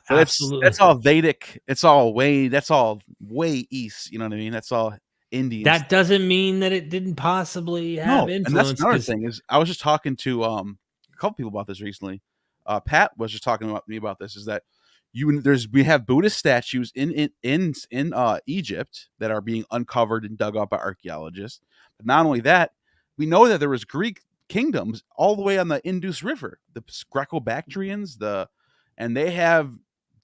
But Absolutely. that's all Vedic. It's all way. That's all way east. You know what I mean? That's all Indian. That doesn't mean that it didn't possibly have No, and that's influence. another thing is I was just talking to a couple people about this recently. Pat was just talking about me about this. Is that we have Buddhist statues in Egypt that are being uncovered and dug up by archaeologists. But not only that, we know that there was Greek kingdoms all the way on the Indus River, the Greco-Bactrians, and they have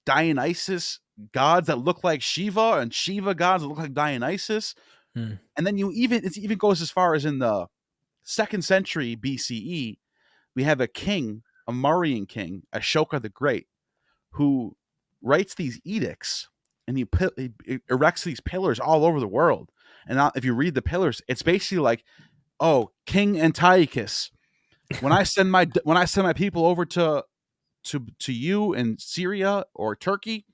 Dionysus gods that look like Shiva and Shiva gods that look like Dionysus. And then it even goes as far as in the 2nd century BCE, we have a king, a Mauryan king, Ashoka the Great, who writes these edicts and he erects these pillars all over the world. And if you read the pillars, it's basically like, oh, King Antiochus, when I send my people over to you in Syria or Turkey,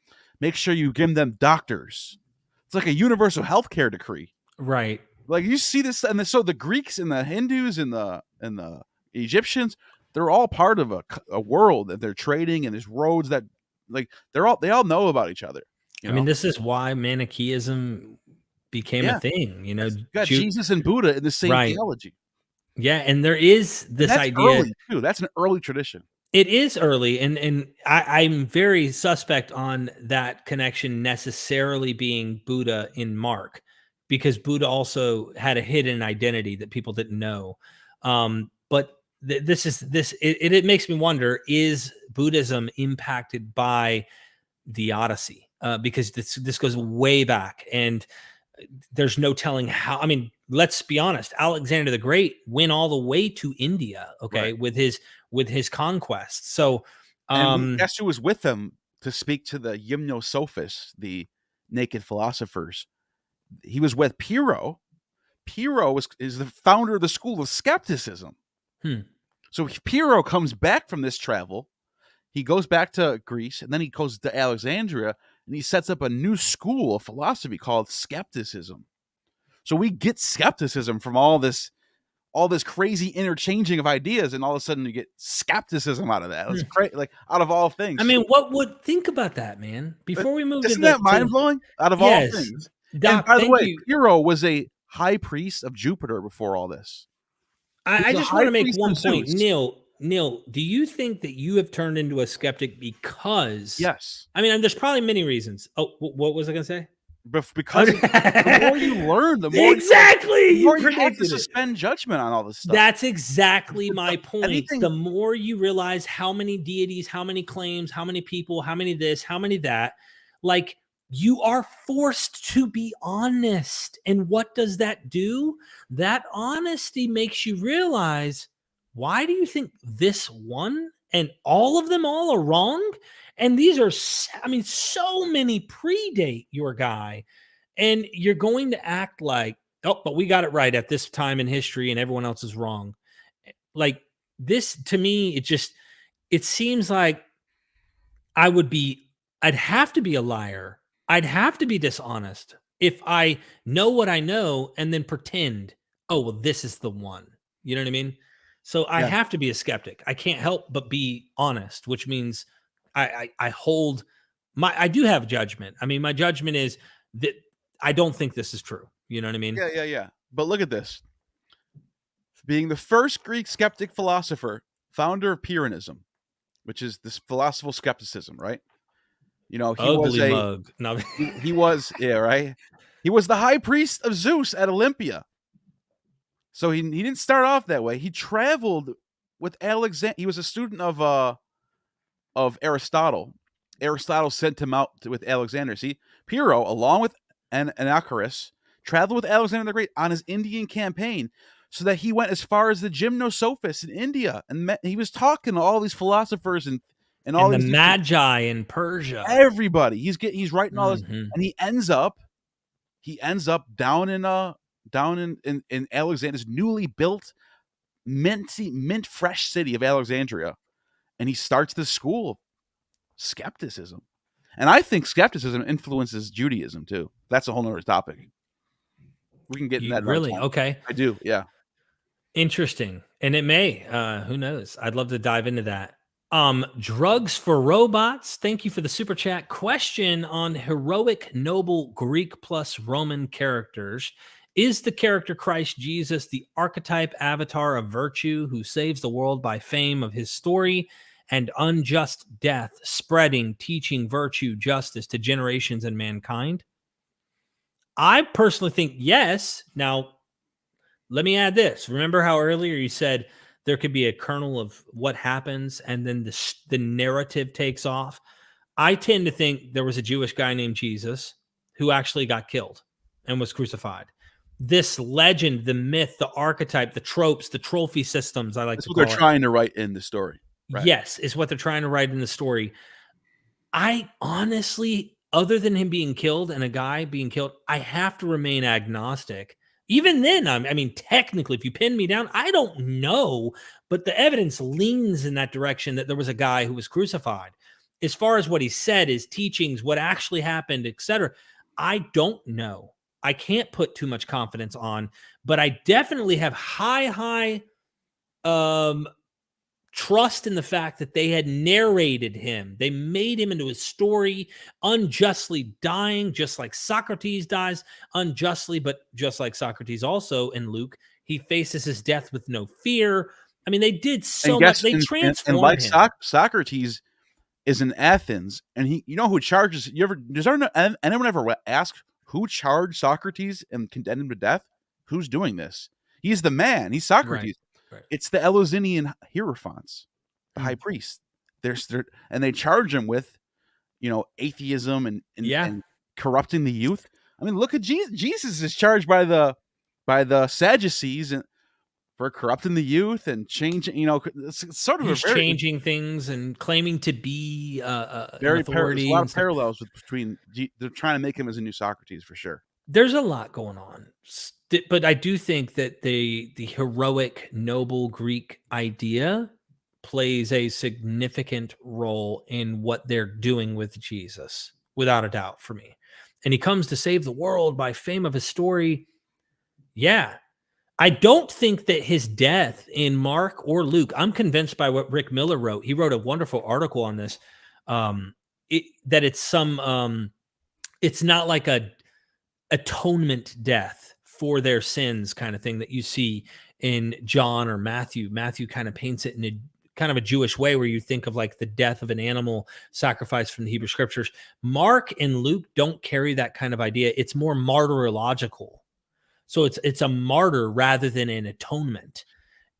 make sure you give them doctors. It's like a universal healthcare decree. Right. Like you see this, and so the Greeks and the Hindus and the Egyptians, they're all part of a world that they're trading, and there's roads that like they all know about each other. I mean, this is why Manichaeism became a thing. You know, you got Jesus and Buddha in the same theology. Yeah, and there is this idea early too. That's an early tradition. It is early, and I'm very suspect on that connection necessarily being Buddha in Mark, because Buddha also had a hidden identity that people didn't know. But it makes me wonder: is Buddhism impacted by the Odyssey? Because this goes way back, and there's no telling how. I mean, let's be honest. Alexander the Great went all the way to India, okay, Right, with his conquests. So, and guess who was with him to speak to the Gymnosophists, the naked philosophers? He was with Pyrrho. Pyrrho is the founder of the school of skepticism. So Pyrrho comes back from this travel. He goes back to Greece, and then he goes to Alexandria, and he sets up a new school of philosophy called skepticism. So we get skepticism from all this crazy interchanging of ideas, and all of a sudden you get skepticism out of that. It's great, like out of all things. I mean, what would think about that, man? Before we move, isn't that mind blowing? Out of all things. Doc, and by the way, Pyrrho was a high priest of Jupiter before all this. I just want to make one point, Neil, do you think that you have turned into a skeptic because? Yes. I mean, there's probably many reasons. Oh, what was I going to say? Because the more you learn, the more you have to suspend judgment on all this stuff. That's exactly my point. The more you realize how many deities, how many claims, how many people, how many this, how many that, like you are forced to be honest. And what does that do? That honesty makes you realize, why do you think this one and all of them all are wrong? And these are, I mean, so many predate your guy, and you're going to act like, oh, but we got it right at this time in history and everyone else is wrong. Like this, to me, it seems like I'd have to be a liar. I'd have to be dishonest if I know what I know and then pretend, oh, well, this is the one. You know what I mean? So I have to be a skeptic. I can't help but be honest, which means I do have judgment. I mean, my judgment is that I don't think this is true. You know what I mean? Yeah. But look at this. Being the first Greek skeptic philosopher, founder of Pyrrhonism, which is this philosophical skepticism, right? You know, he was Ugly a mug. No. he was right. He was the high priest of Zeus at Olympia. So he didn't start off that way. He traveled with Alexander. He was a student of Aristotle. Aristotle sent him out with Alexander. See, Pyrrho, along with Anacharus, traveled with Alexander the Great on his Indian campaign, so that he went as far as the Gymnosophists in India, and he was talking to all these philosophers and all And the these Magi in Persia. everybody. He's writing all this, Mhm. and he ends up down in Alexander's newly built mint fresh city of Alexandria, and he starts this school of skepticism. And I think skepticism influences Judaism too. That's a whole nother topic. We can get in that another Really? time. Okay. I do, yeah. Interesting. And it may. Who knows? I'd love to dive into that. Drugs for robots. Thank you for the super chat. Question on heroic, noble Greek plus Roman characters. Is the character Christ Jesus the archetype avatar of virtue who saves the world by fame of his story and unjust death, spreading, teaching virtue, justice to generations and mankind? I personally think yes. Now, let me add this. Remember how earlier you said there could be a kernel of what happens and then the narrative takes off? I tend to think there was a Jewish guy named Jesus who actually got killed and was crucified. This legend, the myth, the archetype, the tropes, the trophy systems, I like That's to what they're call it. trying to write in the story. Right. Yes, is what they're trying to write in the story. I honestly, other than him being killed and a guy being killed, I have to remain agnostic. Even then, I mean, technically, if you pin me down, I don't know, but the evidence leans in that direction that there was a guy who was crucified. As far as what he said, his teachings, what actually happened, etc., I don't know. I can't put too much confidence on, but I definitely have high trust in the fact that they had narrated him. They made him into a story, unjustly dying, just like Socrates dies unjustly, but just like Socrates also in Luke, he faces his death with no fear. I mean, they did so much. They transformed like him. Socrates is in Athens, and you know who charges? Does anyone ever ask who charged Socrates and condemned him to death? Who's doing this? He's the man. He's Socrates. Right. It's the Eleusinian Hierophants, the high priest. And they charge him with, atheism and corrupting the youth. I mean, look at Jesus. Jesus is charged by the Sadducees and for corrupting the youth and changing. It's sort of He's changing things and claiming to be an authority. There's a lot of parallels between. They're trying to make him as a new Socrates for sure. There's a lot going on, but I do think that the heroic, noble Greek idea plays a significant role in what they're doing with Jesus, without a doubt, for me. And he comes to save the world by fame of his story. Yeah. I don't think that his death in Mark or Luke, I'm convinced by what Rick Miller wrote. He wrote a wonderful article on this, that it's not like a atonement death for their sins kind of thing that you see in John or Matthew. Matthew kind of paints it in a kind of a Jewish way where you think of like the death of an animal sacrifice from the Hebrew scriptures. Mark and Luke don't carry that kind of idea. It's more martyrological. So it's a martyr rather than an atonement.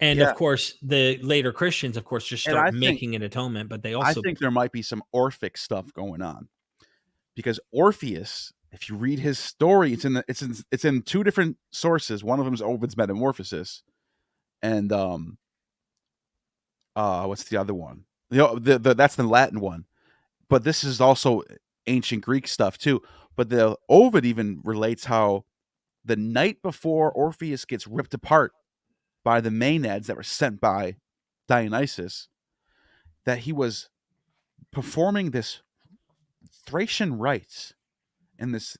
And of course, the later Christians, of course, just start making an atonement, but they also... I think there might be some Orphic stuff going on. Because Orpheus, if you read his story, it's in two different sources. One of them is Ovid's Metamorphosis, and what's the other one? That's the Latin one, but this is also ancient Greek stuff too. But the Ovid even relates how the night before Orpheus gets ripped apart by the Maenads that were sent by Dionysus, that he was performing this Thracian rites. And this,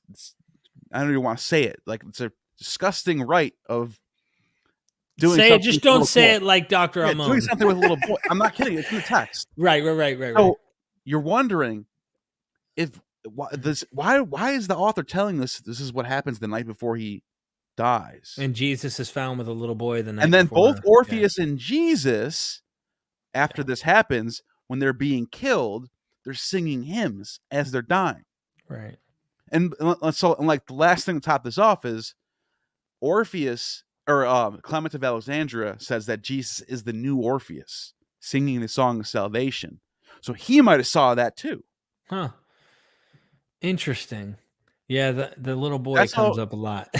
I don't even want to say it. Like, it's a disgusting rite of doing say something. Just don't say it like Dr. Amon. Doing something with a little boy. I'm not kidding. It's in the text. Right. So you're wondering why is the author telling this is what happens the night before he dies? And Jesus is found with a little boy the night and then before. Both Orpheus and Jesus, after this happens, when they're being killed, they're singing hymns as they're dying. Right. And like the last thing to top this off is Orpheus or Clement of Alexandria says that Jesus is the new Orpheus singing the song of salvation. So he might have saw that too. Huh. Interesting. Yeah, the little boy That's comes all. up a lot.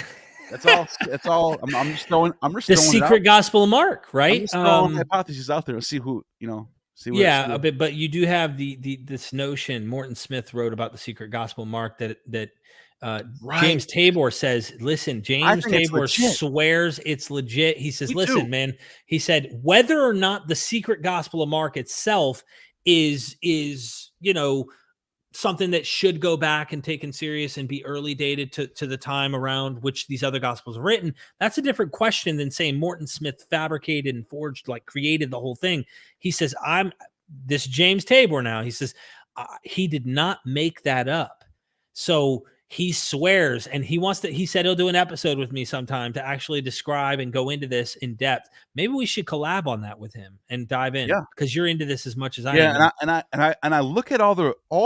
That's all. That's all. I'm just throwing. I'm just The throwing it out. secret gospel of Mark, I'm right? just throwing hypotheses out there and see who See what. Yeah, See what but you do have this notion. Morton Smith wrote about the secret gospel of Mark that right. James Tabor says, listen, James Tabor swears it's legit. He says, listen, man, he said, whether or not the secret gospel of Mark itself is something that should go back and taken serious and be early dated to the time around which these other gospels are written, that's a different question than saying Morton Smith fabricated and forged, like created the whole thing. He says, this James Tabor now, he says, he did not make that up. So he swears, and he said he'll do an episode with me sometime to actually describe and go into this in depth. Maybe we should collab on that with him and dive in, because you're into this as much as I am. And I look at all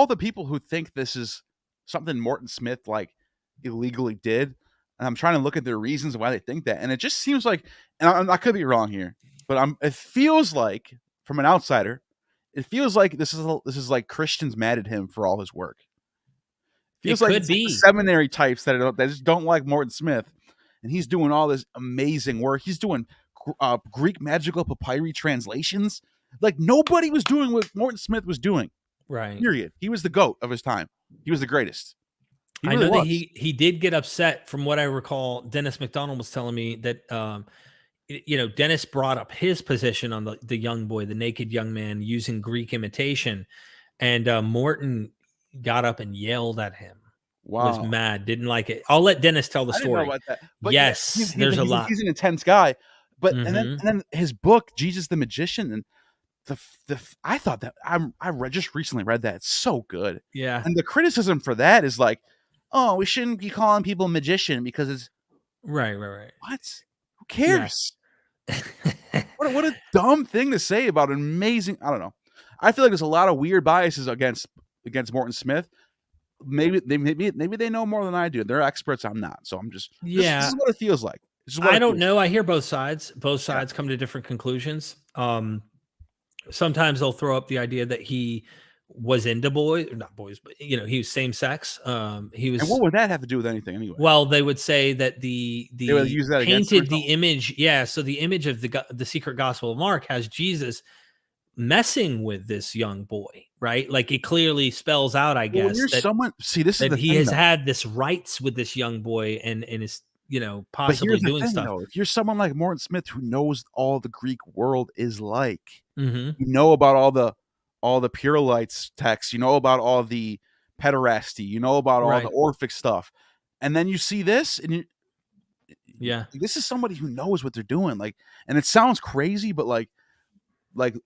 the people who think this is something Morton Smith like illegally did, and I'm trying to look at their reasons why they think that, and it just seems like, and I could be wrong here, but it feels like from an outsider, it feels like this is like Christians mad at him for all his work. Feels like the seminary types that just don't like Morton Smith, and he's doing all this amazing work. He's doing Greek magical papyri translations. Like nobody was doing what Morton Smith was doing. Right. Period. He was the GOAT of his time. He was the greatest. I know that he did get upset. From what I recall, Dennis McDonald was telling me that Dennis brought up his position on the young boy, the naked young man using Greek imitation, and Morton got up and yelled at him. Wow. Was mad, didn't like it. I'll let Dennis tell the story. I didn't know about that. But yes, there's a lot. He's an intense guy. But and then his book, Jesus the Magician, and I thought that I just recently read that. It's so good. Yeah. And the criticism for that is like, oh, we shouldn't be calling people magician because it's right. What? Who cares? Yeah. what a dumb thing to say about an amazing. I don't know. I feel like there's a lot of weird biases against Morton Smith. Maybe they know more than I do. They're experts. I'm not. So I'm just. This is what it feels like. I don't know. I hear both sides. Both sides come to different conclusions. Sometimes they'll throw up the idea that he was into not boys, but he was same sex. He was. And what would that have to do with anything anyway? Well, they would say that they would use that painted the image. Yeah. So the image of the secret gospel of Mark has Jesus messing with this young boy, right? Like it clearly spells out, I guess, that he has had this rights with this young boy and is possibly doing stuff. Though, if you're someone like Morton Smith who knows all the Greek world is like, you know about all the Purelites texts, you know about all the pederasty, you know about all the Orphic stuff, and then you see this, and this is somebody who knows what they're doing. Like, and it sounds crazy, but like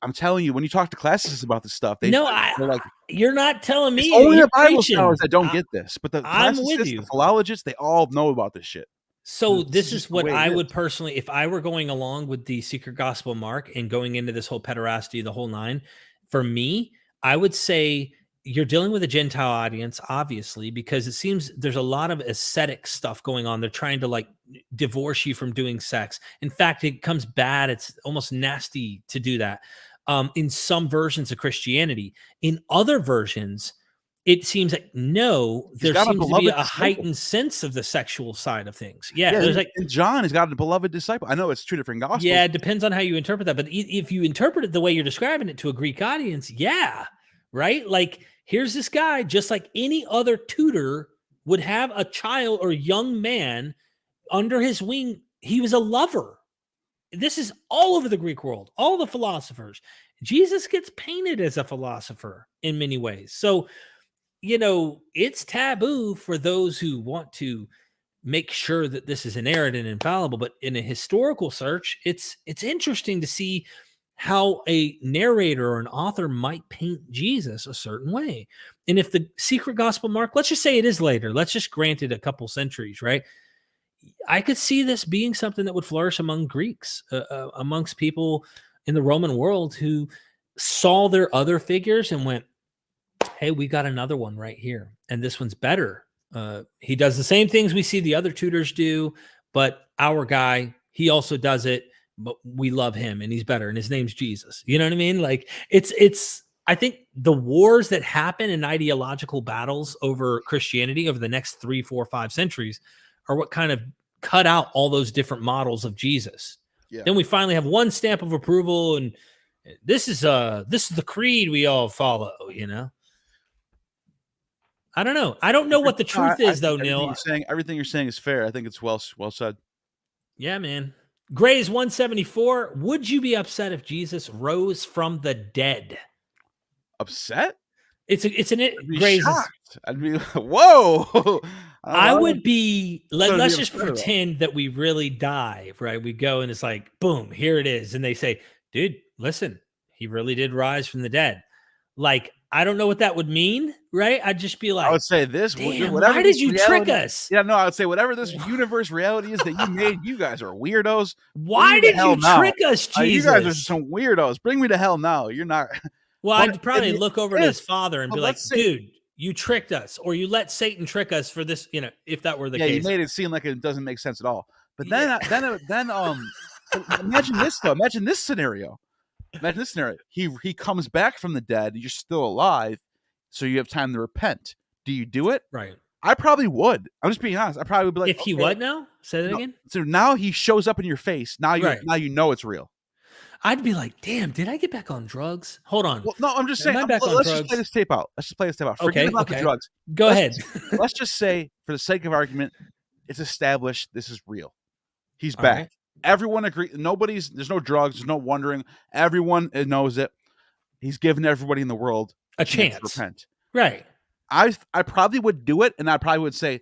I'm telling you, when you talk to classicists about this stuff, they're like, you're not telling me. Only the Bible scholars that don't get this, but the I'm with you. The philologists, they all know about this shit. So this is what I would personally, if I were going along with the secret gospel of Mark and going into this whole pederasty, the whole nine, for me, I would say you're dealing with a Gentile audience, obviously, because it seems there's a lot of ascetic stuff going on. They're trying to like divorce you from doing sex. In fact, it comes bad. It's almost nasty to do that. In some versions of Christianity, in other versions, it seems like there seems to be a heightened sense of the sexual side of things. Yeah, there's like in John, he's got a beloved disciple. I know it's two different gospels. Yeah, it depends on how you interpret that. But if you interpret it the way you're describing it to a Greek audience, right? Like here's this guy, just like any other tutor would have a child or young man under his wing. He was a lover. This is all over the Greek world, all the philosophers. Jesus gets painted as a philosopher in many ways. So it's taboo for those who want to make sure that this is inerrant and infallible. But in a historical search, it's interesting to see how a narrator or an author might paint Jesus a certain way. And if the secret gospel Mark, let's just say it is later, let's just grant it a couple centuries, right? I could see this being something that would flourish among Greeks, amongst people in the Roman world who saw their other figures and went, hey, we got another one right here, and this one's better. He does the same things we see the other tutors do, but our guy, he also does it, but we love him and he's better, and his name's Jesus. You know what I mean? Like it's I think the wars that happen in ideological battles over Christianity over the next 3, 4, 5 centuries are what kind of cut out all those different models of Jesus. Yeah. Then we finally have one stamp of approval, and this is the creed we all follow, you know. I don't know. I don't know what the truth is, though, Neil. Everything you're saying is fair. I think it's well said. Yeah, man. Gray's 174. Would you be upset if Jesus rose from the dead? Upset? Gray's. I'd be whoa. I would be. Let's just pretend that we really dive, right? We go and it's like, boom, here it is, and they say, dude, listen, he really did rise from the dead. Like, I don't know what that would mean, right? I'd just be like, I would say this. Why did you trick us? Yeah, no, I would say whatever this universe reality is that you made, you guys are weirdos. Why did you trick us, Jesus? You guys are some weirdos. Bring me to hell now. You're not. Well, I'd probably look over to his father and be like, dude, you tricked us, or you let Satan trick us for this, you know, if that were the case. Yeah, you made it seem like it doesn't make sense at all. But then imagine this, though. Imagine this scenario. He comes back from the dead. You're still alive, so you have time to repent. Do you do it? Right. I probably would. I'm just being honest. I probably would be like, if he what now? Say that again. So now he shows up in your face. Now you know it's real. I'd be like, damn, did I get back on drugs? Hold on. Well, no, I'm just saying. Let's just play this tape out. Forget about the drugs. Go ahead. Let's just say, for the sake of argument, it's established this is real. He's back. Right. Everyone agrees. There's no drugs. There's no wondering. Everyone knows it. He's given everybody in the world a chance to repent. Right. I probably would do it, and I probably would say,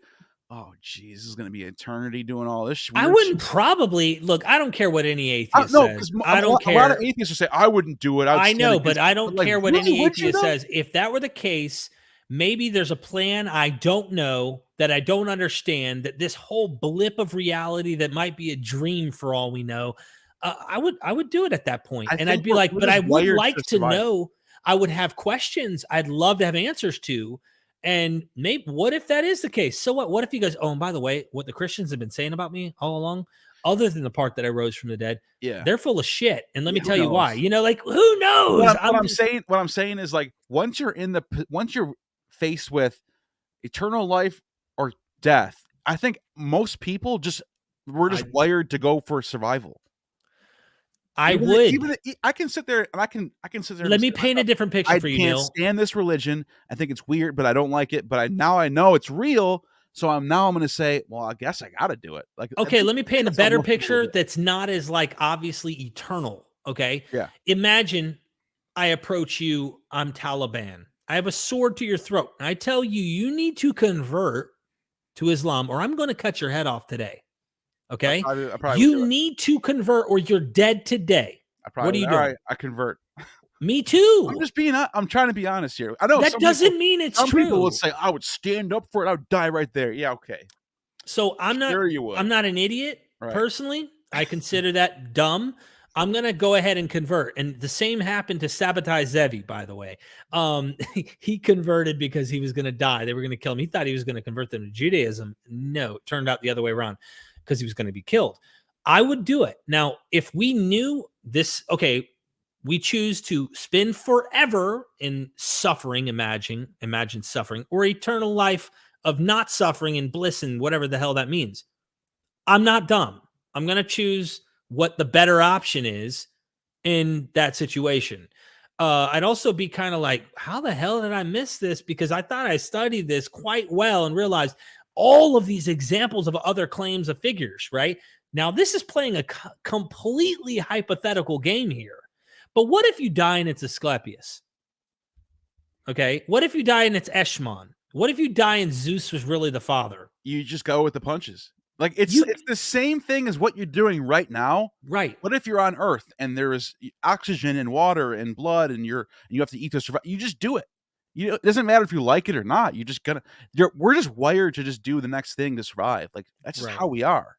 oh, geez, this is going to be eternity doing all this. I wouldn't probably look. I don't care what any atheist says. I don't care. A lot of atheists will say, I wouldn't do it. I know, but I don't care what any atheist says. If that were the case, maybe there's a plan I don't know, that I don't understand, that this whole blip of reality that might be a dream for all we know. I would do it at that point. And I'd be like, but I would like to know. I would have questions I'd love to have answers to. And maybe, what if that is the case? So what? What if he goes, oh, and by the way, what the Christians have been saying about me all along, other than the part that I rose from the dead, they're full of shit. And let me tell you why. You know, like, who knows? What I'm saying is, like, once you're faced with eternal life or death, I think most people we're just wired to go for survival. I can sit there and I can sit there. Let me paint a different picture for you, Neil. I can't stand this religion. I think it's weird, but I don't like it. But now I know it's real. So I'm going to say, well, I guess I got to do it. Like, okay, let me paint a better picture that's not as, like, obviously eternal. Okay. Yeah. Imagine I approach you. I'm Taliban. I have a sword to your throat. And I tell you, you need to convert to Islam, or I'm going to cut your head off today. Okay, you need to convert, or you're dead today. What are you doing? All right, I convert. Me too. I'm trying to be honest here. I know that doesn't mean it's true. Some people would say I would stand up for it. I would die right there. Yeah, okay. So I'm not an idiot personally. I consider that dumb. I'm gonna go ahead and convert. And the same happened to Sabotage Zevi, by the way. He converted because he was gonna die. They were gonna kill him. He thought he was gonna convert them to Judaism. No, it turned out the other way around, because he was going to be killed. I would do it. Now, if we knew this, okay, we choose to spend forever in suffering, imagine suffering, or eternal life of not suffering and bliss and whatever the hell that means. I'm not dumb. I'm going to choose what the better option is in that situation. I'd also be kind of like, how the hell did I miss this? Because I thought I studied this quite well and realized all of these examples of other claims of figures, right? Now, this is playing a completely hypothetical game here. But what if you die and it's Asclepius? Okay. What if you die and it's Eschmon? What if you die and Zeus was really the father? You just go with the punches. Like, it's the same thing as what you're doing right now. Right. What if you're on Earth and there is oxygen and water and blood and you have to eat to survive? You just do it. It doesn't matter if you like it or not. We're just wired to just do the next thing to survive. Like, that's just how we are.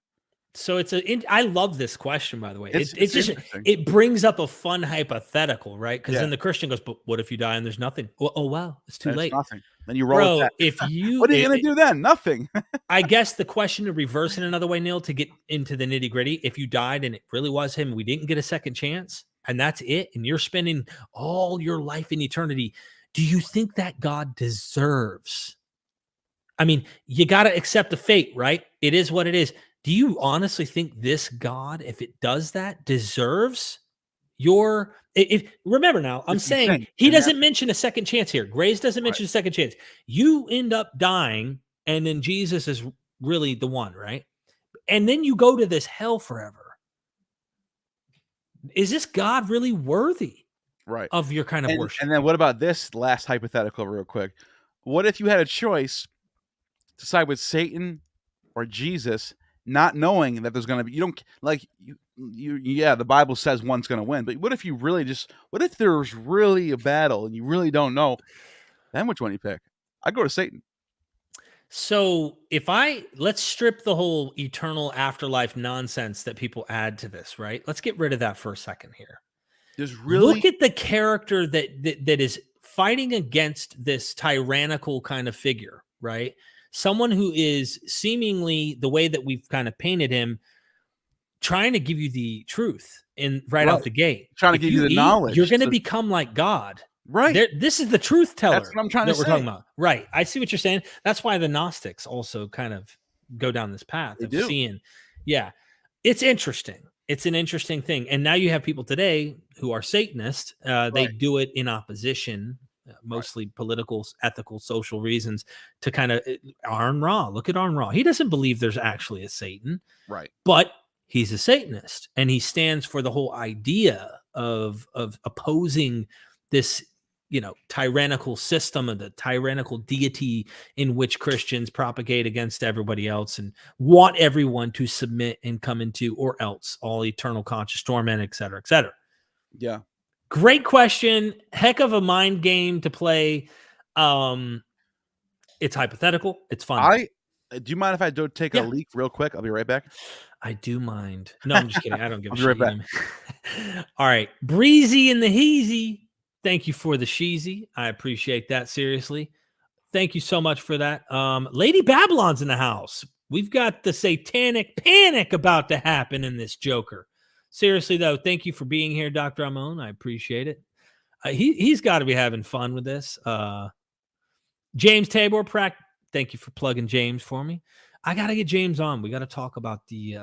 So I love this question, by the way. It's It just, interesting. it brings up a fun hypothetical, right? Because Yeah. then the Christian goes, but what if you die and there's nothing? Well, oh, wow, it's too And it's late. nothing. Then you roll with Bro, that. if you, What are you gonna do then? Nothing. I guess the question to reverse in another way, Neil, to get into the nitty gritty, if you died and it really was him, we didn't get a second chance, and that's it, and you're spending all your life in eternity, do you think that God deserves? I mean, you got to accept the fate, right? It is what it is. Do you honestly think this God, if it does that, deserves your? If remember now, I'm If you saying think, he and doesn't that's mention a second chance here. Grace doesn't right. mention a second chance. You end up dying, and then Jesus is really the one, right? And then you go to this hell forever. Is this God really worthy Right. of your kind of worship? And then what about this last hypothetical real quick? What if you had a choice to side with Satan or Jesus, not knowing that there's gonna be, you don't like you yeah, the Bible says one's gonna win, but what if you really just, what if there's really a battle and you really don't know? Then which one you pick? I'd go to Satan. So let's strip the whole eternal afterlife nonsense that people add to this, right? Let's get rid of that for a second here. There's Look really at the character that is fighting against this tyrannical kind of figure, right? Someone who is seemingly the way that we've kind of painted him, trying to give you the truth in right right. out the gate. Trying to If give you you the eat, you're knowledge going to to, become like God. right. This is the truth That's teller what I'm trying to that we're talking say. about. Right. I see what you're saying. That's why the Gnostics also kind of go down this path They of do. seeing. Yeah. It's interesting. It's an interesting thing. And now you have people today who are Satanists. They Right. do it in opposition, Right. mostly political, ethical, social reasons to kind of Aaron Ra. Look at Aaron Ra. He doesn't believe there's actually a Satan, Right. but he's a Satanist and he stands for the whole idea of opposing this, tyrannical system of the tyrannical deity in which Christians propagate against everybody else and want everyone to submit and come into, or else all eternal conscious torment, et cetera, et cetera. Yeah. Great question. Heck of a mind game to play. It's hypothetical. It's fun. Do you mind if I do take a Yeah. leak real quick? I'll be right back. I do mind. No, I'm just kidding. I don't give I'll a be right shit. back. All right. Breezy in the heezy. Thank you for the sheezy. I appreciate that. Seriously. Thank you so much for that. Lady Babylon's in the house. We've got the satanic panic about to happen in this Joker. Seriously, though, thank you for being here, Dr. Amon. I appreciate it. He's got to be having fun with this. James Tabor, thank you for plugging James for me. I got to get James on. We got to talk about the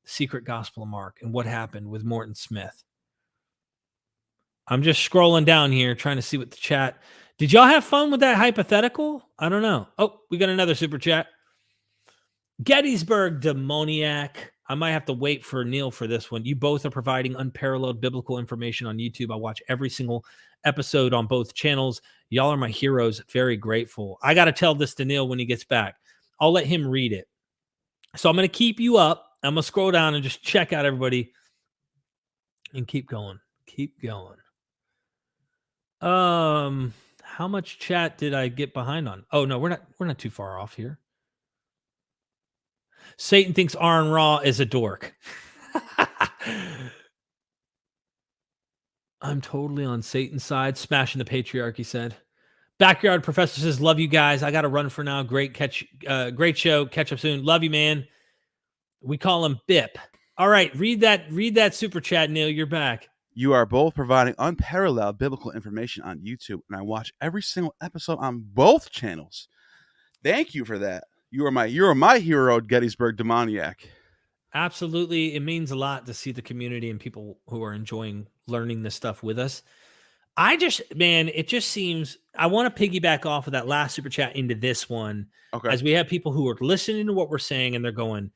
Secret Gospel of Mark and what happened with Morton Smith. I'm just scrolling down here trying to see what the chat. Did y'all have fun with that hypothetical? I don't know. Oh, we got another super chat. Gettysburg demoniac. I might have to wait for Neil for this one. You both are providing unparalleled biblical information on YouTube. I watch every single episode on both channels. Y'all are my heroes. Very grateful. I got to tell this to Neil when he gets back. I'll let him read it. So I'm going to keep you up. I'm going to scroll down and just check out everybody and keep going. Keep going. How much chat did I get behind on? Oh no, we're not too far off here. Satan thinks Aaron Ra is a dork. I'm totally on Satan's side. Smashing the patriarchy said. Backyard Professor says, love you guys. I got to run for now. Great show. Catch up soon. Love you, man. We call him Bip. All right. Read that super chat, Neil. You're back. You are both providing unparalleled biblical information on YouTube, and I watch every single episode on both channels. Thank you for that. You are my hero, Gettysburg demoniac. Absolutely. It means a lot to see the community and people who are enjoying learning this stuff with us. It just seems, I want to piggyback off of that last super chat into this one. Okay. As we have people who are listening to what we're saying and they're going,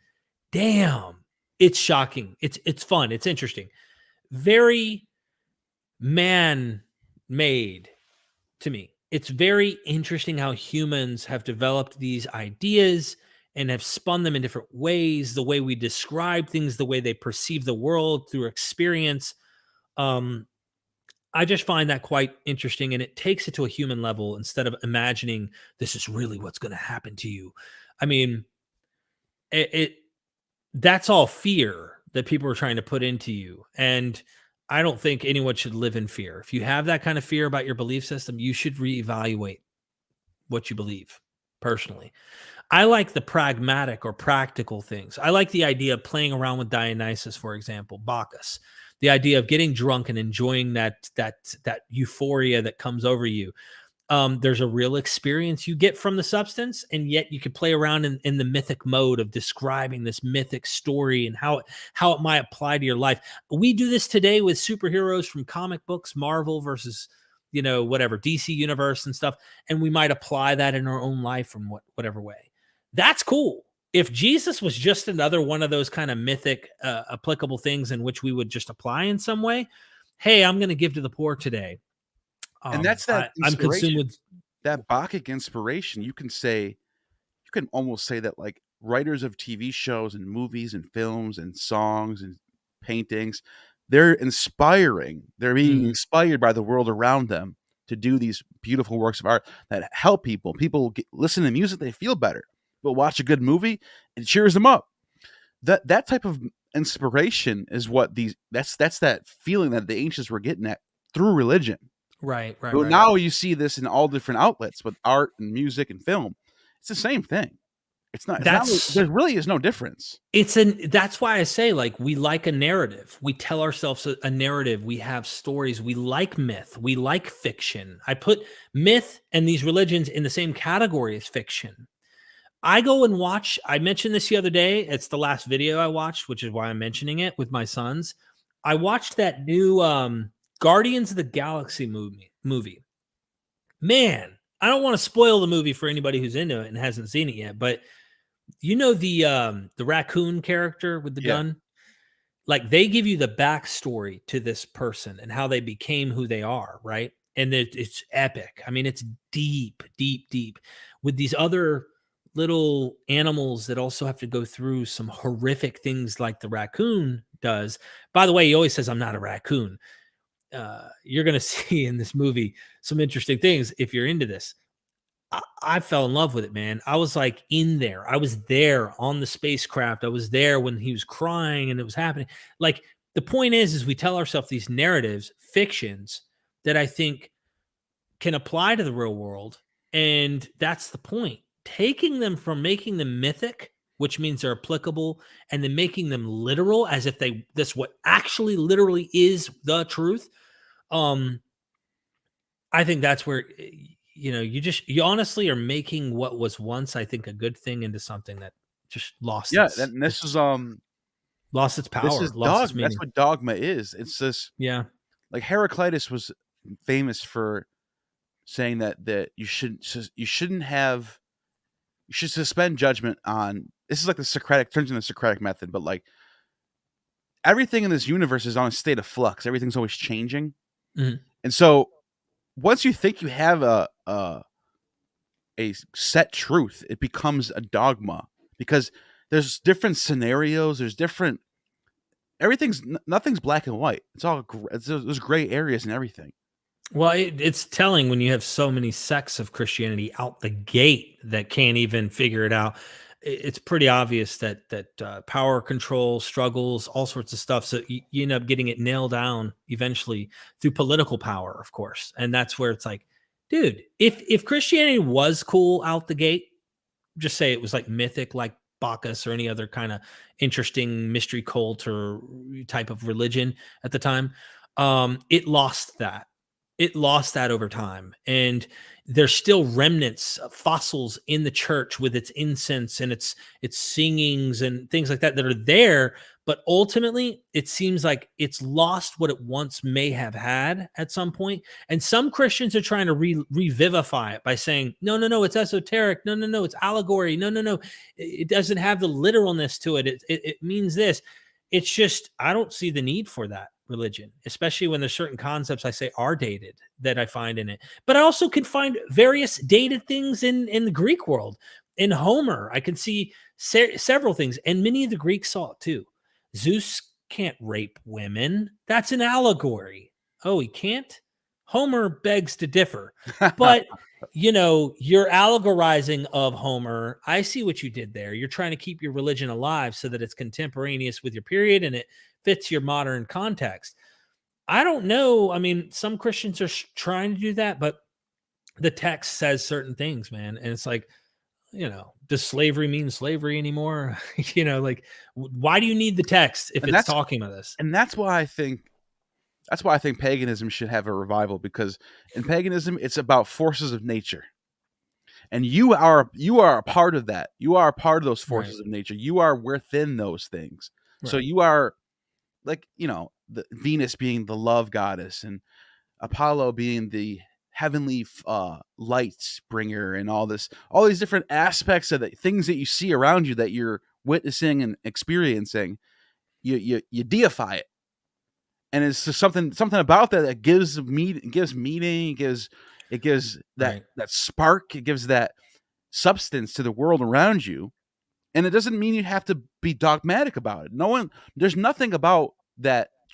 damn, it's shocking. It's fun. It's interesting. Very man-made to me. It's very interesting how humans have developed these ideas and have spun them in different ways, the way we describe things, the way they perceive the world through experience. I just find that quite interesting, and it takes it to a human level instead of imagining this is really what's going to happen to you. I mean, that's all fear that people are trying to put into you. And I don't think anyone should live in fear. If you have that kind of fear about your belief system, you should reevaluate what you believe personally. I like the pragmatic or practical things. I like the idea of playing around with Dionysus, for example, Bacchus. The idea of getting drunk and enjoying that euphoria that comes over you. There's a real experience you get from the substance, and yet you could play around in the mythic mode of describing this mythic story and how it might apply to your life. We do this today with superheroes from comic books, Marvel versus whatever DC universe and stuff, and we might apply that in our own life from whatever way. That's cool. If Jesus was just another one of those kind of mythic applicable things in which we would just apply in some way, hey, I'm going to give to the poor today. And that's that I'm consumed with that Bacchic inspiration. You can almost say that like writers of TV shows and movies and films and songs and paintings, they're inspiring. They're being inspired by the world around them to do these beautiful works of art that help people. People listen to music, they feel better. But watch a good movie, it cheers them up. That type of inspiration is what that's that feeling that the ancients were getting at through religion. Right. But now you see this in all different outlets with art and music and film. It's the same thing. There really is no difference. That's why I say, like, we like a narrative. We tell ourselves a narrative. We have stories. We like myth. We like fiction. I put myth and these religions in the same category as fiction. I go and watch, I mentioned this the other day. It's the last video I watched, which is why I'm mentioning it with my sons. I watched that new Guardians of the Galaxy movie. Man, I don't want to spoil the movie for anybody who's into it and hasn't seen it yet, but the raccoon character with the gun? Like, they give you the backstory to this person and how they became who they are, right? And it's epic. I mean, it's deep, deep, deep with these other little animals that also have to go through some horrific things like the raccoon does. By the way, he always says, I'm not a raccoon. You're going to see in this movie some interesting things if you're into this. I fell in love with it, man. I was like in there. I was there on the spacecraft. I was there when he was crying and it was happening. Like, the point is we tell ourselves these narratives, fictions that I think can apply to the real world. And that's the point. Taking them from making them mythic, which means they're applicable, and then making them literal as if this what actually literally is the truth. I think that's where you honestly are making what was once, I think, a good thing into something that just lost lost its power. This is lost its meaning. That's what dogma is. It's this. Yeah. Like Heraclitus was famous for saying that you should suspend judgment on. This is like the Socratic, turns into the Socratic method, but like everything in this universe is on a state of flux. Everything's always changing. Mm-hmm. And so once you think you have a set truth, it becomes a dogma because there's different scenarios. Nothing's black and white. It's all, there's gray areas and everything. Well, it's telling when you have so many sects of Christianity out the gate that can't even figure it out. It's pretty obvious that power control struggles, all sorts of stuff. So you end up getting it nailed down eventually through political power, of course. And that's where it's like, dude, if Christianity was cool out the gate, just say it was like mythic, like Bacchus or any other kind of interesting mystery cult or type of religion at the time, it lost that. It lost that over time. And there's still remnants, fossils in the church with its incense and its singings and things like that are there. But ultimately, it seems like it's lost what it once may have had at some point. And some Christians are trying to revivify it by saying, no, it's esoteric. No, it's allegory. No. It doesn't have the literalness to it. It means this. It's just, I don't see the need for that religion, especially when there's certain concepts I say are dated that I find in it. But I also can find various dated things in the Greek world. In Homer, I can see several things, and many of the Greeks saw it too. Zeus can't rape women. That's an allegory. Oh, he can't? Homer begs to differ. But you're allegorizing of Homer. I see what you did there. You're trying to keep your religion alive so that it's contemporaneous with your period and it fits your modern context. I don't know. I mean, some Christians are trying to do that, but the text says certain things, man. And it's like, does slavery mean slavery anymore? Like, why do you need the text if it's talking about this? And that's why I think paganism should have a revival, because in paganism, it's about forces of nature. And you are a part of that. You are a part of those forces of nature. You are within those things. Right. So you are like, the Venus being the love goddess and Apollo being the heavenly light bringer, and all these different aspects of the things that you see around you that you're witnessing and experiencing. You deify it. And it's just something about that gives meaning, it gives that spark, it gives that substance to the world around you. And it doesn't mean you have to be dogmatic about it. There's nothing about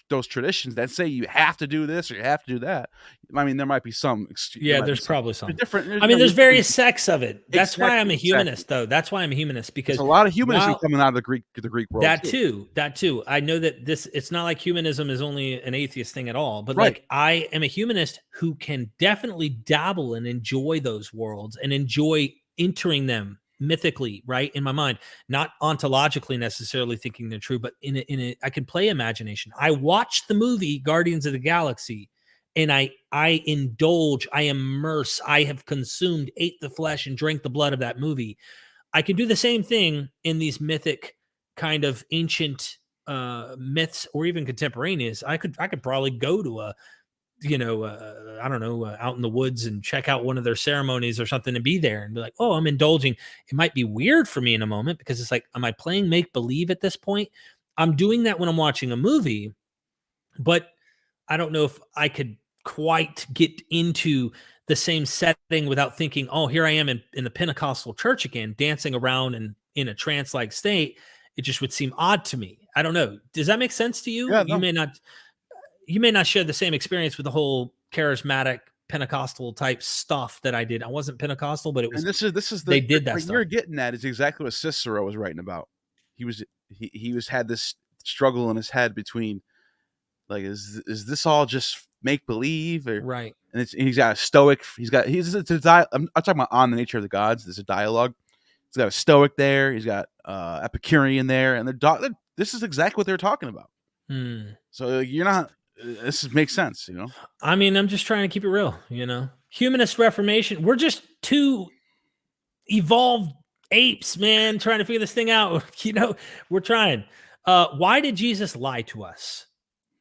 those traditions that say you have to do this or you have to do that. I mean, there might be some. There's probably some different. There's various sects of it. That's why I'm a humanist, though. That's why I'm a humanist, because there's a lot of humanism coming out of the Greek world. That too. I know that it's not like humanism is only an atheist thing at all, but like, I am a humanist who can definitely dabble and enjoy those worlds and enjoy entering them mythically, right, in my mind, not ontologically necessarily thinking they're true, but I can play imagination. I watched the movie Guardians of the Galaxy, and I indulge, I immerse, I have consumed, ate the flesh and drank the blood of that movie. I can do the same thing in these mythic kind of ancient myths, or even contemporaneous. I could probably go to I don't know, out in the woods and check out one of their ceremonies or something and be there and be like, oh, I'm indulging. It might be weird for me in a moment, because it's like, am I playing make believe at this point? I'm doing that when I'm watching a movie, but I don't know if I could quite get into the same setting without thinking, oh, here I am in the Pentecostal church again, dancing around and in a trance-like state. It just would seem odd to me. I don't know. Does that make sense to you? Yeah, no. You may not share the same experience with the whole charismatic Pentecostal type stuff that I did. I wasn't Pentecostal, but it was. And this is they did that what stuff. You're getting at is exactly what Cicero was writing about. He had this struggle in his head between, like, is this all just make believe, or right? And he's got a stoic. I'm talking about On the Nature of the Gods. There's a dialogue. He's got a stoic there. He's got Epicurean there, and this is exactly what they're talking about. So you're not. This makes sense, I mean, I'm just trying to keep it real, Humanist Reformation. We're just two evolved apes, man, trying to figure this thing out. We're trying. Why did Jesus lie to us?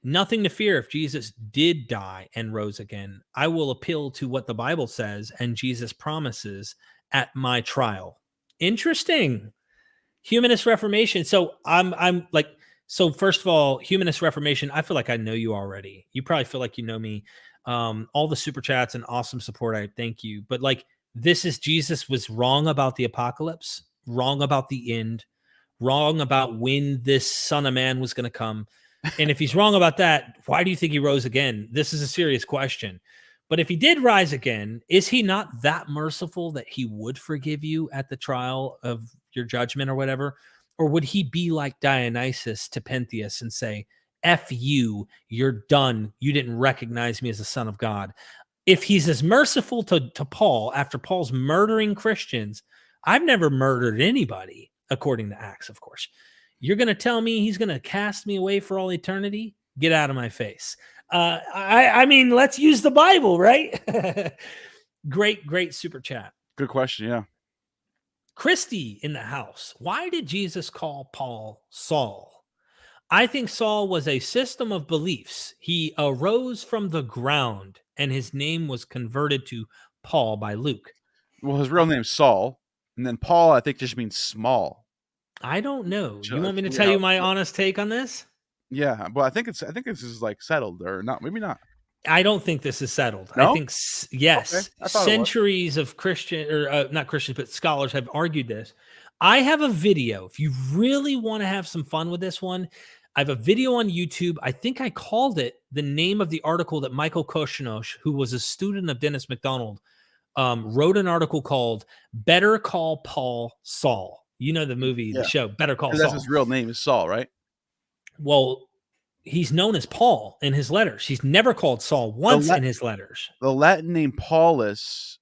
Nothing to fear if Jesus did die and rose again. I will appeal to what the Bible says and Jesus promises at my trial. Interesting. Humanist Reformation. So I'm like, so first of all, Humanist Reformation, I feel like I know you already. You probably feel like you know me. All the super chats and awesome support, I thank you. But like, this is Jesus was wrong about the apocalypse, wrong about the end, wrong about when this Son of Man was going to come. And if he's wrong about that, why do you think he rose again? This is a serious question. But if he did rise again, is he not that merciful that he would forgive you at the trial of your judgment or whatever? Or would he be like Dionysus to Pentheus and say, F you, you're done. You didn't recognize me as the Son of God. If he's as merciful to Paul after Paul's murdering Christians, I've never murdered anybody, according to Acts, of course. You're going to tell me he's going to cast me away for all eternity? Get out of my face. I mean, let's use the Bible, right? Great super chat. Good question, yeah. Christy in the house. Why did Jesus call Paul Saul? I think Saul was a system of beliefs. He arose from the ground, and his name was converted to Paul by Luke. Well, his real name's Saul, and then Paul, I think, just means small. I don't know. You want me to tell you my honest take on this? Yeah, but I think this is like settled, or not? Maybe not. I don't think this is settled. No? I think yes, okay. Centuries of Christian or not Christians, but scholars have argued this. I have a video. If you really want to have some fun with this one, I have a video on YouTube. I think I called it the name of the article that Michael Koshinosh, who was a student of Dennis MacDonald, wrote an article called "Better Call Paul Saul." You know the movie, the show Better Call Saul. That's his real name is Saul, right? Well, he's known as Paul in his letters. He's never called Saul once in his letters. The Latin name Paulus.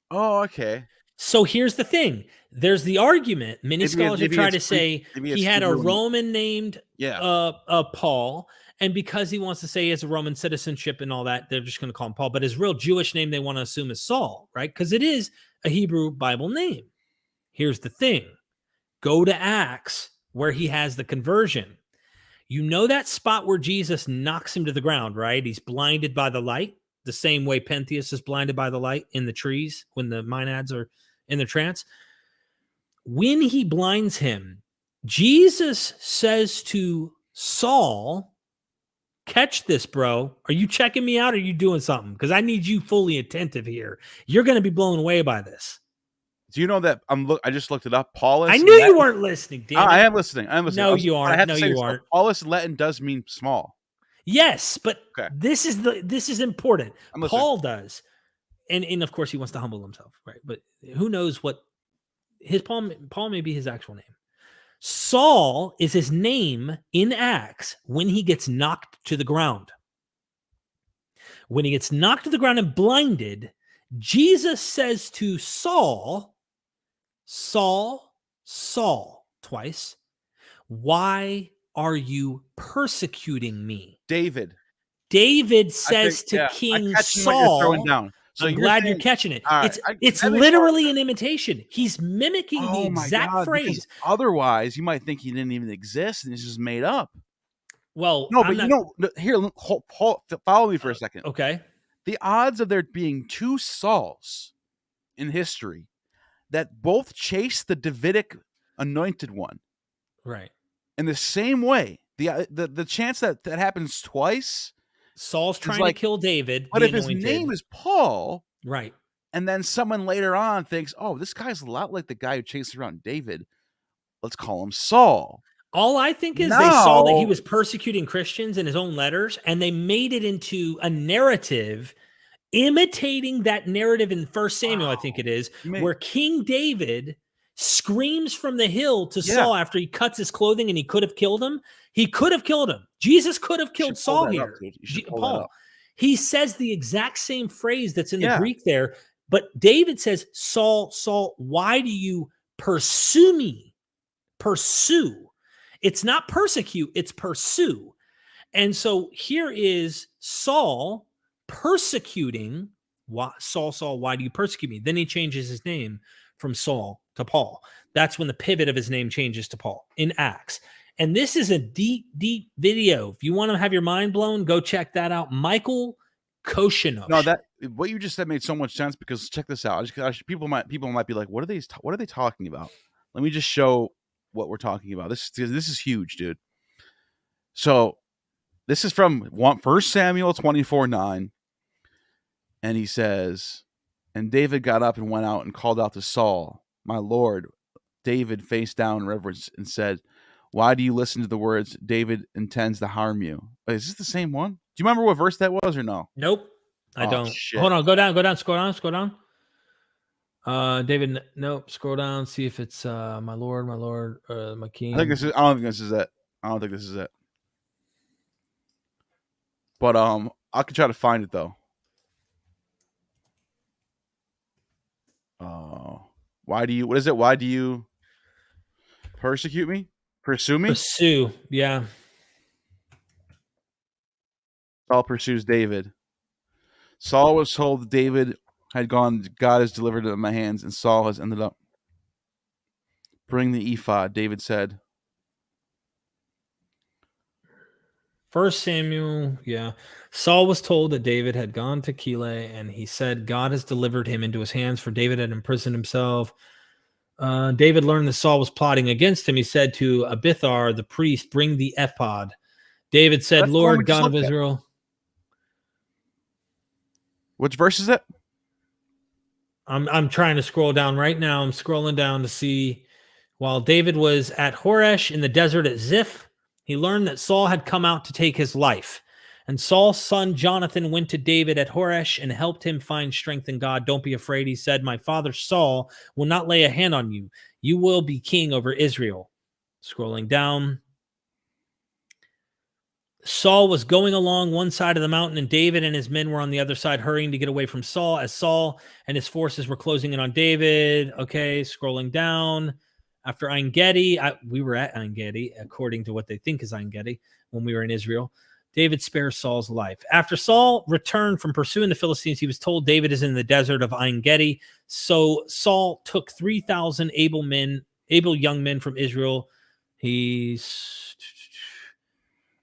Oh, okay. So here's the thing. There's the argument. Many scholars have tried to say he had a Roman named Paul, and because he wants to say he has a Roman citizenship and all that, they're just going to call him Paul. But his real Jewish name they want to assume is Saul, right? Because it is a Hebrew Bible name. Here's the thing. Go to Acts where he has the conversion. You know that spot where Jesus knocks him to the ground, right? He's blinded by the light, the same way Pentheus is blinded by the light in the trees when the Maenads are in the trance. When he blinds him, Jesus says to Saul, catch this, bro. Are you checking me out or are you doing something? Because I need you fully attentive here. You're going to be blown away by this. Do you know that I just looked it up. Paulus. I knew you weren't listening, damn it. I am listening. No, you aren't. No, you aren't. Paulus in Latin does mean small. Yes, but this is important. Paul does. And of course he wants to humble himself, right? But who knows what his Paul may be his actual name. Saul is his name in Acts when he gets knocked to the ground. When he gets knocked to the ground and blinded, Jesus says to Saul, Saul, Saul, twice, why are you persecuting me? David says to King Saul, so I'm glad you're catching it. Right, it's literally an imitation. He's mimicking the exact phrase. Otherwise, you might think he didn't even exist and it's just made up. Well, no, but here, follow me for a second. Okay. The odds of there being two Sauls in history that both chase the Davidic anointed one, right, in the same way, the chance that happens twice. Saul's trying to kill David, but if his name is Paul, right, and then someone later on thinks, "Oh, this guy's a lot like the guy who chased around David. Let's call him Saul." All I think is they saw that he was persecuting Christians in his own letters, and they made it into a narrative imitating that narrative in 1 Samuel, I think it is, where King David screams from the hill to Saul after he cuts his clothing and he could have killed him. He could have killed him. Jesus could have killed Saul here. Paul. He says the exact same phrase that's in the Greek there, but David says, Saul, Saul, why do you pursue me? Pursue. It's not persecute, it's pursue. And so here is Saul persecuting Saul, why do you persecute me? Then he changes his name from Saul to Paul. That's when the pivot of his name changes to Paul in Acts. And this is a deep, deep video. If you want to have your mind blown, go check that out. Michael Koshinovich. No, what you just said made so much sense because check this out. People might be like, what are they talking about? Let me just show what we're talking about. This is huge, dude. So this is from 1 Samuel 24:9. And he says, and David got up and went out and called out to Saul, my Lord. David faced down in reverence and said, why do you listen to the words David intends to harm you? Is this the same one? Do you remember what verse that was or no? Nope. I don't. Shit. Hold on. Go down. Scroll down. David, nope. Scroll down. See if it's my Lord, my King. I don't think this is it. But I could try to find it though. Why do you persecute me? Pursue me? Pursue, yeah. Saul pursues David. Saul was told that David had gone, God has delivered it in my hands, and Saul has ended up. Bring the ephod, David said. 1 Samuel, yeah. Saul was told that David had gone to Keilah, and he said, God has delivered him into his hands, for David had imprisoned himself. David learned that Saul was plotting against him. He said to Abithar, the priest, bring the ephod. David said, Lord God of Israel. Which verse is it? I'm trying to scroll down right now. I'm scrolling down to see. While David was at Horesh in the desert at Ziph, he learned that Saul had come out to take his life. And Saul's son Jonathan went to David at Horesh and helped him find strength in God. Don't be afraid, he said. My father Saul will not lay a hand on you. You will be king over Israel. Scrolling down. Saul was going along one side of the mountain, and David and his men were on the other side, hurrying to get away from Saul as Saul and his forces were closing in on David. Okay, scrolling down. After Ein-Gedi, we were at Ein-Gedi, according to what they think is Ein-Gedi, when we were in Israel. David spares Saul's life. After Saul returned from pursuing the Philistines, he was told David is in the desert of Ein-Gedi. So Saul took 3,000 able young men from Israel.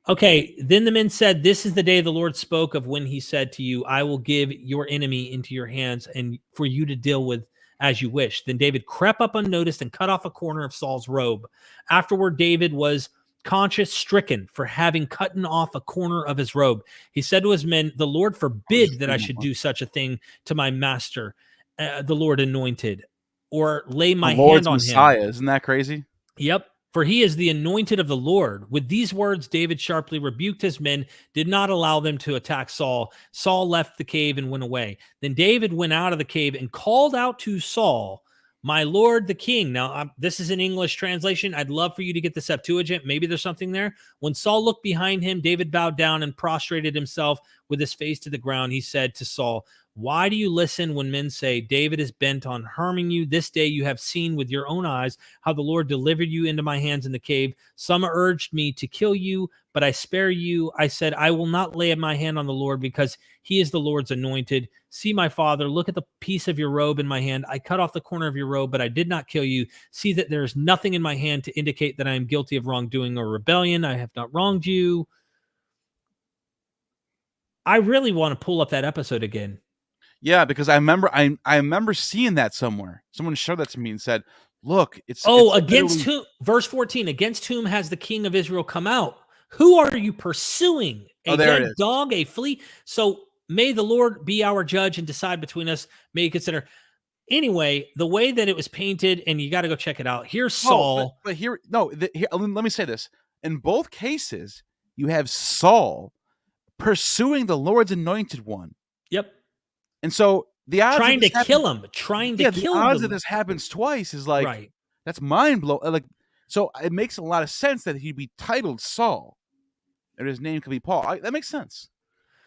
Okay, then the men said, this is the day the Lord spoke of when he said to you, I will give your enemy into your hands and for you to deal with as you wish. Then David crept up unnoticed and cut off a corner of Saul's robe. Afterward, David was conscience stricken for having cut off a corner of his robe. He said to his men, the Lord forbid that I should do such a thing to my master, the Lord anointed, or lay my hand on Messiah. him. Isn't that crazy? Yep. For he is the anointed of the Lord. With these words, David sharply rebuked his men, did not allow them to attack Saul. Saul left the cave and went away. Then David went out of the cave and called out to Saul, my Lord the king. Now, this is an English translation. I'd love for you to get the Septuagint. Maybe there's something there. When Saul looked behind him, David bowed down and prostrated himself with his face to the ground. He said to Saul, why do you listen when men say David is bent on harming you? This day you have seen with your own eyes how the Lord delivered you into my hands in the cave. Some urged me to kill you, but I spare you. I said, I will not lay my hand on the Lord because he is the Lord's anointed. See, my father, look at the piece of your robe in my hand. I cut off the corner of your robe, but I did not kill you. See that there is nothing in my hand to indicate that I am guilty of wrongdoing or rebellion. I have not wronged you. I really want to pull up that episode again. Yeah, because I remember seeing that somewhere. Someone showed that to me and said, look, it's against whom, verse 14, against whom has the king of Israel come out? Who are you pursuing? A dead dog, a flea? So may the Lord be our judge and decide between us. May you consider. Anyway, the way that it was painted, and you got to go check it out. Here's Saul. But let me say this. In both cases, you have Saul pursuing the Lord's anointed one. Yep. And so the odds trying to kill him. The odds that this happens twice is like, right. That's mind blowing. Like, so it makes a lot of sense that he'd be titled Saul, and his name could be Paul. That makes sense.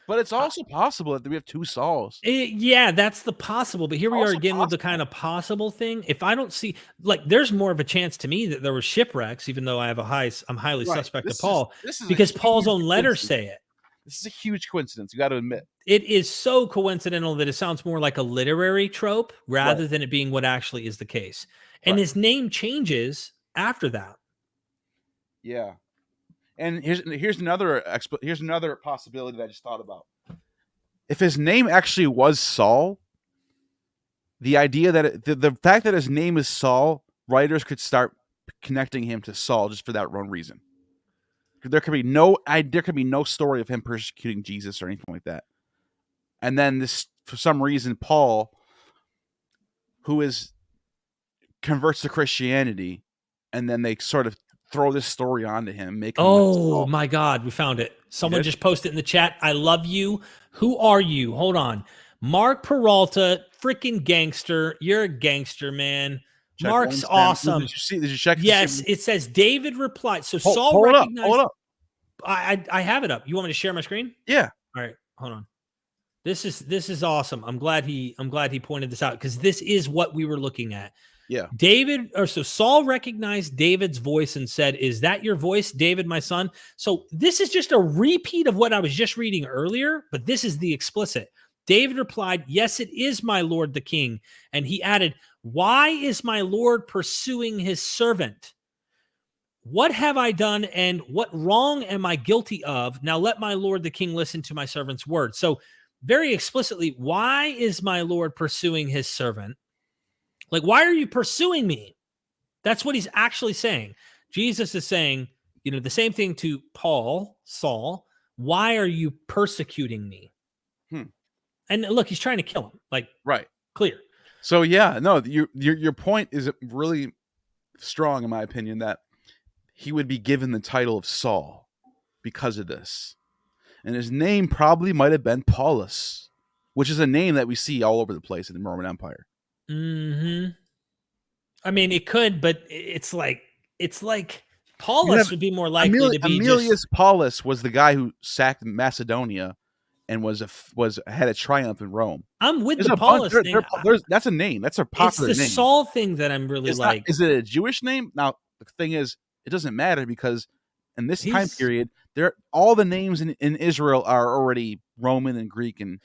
But it's also possible that we have two Sauls. Yeah, that's the possible. But here we are again with the kind of possible thing. If I don't see, like, there's more of a chance to me that there were shipwrecks, even though I'm highly suspect of Paul, because Paul's own letters say it. This is a huge coincidence. You got to admit. It is so coincidental that it sounds more like a literary trope rather than it being what actually is the case. And his name changes after that. Yeah. And here's another possibility that I just thought about. If his name actually was Saul, the idea that the fact that his name is Saul, writers could start connecting him to Saul just for that one reason. There could be no story of him persecuting Jesus or anything like that. And then this, for some reason, Paul, who converts to Christianity, and then they sort of throw this story onto him. My God, we found it. Someone just posted in the chat. I love you. Who are you? Hold on. Mark Peralta, freaking gangster. You're a gangster, man. Mark's awesome. Did you check? Yes, it says David replied. So Saul recognized. Hold up. I have it up. You want me to share my screen? Yeah. All right. Hold on. This is awesome. I'm glad he pointed this out because this is what we were looking at. Yeah. So Saul recognized David's voice and said, "Is that your voice, David, my son?" So this is just a repeat of what I was just reading earlier, but this is the explicit. David replied, "Yes, it is my lord the king." And he added, "Why is my lord pursuing his servant? What have I done and what wrong am I guilty of? Now let my lord the king listen to my servant's word." So very explicitly, why is my lord pursuing his servant? Like, why are you pursuing me? That's what he's actually saying. Jesus is saying, the same thing to Saul, why are you persecuting me? And look, he's trying to kill him. Like, right. Clear. So yeah, no, your point is really strong in my opinion that he would be given the title of Saul because of this. and his name probably might have been Paulus, which is a name that we see all over the place in the Roman Empire. Mm-hmm. I mean, it could, but it's like Paulus would be more likely to be Aemilius Paulus was the guy who sacked Macedonia and had a triumph in Rome. I'm with the Paulus thing. That's a name. That's a popular name. It's the Saul thing that I'm really like. Is it a Jewish name? Now the thing is, it doesn't matter because in this time period, all the names in Israel are already Roman and Greek, and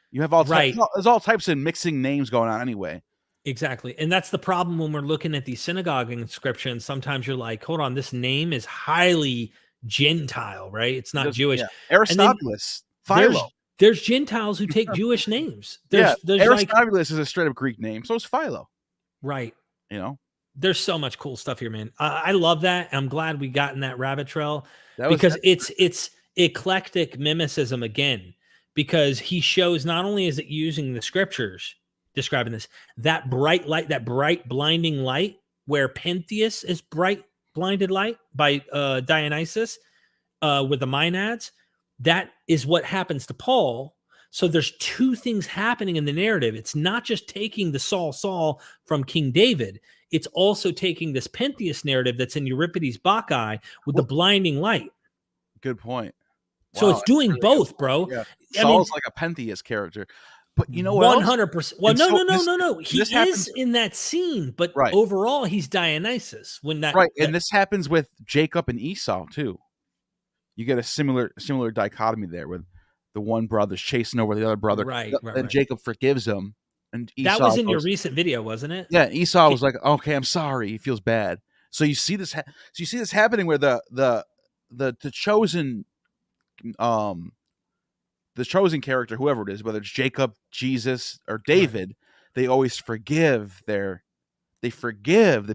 you have there's all types of mixing names going on anyway. Exactly. And that's the problem when we're looking at these synagogue inscriptions. Sometimes you're like, hold on, this name is highly Gentile, right? It's not Jewish. Yeah. Aristobulus, Philo. There's Gentiles who take Jewish names. There's Aristobulus is a straight up Greek name. So is Philo. Right. You know? There's so much cool stuff here, man. I love that. I'm glad we got in that rabbit trail because it's eclectic mimetism again, because he shows not only is it using the scriptures describing this, that bright light, that bright blinding light where Pentheus is bright blinded light by Dionysus with the Maenads. That is what happens to Paul. So there's two things happening in the narrative. It's not just taking the Saul from King David. It's also taking this Pentheus narrative that's in Euripides Bacchae with the blinding light. Good point. So it's doing really both, bro. Yeah. Saul's like a Pentheus character. But you know what? 100%. Well, no. He is in that scene, but overall, he's Dionysus. And this happens with Jacob and Esau too. You get a similar dichotomy there with the one brother's chasing over the other brother, and Jacob forgives him, and Esau that was in your recent video, wasn't it? Yeah, Esau was like, "Okay, I'm sorry." He feels bad. So you see this. You see this happening where the chosen the chosen character, whoever it is, whether it's Jacob, Jesus, or David, they always forgive the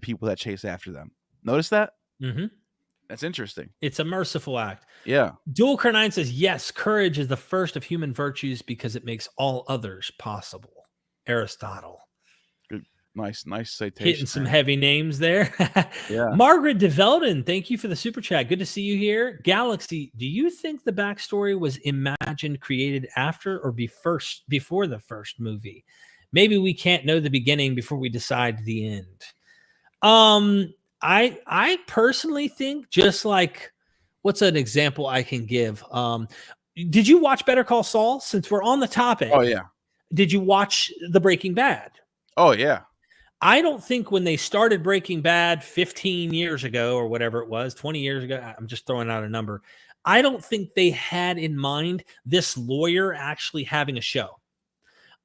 people that chase after them. Notice that? Mm-hmm. That's interesting. It's a merciful act. Yeah. Dual Car9 says, yes, courage is the first of human virtues because it makes all others possible. Aristotle. Good. Nice citation. Hitting some heavy names there. Yeah. Margaret DeVelden, thank you for the super chat. Good to see you here. Galaxy, do you think the backstory was imagined, created after, or before the first movie? Maybe we can't know the beginning before we decide the end. I personally think, just like, what's an example I can give? Did you watch Better Call Saul? Since we're on the topic. Oh, yeah. Did you watch the Breaking Bad? Oh, yeah. I don't think when they started Breaking Bad 15 years ago or whatever it was, 20 years ago, I'm just throwing out a number. I don't think they had in mind this lawyer actually having a show.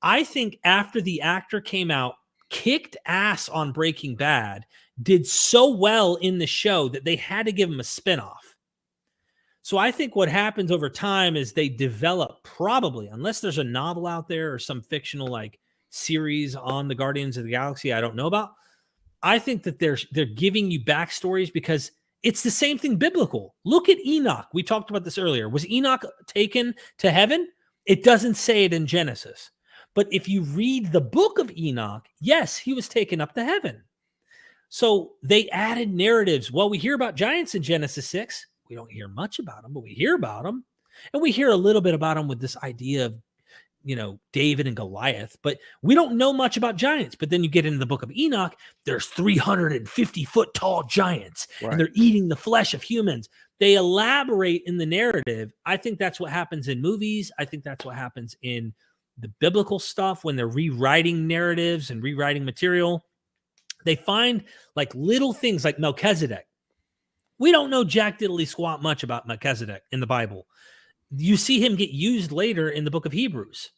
I think after the actor came out, kicked ass on Breaking Bad, did so well in the show that they had to give him a spinoff. So I think what happens over time is they develop, probably, unless there's a novel out there or some fictional like series on the Guardians of the Galaxy I don't know about. I think that they're giving you backstories because it's the same thing biblical. Look at Enoch. We talked about this earlier. Was Enoch taken to heaven? It doesn't say it in Genesis. But if you read the book of Enoch, yes, he was taken up to heaven. So they added narratives. Well, we hear about giants in Genesis 6. We don't hear much about them, but we hear about them. And we hear a little bit about them with this idea of, David and Goliath, but we don't know much about giants. But then you get into the book of Enoch, there's 350-foot tall giants, and they're eating the flesh of humans. They elaborate in the narrative. I think that's what happens in movies. I think that's what happens in the biblical stuff when they're rewriting narratives and rewriting material. They find like little things like Melchizedek. We don't know jack diddly squat much about Melchizedek in the Bible. You see him get used later in the book of Hebrews.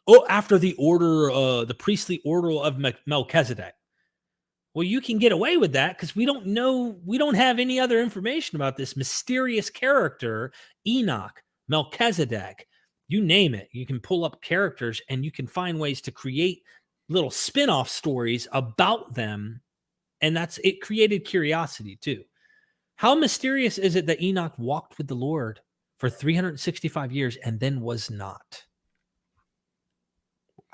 Oh, after the priestly order of Melchizedek. Well, you can get away with that because we don't have any other information about this mysterious character, Enoch, Melchizedek, you name it. You can pull up characters and you can find ways to create little spin-off stories about them. And it created curiosity too. How mysterious is it that Enoch walked with the Lord for 365 years and then was not?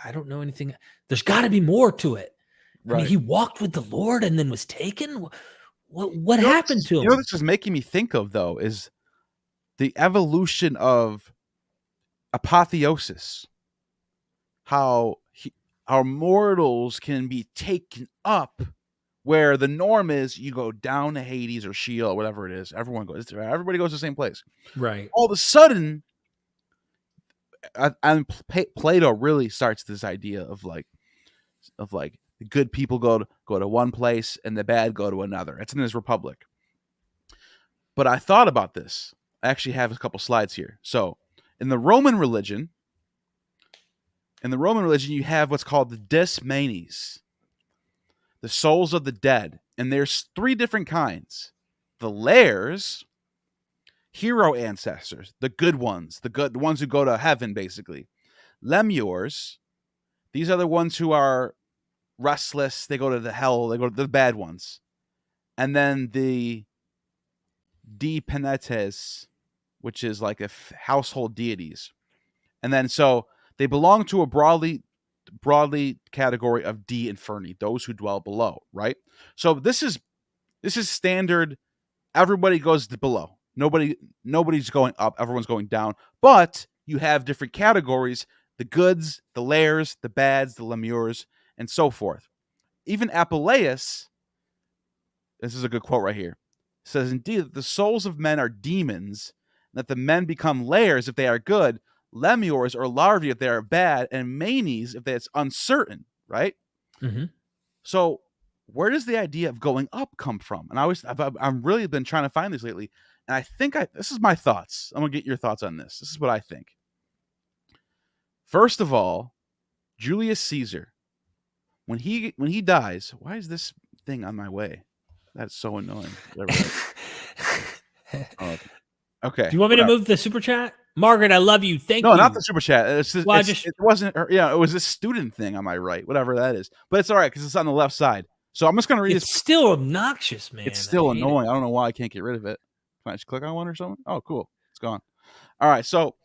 I don't know anything. There's got to be more to it. Right. I mean, he walked with the Lord and then was taken. What happened to him? What this is making me think of, though, is the evolution of apotheosis, how our mortals can be taken up, where the norm is you go down to Hades or Sheol or whatever it is. Everybody goes to the same place. Right. All of a sudden, and Plato really starts this idea of like the good people go to one place and the bad go to another. It's in his Republic. But I thought about this. I actually have a couple slides here. So in the Roman religion, you have what's called the Desmanes, the souls of the dead. And there's 3 different kinds. The Lairs, hero ancestors, the good ones, the ones who go to heaven, basically. Lemures, these are the ones who are restless. They go to the hell. They go to the bad ones. And then the Penetes, which is like household deities. And then so they belong to a broadly category of Inferni, those who dwell below, right? So this is standard. Everybody goes to below. Nobody's going up. Everyone's going down. But you have different categories: the goods, the Lairs, the bads, the lemures, and so forth. Even Apuleius, this is a good quote right here, says, "Indeed, that the souls of men are demons, and that the men become Lairs if they are good, lemures or larvae if they are bad, and manes if it's uncertain," right? Mm-hmm. So where does the idea of going up come from? And I've really been trying to find this lately, and I think this is my thoughts. I'm gonna get your thoughts on this. This is what I think. First of all, Julius Caesar, when he dies, why is this thing on my way? That's so annoying. Okay. Do you want me to move the super chat? Margaret, I love you. Thank you. No, not the super chat. It wasn't. It was a student thing on my right, whatever that is. But it's all right because it's on the left side. So I'm just gonna read. It's still obnoxious, man. It's still annoying. I don't know why I can't get rid of it. Can I just click on one or something? Oh, cool. It's gone. All right. So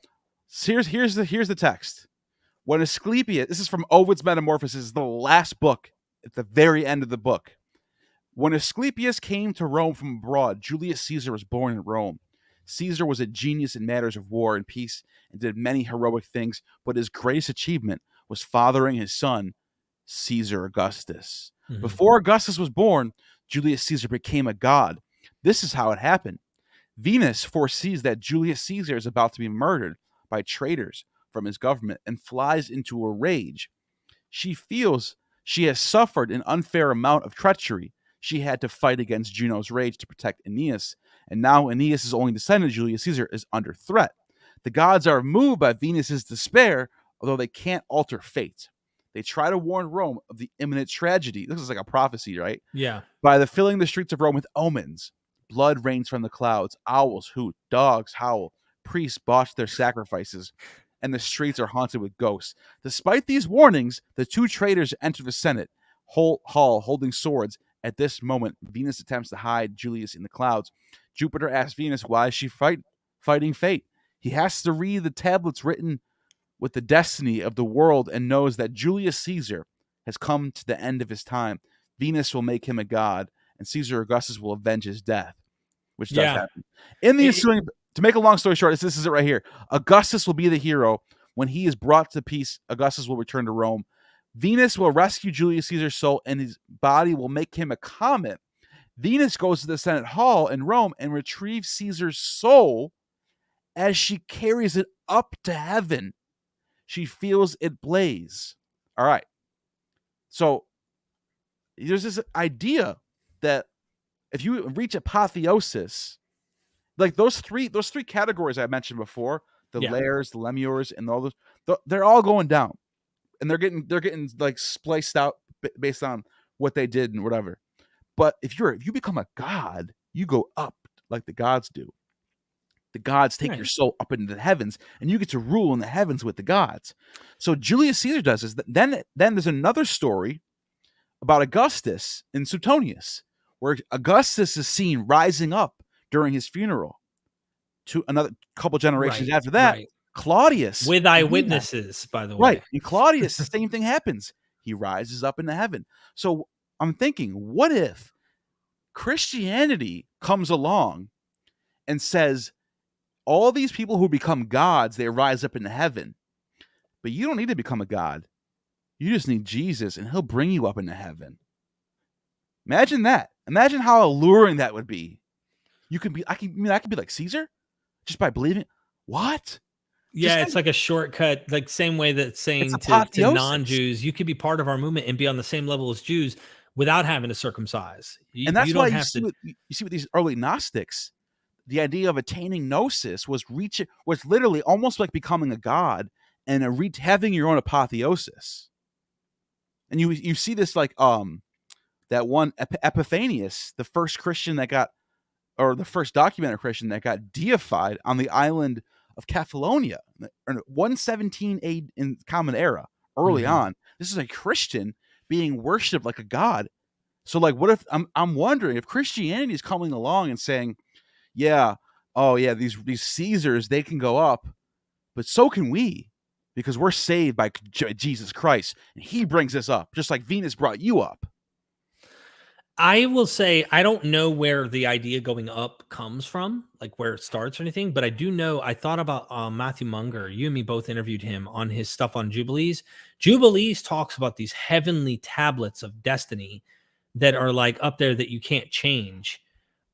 here's the text. When Asclepius, this is from Ovid's Metamorphoses, the last book at the very end of the book. When Asclepius came to Rome from abroad, Julius Caesar was born in Rome. Caesar was a genius in matters of war and peace and did many heroic things, but his greatest achievement was fathering his son, Caesar Augustus. Mm-hmm. Before Augustus was born, Julius Caesar became a god. This is how it happened. Venus foresees that Julius Caesar is about to be murdered by traitors from his government and flies into a rage. She feels she has suffered an unfair amount of treachery. She had to fight against Juno's rage to protect Aeneas, and now Aeneas' only descendant, Julius Caesar, is under threat. The gods are moved by Venus's despair, although they can't alter fate. They try to warn Rome of the imminent tragedy. This is like a prophecy, right? Yeah. By filling the streets of Rome with omens. Blood rains from the clouds, owls hoot, dogs howl, priests botch their sacrifices, and the streets are haunted with ghosts. Despite these warnings, the 2 traitors enter the Senate hall holding swords. At this moment, Venus attempts to hide Julius in the clouds. Jupiter asks Venus why is she fighting fate. He has to read the tablets written with the destiny of the world and knows that Julius Caesar has come to the end of his time. Venus will make him a god, and Caesar Augustus will avenge his death, which does happen. In the ensuing, to make a long story short, this is it right here. Augustus will be the hero. When he is brought to peace, Augustus will return to Rome. Venus will rescue Julius Caesar's soul, and his body will make him a comet. Venus goes to the Senate Hall in Rome and retrieves Caesar's soul. As she carries it up to heaven, she feels it blaze. All right. So there's this idea that if you reach apotheosis, like those three categories I mentioned before, the Lairs, the lemures, and all those, they're all going down. And they're getting like spliced out based on what they did and whatever. But if you become a god, you go up like the gods do. The gods take your soul up into the heavens, and you get to rule in the heavens with the gods. So Julius Caesar does this. Then there's another story about Augustus and Suetonius, where Augustus is seen rising up during his funeral. To another couple generations after that, Claudius, with eyewitnesses, by the way. Right. And Claudius, the same thing happens. He rises up into heaven. So I'm thinking, what if Christianity comes along and says, all these people who become gods, they rise up into heaven. But you don't need to become a god. You just need Jesus, and he'll bring you up into heaven. Imagine that. Imagine how alluring that would be. You can be, I could be like Caesar just by believing. What? Yeah, it's like a shortcut, like same way that It's saying to apotheosis. non-Jews, you could be part of our movement and be on the same level as Jews without having to circumcise. And You that's why don't you have see to. with these early Gnostics, the idea of attaining gnosis was literally almost like becoming a god and having your own apotheosis. And you see this like that one Epiphanius, the first Christian that got, or the first documented Christian that got deified on the island of Catalonia, 117 AD in Common Era, early Mhm. on. This is a Christian being worshipped like a god. So like, what if I'm wondering if Christianity is coming along and saying, yeah, oh yeah, these Caesars, they can go up, but so can we, because we're saved by Jesus Christ, and he brings us up, just like Venus brought you up. I will say I don't know where the idea going up comes from, like where it starts or anything, but I do know I thought about Matthew Munger. You and me both interviewed him on his stuff on Jubilees. Jubilees talks about these heavenly tablets of destiny that are like up there that you can't change.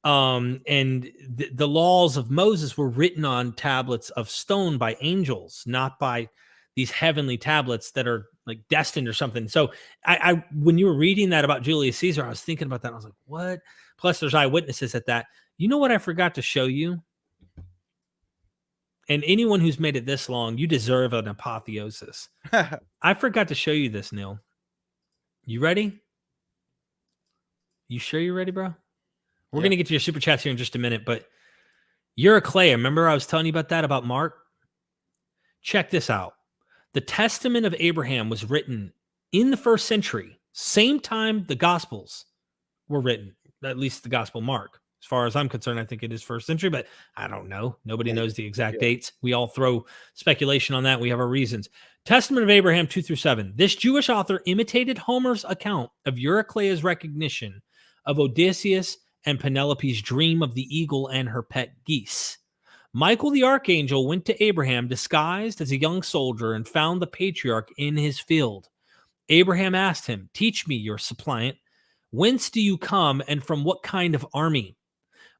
And the laws of Moses were written on tablets of stone by angels, not by these heavenly tablets that are like destined or something. So I when you were reading that about Julius Caesar, I was thinking about that. I was like, what? Plus, there's eyewitnesses at that. You know what I forgot to show you? And anyone who's made it this long, you deserve an apotheosis. I forgot to show you this, Neil. You ready? You sure you're ready, bro? We're Yeah. gonna get to your super chats here in just a minute, but you're a Clay. Remember I was telling you about that about Mark? Check this out. The Testament of Abraham was written in the first century, same time the Gospels were written, at least the Gospel Mark. As far as I'm concerned, I think it is first century, but I don't know. Nobody knows the exact dates. We all throw speculation on that. We have our reasons. Testament of Abraham 2-7. This Jewish author imitated Homer's account of Euryclea's recognition of Odysseus and Penelope's dream of the eagle and her pet geese. Michael the archangel went to Abraham disguised as a young soldier and found the patriarch in his field. Abraham asked him, "Teach me, your suppliant. Whence do you come and from what kind of army?"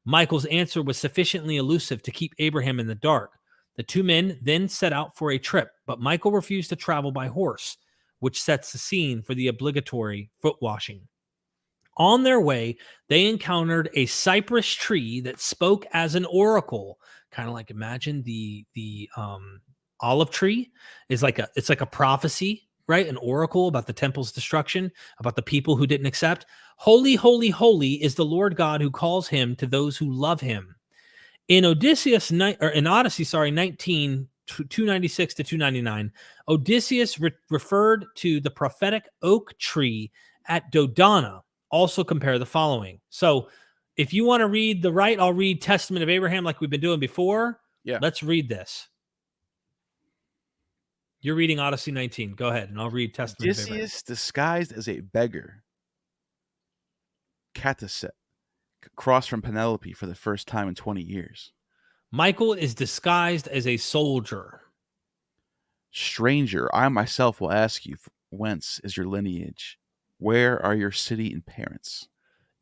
Michael's answer was sufficiently elusive to keep Abraham in the dark. The two men then set out for a trip, but Michael refused to travel by horse, which sets the scene for the obligatory foot washing. On their way, they encountered a cypress tree that spoke as an oracle, kind of like imagine the olive tree is like a prophecy, right? An oracle about the temple's destruction, about the people who didn't accept. Holy, holy, holy is the Lord God who calls him to those who love him. In Odyssey, 19 296 to 299, Odysseus referred to the prophetic oak tree at Dodona. Also compare the following. So if you want to read the right, I'll read Testament of Abraham like we've been doing before. Yeah. Let's read this. You're reading Odyssey 19. Go ahead, and I'll read Testament of Abraham. Odysseus disguised as a beggar, Cashapp, crossed from Penelope for the first time in 20 years. Michael is disguised as a soldier. Stranger, I myself will ask you, whence is your lineage? Where are your city and parents?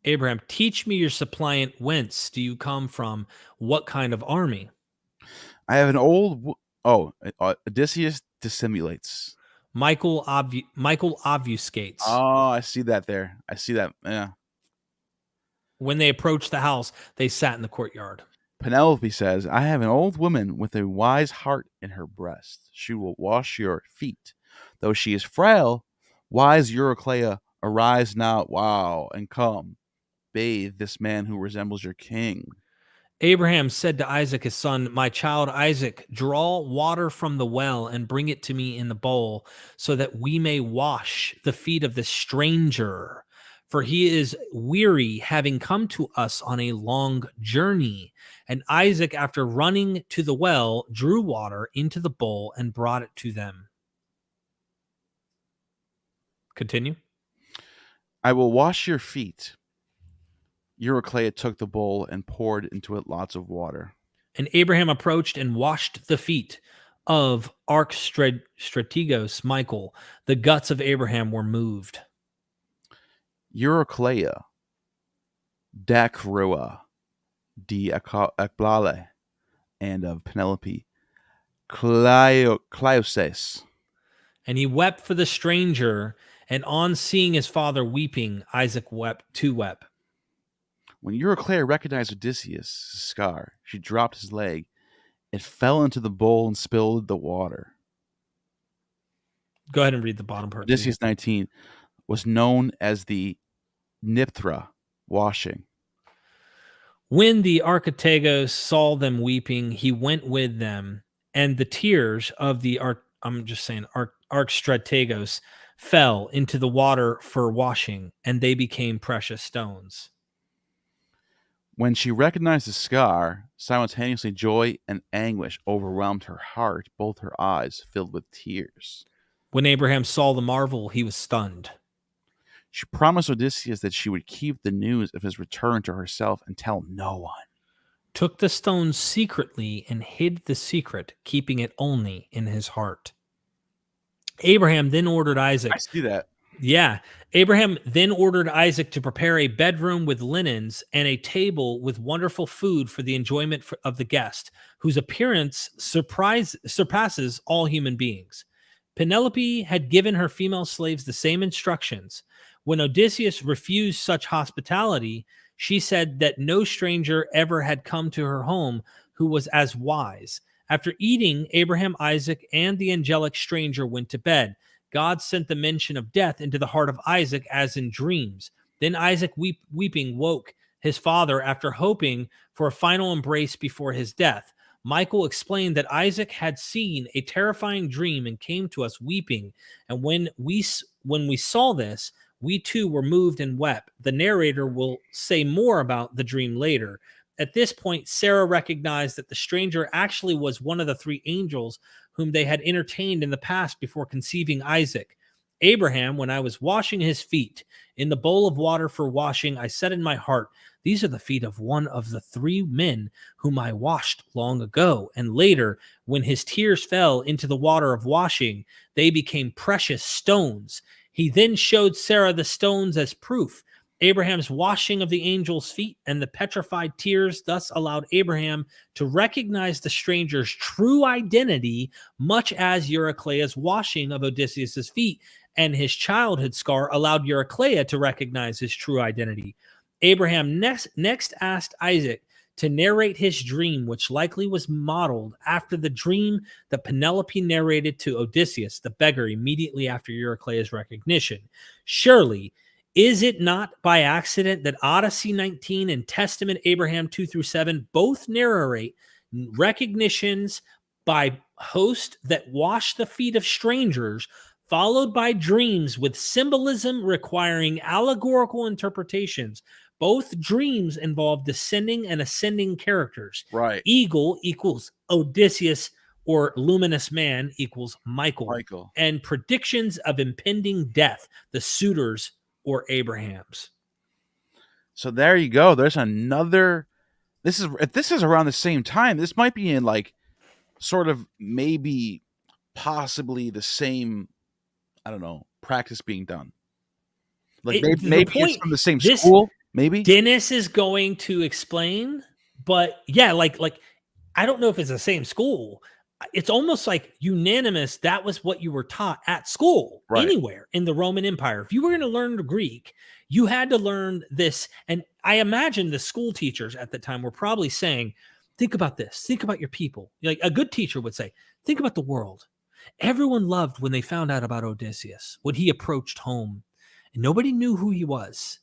Abraham, teach me your suppliant. Whence do you come from? What kind of army? I have an old. Odysseus dissimulates. Michael obfuscates. Oh, I see that there. I see that. Yeah. When they approached the house, they sat in the courtyard. Penelope says, I have an old woman with a wise heart in her breast. She will wash your feet. Though she is frail, wise Euryclea, arise now, wow, and come. Bathe this man who resembles your king. Abraham said to Isaac, his son, "My child Isaac, draw water from the well and bring it to me in the bowl, so that we may wash the feet of this stranger. For he is weary, having come to us on a long journey." And Isaac, after running to the well, drew water into the bowl and brought it to them. Continue. I will wash your feet. Euryclea took the bowl and poured into it lots of water. And Abraham approached and washed the feet of Strategos Michael. The guts of Abraham were moved. Eurocleia, Dacrua, D. Akblale, and of Penelope, Cleoses. And he wept for the stranger, and on seeing his father weeping, Isaac wept too wept. When Eurocleia recognized Odysseus' scar, she dropped his leg. It fell into the bowl and spilled the water. Go ahead and read the bottom part. Odysseus 19 was known as the Nipthra, washing. When the Architagos saw them weeping, he went with them, and the tears of the Archstrategos fell into the water for washing, and they became precious stones. When she recognized the scar, simultaneously joy and anguish overwhelmed her heart, both her eyes filled with tears. When Abraham saw the marvel, he was stunned. She promised Odysseus that she would keep the news of his return to herself and tell no one. Took the stones secretly and hid the secret, keeping it only in his heart. Abraham then ordered Isaac. I see that. Yeah. Abraham then ordered Isaac to prepare a bedroom with linens and a table with wonderful food for the enjoyment of the guest, whose appearance surpasses all human beings. Penelope had given her female slaves the same instructions. When Odysseus refused such hospitality, she said that no stranger ever had come to her home who was as wise. After eating, Abraham, Isaac, and the angelic stranger went to bed. God sent the mention of death into the heart of Isaac as in dreams. Then Isaac, weeping, woke his father after hoping for a final embrace before his death. Michael explained that Isaac had seen a terrifying dream and came to us weeping. And when we saw this, we too were moved and wept. The narrator will say more about the dream later. At this point, Sarah recognized that the stranger actually was one of the three angels whom they had entertained in the past before conceiving Isaac. Abraham, when I was washing his feet in the bowl of water for washing, I said in my heart, these are the feet of one of the three men whom I washed long ago. And later, when his tears fell into the water of washing, they became precious stones. He then showed Sarah the stones as proof. Abraham's washing of the angel's feet and the petrified tears thus allowed Abraham to recognize the stranger's true identity, much as Eurocleia's washing of Odysseus' feet and his childhood scar allowed Eurocleia to recognize his true identity. Abraham next asked Isaac to narrate his dream, which likely was modeled after the dream that Penelope narrated to Odysseus, the beggar, immediately after Eurocleia's recognition. Surely, is it not by accident that Odyssey 19 and Testament Abraham 2-7 both narrate recognitions by host that wash the feet of strangers, followed by dreams with symbolism requiring allegorical interpretations? Both dreams involve descending and ascending characters. Right. Eagle equals Odysseus, or luminous man equals Michael. And predictions of impending death, the suitors or Abraham's. So there you go. There's another. This is around the same time. This might be in like sort of maybe possibly the same, I don't know, practice being done. Like maybe it's from the same school. Maybe Dennis is going to explain, but yeah, like I don't know if it's the same school. It's almost like unanimous. That was what you were taught at school, right, anywhere in the Roman Empire. If you were going to learn Greek, you had to learn this. And I imagine the school teachers at the time were probably saying, think about this. Think about your people. Like a good teacher would say, think about the world. Everyone loved when they found out about Odysseus, when he approached home, and nobody knew who he was.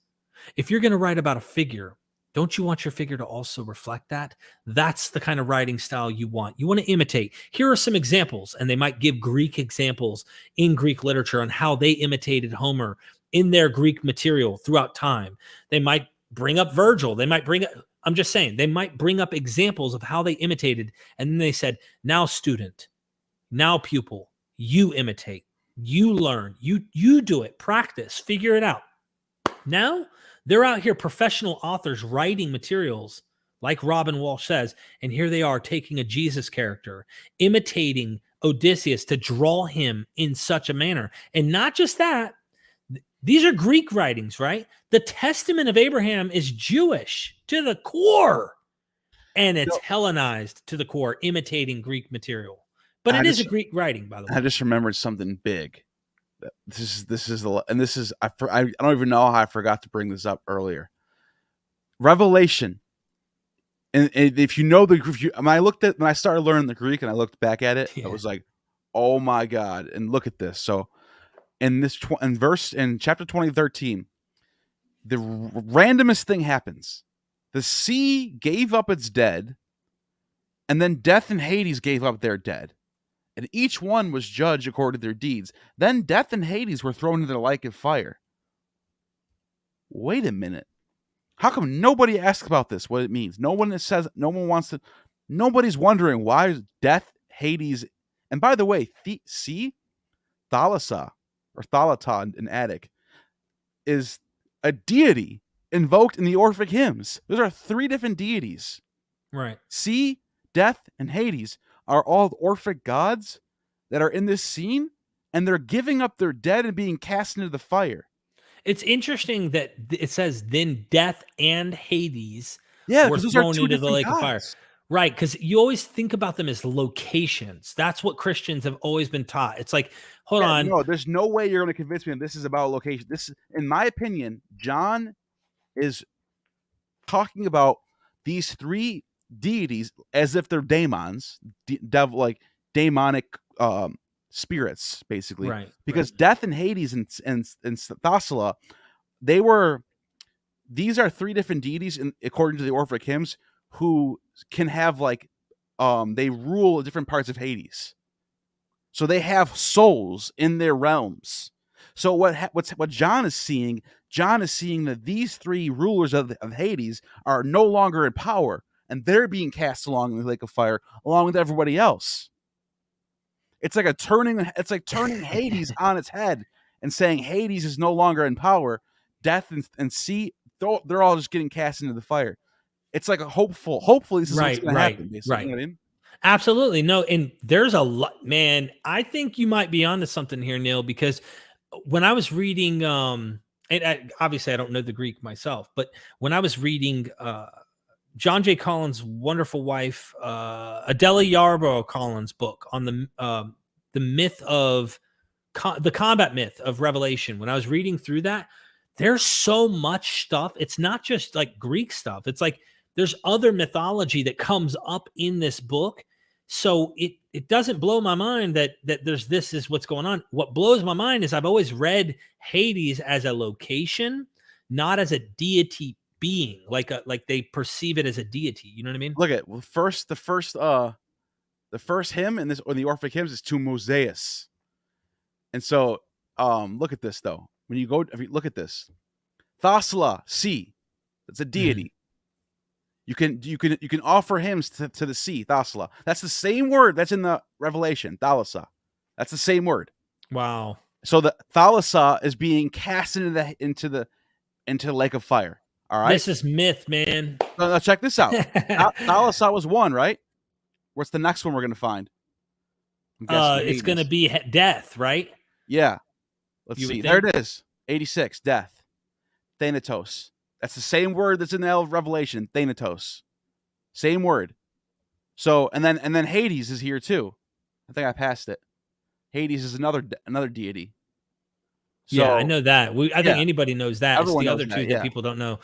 If you're going to write about a figure, don't you want your figure to also reflect that? That's the kind of writing style you want. You want to imitate. Here are some examples, and they might give Greek examples in Greek literature on how they imitated Homer in their Greek material throughout time. They might bring up Virgil. They might bring up, I'm just saying, they might bring up examples of how they imitated. And then they said, now student, now pupil, you imitate, you learn, you do it, practice, figure it out. Now, they're out here, professional authors writing materials like Robin Walsh says, and here they are taking a Jesus character, imitating Odysseus to draw him in such a manner. And not just that, these are Greek writings, right? The Testament of Abraham is Jewish to the core, and it's Hellenized to the core, imitating Greek material. But it is a Greek writing, by the way. I just remembered something big. This is I don't even know how I forgot to bring this up earlier. Revelation, and if you know when I started learning the Greek and I looked back at it, I was like, oh my God! And look at this. So in chapter 20:13, the randomest thing happens. The sea gave up its dead, and then death and Hades gave up their dead. And each one was judged according to their deeds. Then death and Hades were thrown into the lake of fire. Wait a minute. How come nobody asks about this, what it means? Nobody's wondering why is death, Hades, and by the way, Thalassa, or Thalata in Attic, is a deity invoked in the Orphic hymns. Those are 3 different deities. Right. Sea, death, and Hades are all Orphic gods that are in this scene, and they're giving up their dead and being cast into the fire. It's interesting that it says then death and Hades were thrown into the lake of fire. Right, because you always think about them as locations. That's what Christians have always been taught. It's like, hold on. No, there's no way you're going to convince me that this is about location. This, in my opinion, John is talking about these 3 deities as if they're daemons, like demonic spirits, basically. Right. Because death and Hades and Thalassa, these are 3 different deities, according to the Orphic hymns, who can have they rule different parts of Hades. So they have souls in their realms. So what John is seeing that these 3 rulers of Hades are no longer in power, and they're being cast along in the lake of fire along with everybody else. It's like turning Hades on its head and saying Hades is no longer in power. Death and sea, they're all just getting cast into the fire. It's like hopefully this is what's going to happen. Basically. Right. You know what I mean? Absolutely. No, and there's a lot, man. I think you might be onto something here, Neil, because when I was reading, obviously I don't know the Greek myself, but when I was reading John J. Collins' wonderful wife, Adela Yarborough Collins' book on the myth of the combat myth of Revelation, when I was reading through that, there's so much stuff. It's not just like Greek stuff. It's like there's other mythology that comes up in this book. So it doesn't blow my mind that this is what's going on. What blows my mind is I've always read Hades as a location, not as a deity being, like they perceive it as a deity. You know what I mean? Look at the first hymn in the Orphic hymns is to Mosaius. And so look at this though. If you look at this, Thasala, sea, it's a deity. Mm-hmm. You can offer hymns to the sea, Thasala. That's the same word that's in the Revelation, Thalassa. That's the same word. Wow. So the Thalassa is being cast into the lake of fire. All right. This is myth, man. Now check this out. Thalassa was 1, right? What's the next one we're gonna find? It's gonna be death, right? Yeah. Let's see. There it is. 86, death. Thanatos. That's the same word that's in the Revelation, Thanatos. Same word. So, and then Hades is here too. I think I passed it. Hades is another deity. So, yeah, I know that. I think anybody knows that. Everyone it's the knows other 2 that people don't know.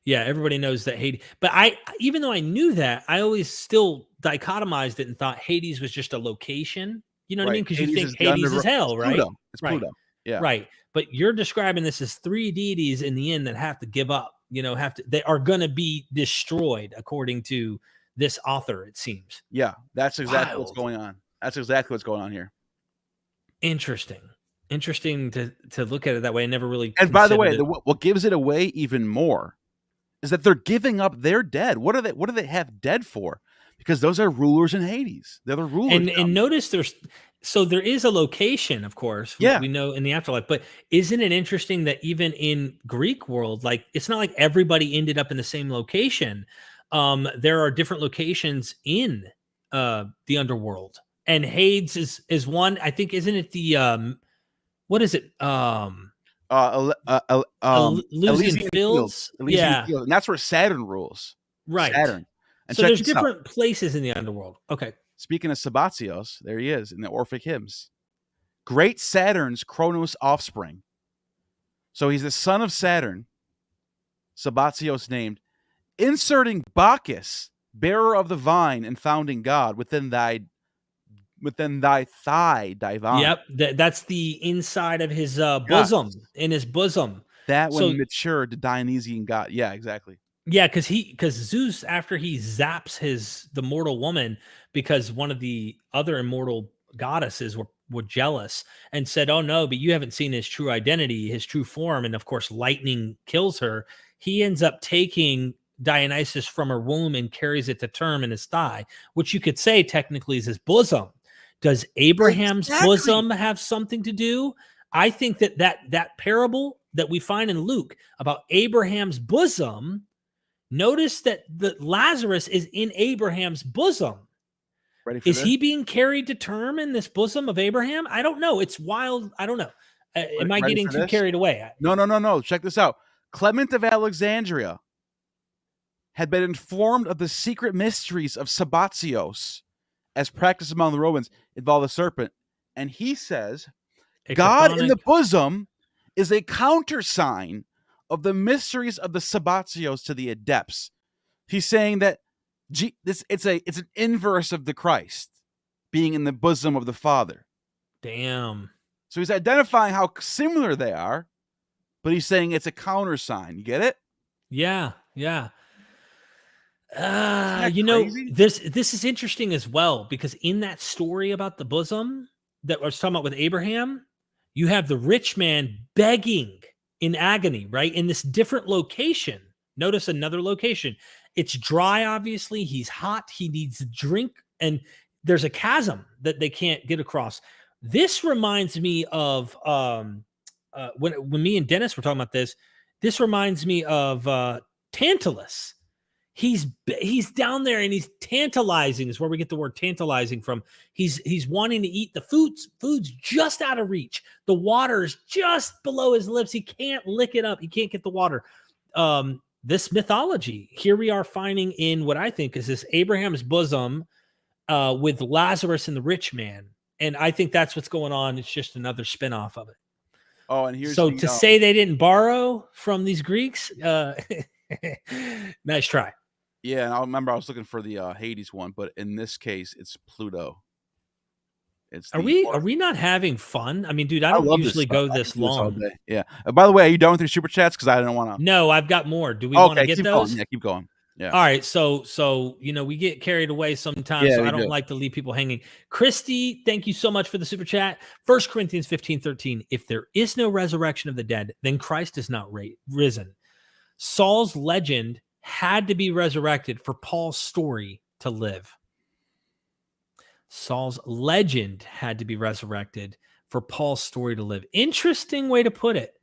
Yeah, everybody knows that Hades. But even though I knew that, I always still dichotomized it and thought Hades was just a location. You know what I mean? Because you think Hades is hell, right? It's Pluto. Yeah. Right. But you're describing this as 3 deities in the end that have to give up. They are going to be destroyed according to this author, it seems. Yeah, that's exactly what's going on. That's exactly what's going on here. Interesting to look at it that way. I never really. And by the way, what gives it away even more is that they're giving up their dead. What do they have dead for? Because those are rulers in Hades. They're the rulers. And notice there is a location, of course. Yeah. We know in the afterlife. But isn't it interesting that even in Greek world, like it's not like everybody ended up in the same location. there are different locations in the underworld, and Hades is one. I think, isn't it the what is it? Elysian Fields. Elysian Yeah, Fields, and that's where Saturn rules. right. Saturn. And So check there's this out. different places in the underworld. Okay. Speaking of Sabbatios, there he is in the Orphic hymns. Great Saturn's Kronos offspring. So he's the son of Saturn, Sabbatios named, inserting Bacchus, bearer of the vine and founding God, within thy thigh divine. Yep, that's the inside of his bosom, in his bosom. That So when matured, the Dionysian god. Yeah, exactly. yeah, because Zeus, after he zaps the mortal woman, because one of the other immortal goddesses were jealous and said, "Oh no, but you haven't seen his true identity, his true form," and of course, lightning kills her. He ends up taking Dionysus from her womb and carries it to term in his thigh, which you could say technically is his bosom. Does Abraham's bosom have something to do? I think that parable that we find in Luke about Abraham's bosom. Notice that the Lazarus is in Abraham's bosom. Ready for Is this? he being carried to term in this bosom of Abraham? I don't know. It's wild. I don't know. Am I getting too carried away? No. Check this out. Clement of Alexandria had been informed of the secret mysteries of Sabbatios as practiced among the Romans involve the serpent. And he says, God in the bosom is a countersign of the mysteries of the Sabbatios to the adepts. He's saying that it's an inverse of the Christ being in the bosom of the Father. Damn. So he's identifying how similar they are, but he's saying it's a countersign. You get it? Yeah. Crazy? This is interesting as well, because in that story about the bosom that I was talking about with Abraham, you have the rich man begging in agony, right? In this different location. Notice another location. It's dry, obviously. He's hot. He needs a drink. And there's a chasm that they can't get across. This reminds me of when me and Dennis were talking about this. This reminds me of Tantalus. He's down there and he's tantalizing, is where we get the word tantalizing from. He's wanting to eat the food's just out of reach. The water is just below his lips. He can't lick it up. He can't get the water. This mythology here we are finding in what I think is this Abraham's bosom with Lazarus and the rich man. And I think that's what's going on. It's just another spinoff of it. Oh, and here's to say they didn't borrow from these Greeks. Nice try. Yeah, and I remember I was looking for the Hades one, but in this case, it's Pluto. Are we not having fun? I mean, dude, I don't usually go this long. Yeah. By the way, are you done with your super chats? Because I don't want to. No, I've got more. Do we want to get those? Going. Yeah, keep going. Yeah. All right. So we get carried away sometimes. Yeah, so I don't like to leave people hanging. Christy, thank you so much for the super chat. 1 Corinthians 15:13. If there is no resurrection of the dead, then Christ is not risen. Saul's legend had to be resurrected for Paul's story to live. Saul's legend had to be resurrected for Paul's story to live. Interesting way to put it.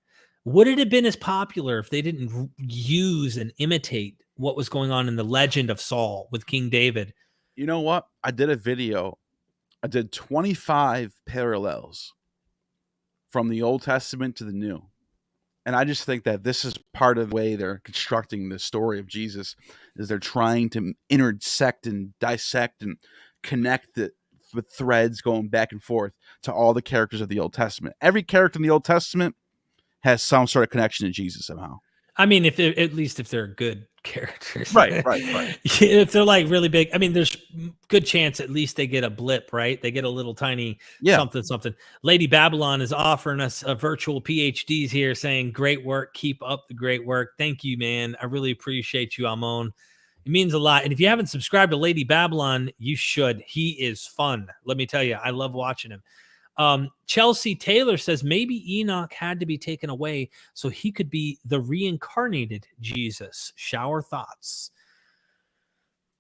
Would it have been as popular if they didn't use and imitate what was going on in the legend of Saul with King David? You know what? I did a video. I did 25 parallels from the Old Testament to the New. And I just think that this is part of the way they're constructing the story of Jesus, is they're trying to intersect and dissect and connect it with threads going back and forth to all the characters of the Old Testament. Every character in the Old Testament has some sort of connection to Jesus somehow. I mean, at least if they're good characters. Right. If they're like really big, I mean, there's good chance at least they get a blip, right? They get a little tiny something. Lady Babylon is offering us a virtual PhDs here saying, great work. Keep up the great work. Thank you, man. I really appreciate you, Amon. It means a lot. And if you haven't subscribed to Lady Babylon, you should. He is fun. Let me tell you, I love watching him. Chelsea Taylor says maybe Enoch had to be taken away so he could be the reincarnated Jesus. Shower thoughts.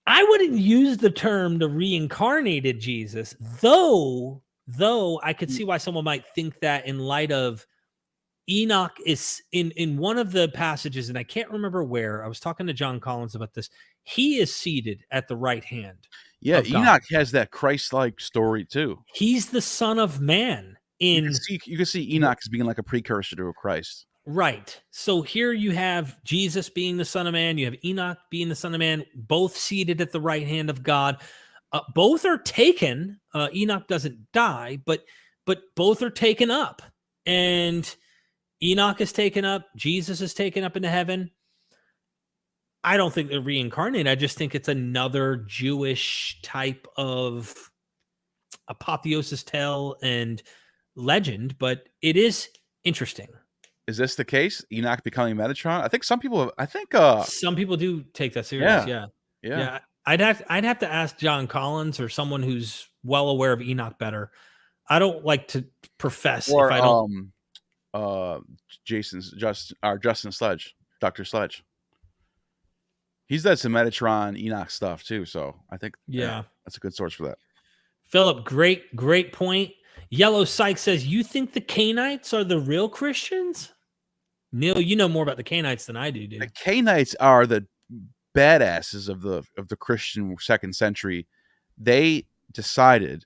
I wouldn't use the term the reincarnated Jesus, though I could see why someone might think that in light of Enoch is in one of the passages, and I can't remember where. I was talking to John Collins about this. He is seated at the right hand. Yeah, of God. Enoch has that Christ-like story too. He's the Son of Man. You can see Enoch as being like a precursor to a Christ. Right. So here you have Jesus being the Son of Man. You have Enoch being the Son of Man, both seated at the right hand of God. Both are taken. Enoch doesn't die, but both are taken up. And Enoch is taken up. Jesus is taken up into heaven. I don't think they're reincarnated. I just think it's another Jewish type of apotheosis tale and legend, but it is interesting. Is this the case? Enoch becoming Metatron? I think some people. Some people do take that serious. Yeah. I'd have to ask John Collins or someone who's well aware of Enoch better. I don't like to profess or if I don't. Justin Sledge, Dr. Sledge. He's done some Metatron Enoch stuff too, so I think that's a good source for that. Philip, great point. Yellow Syke says, you think the Cainites are the real Christians? Neil, you know more about the Cainites than I do, dude. The Cainites are the badasses of the Christian 2nd century. They decided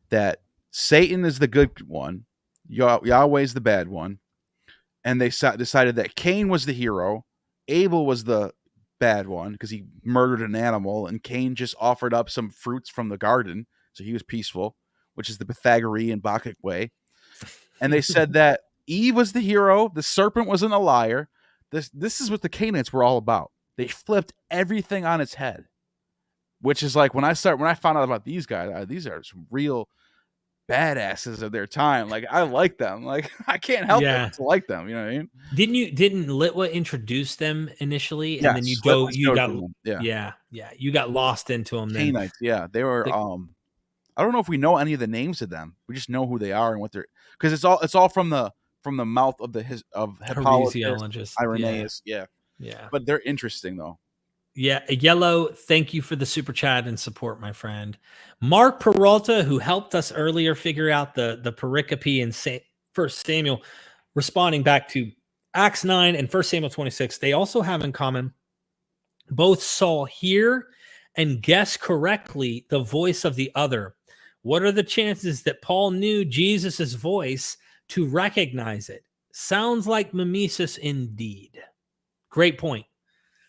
that Satan is the good one, Yahweh is the bad one, and they decided that Cain was the hero, Abel was the bad one because he murdered an animal, and Cain just offered up some fruits from the garden, so he was peaceful, which is the Pythagorean Bacchic way. And they said that Eve was the hero, the serpent wasn't a liar. This is what the Cainites were all about. They flipped everything on its head, which is like when I found out about these guys, these are some real badasses of their time. Like, I like them. Like, I can't help but to like them. You know what I mean? Didn't Litwa introduce them initially, and then you got lost into them. Cainites, they were. I don't know if we know any of the names of them. We just know who they are and what they're, because it's all from the mouth of Hippolytus, Irenaeus. Yeah. But they're interesting though. Yeah, Yellow, thank you for the super chat and support, my friend. Mark Peralta, who helped us earlier figure out the pericope in 1 Samuel, responding back to Acts 9 and 1 Samuel 26, they also have in common both saw, hear, and guess correctly the voice of the other. What are the chances that Paul knew Jesus' voice to recognize it? Sounds like mimesis indeed. Great point.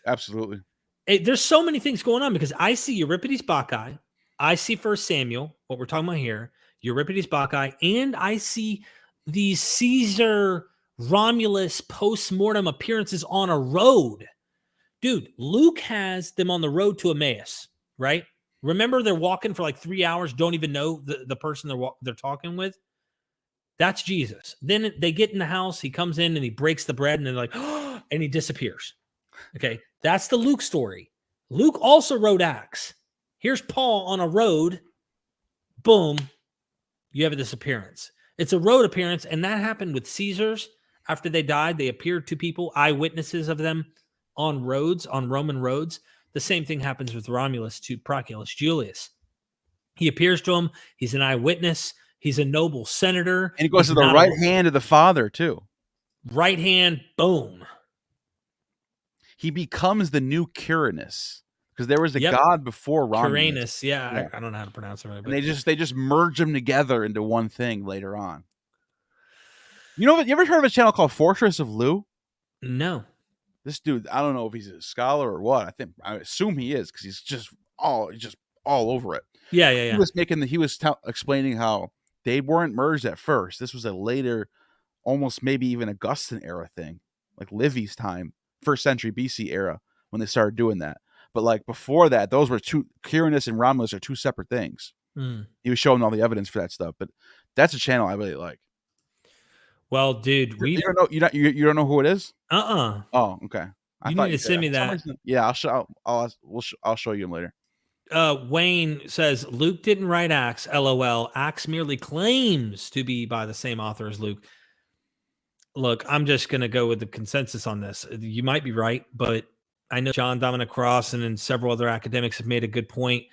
Absolutely. There's so many things going on because I see Euripides Bacchae, I see 1 Samuel, what we're talking about here, Euripides Bacchae, and I see these Caesar Romulus post-mortem appearances on a road. Dude, Luke has them on the road to Emmaus, right? Remember, they're walking for like 3 hours, don't even know the person they're talking with. That's Jesus. Then they get in the house, he comes in and he breaks the bread, and they're like, oh, and he disappears. Okay, that's the Luke story. Luke also wrote Acts. Here's Paul on a road. Boom, you have a disappearance. It's a road appearance, and that happened with Caesars. After they died, they appeared to people, eyewitnesses of them on roads, on Roman roads. The same thing happens with Romulus to Proculus Julius. He appears to him. He's an eyewitness. He's a noble senator. And he goes to the right hand of the Father, too. Right hand, boom. He becomes the new Quirinus, because there was a god before Romulus. Quirinus, I don't know how to pronounce it right. But and they just merge them together into one thing later on. You ever heard of a channel called Fortress of Lou? No. This dude, I don't know if he's a scholar or what. I assume he is, because he's just all over it. Yeah. He was explaining how they weren't merged at first. This was a later, almost maybe even Augustan era thing, like Livy's time, 1st century BC era, when they started doing that. But like before that, those were Quirinus and Romulus are two separate things. He was showing all the evidence for that stuff. But that's a channel I really like. Well, dude, you don't know who it is? Oh, okay. You need to send me that. Yeah, I'll show you him later. Wayne says Luke didn't write Acts. LOL. Acts merely claims to be by the same author as Luke. Look, I'm just going to go with the consensus on this. You might be right, but I know John Dominic Cross and several other academics have made a good point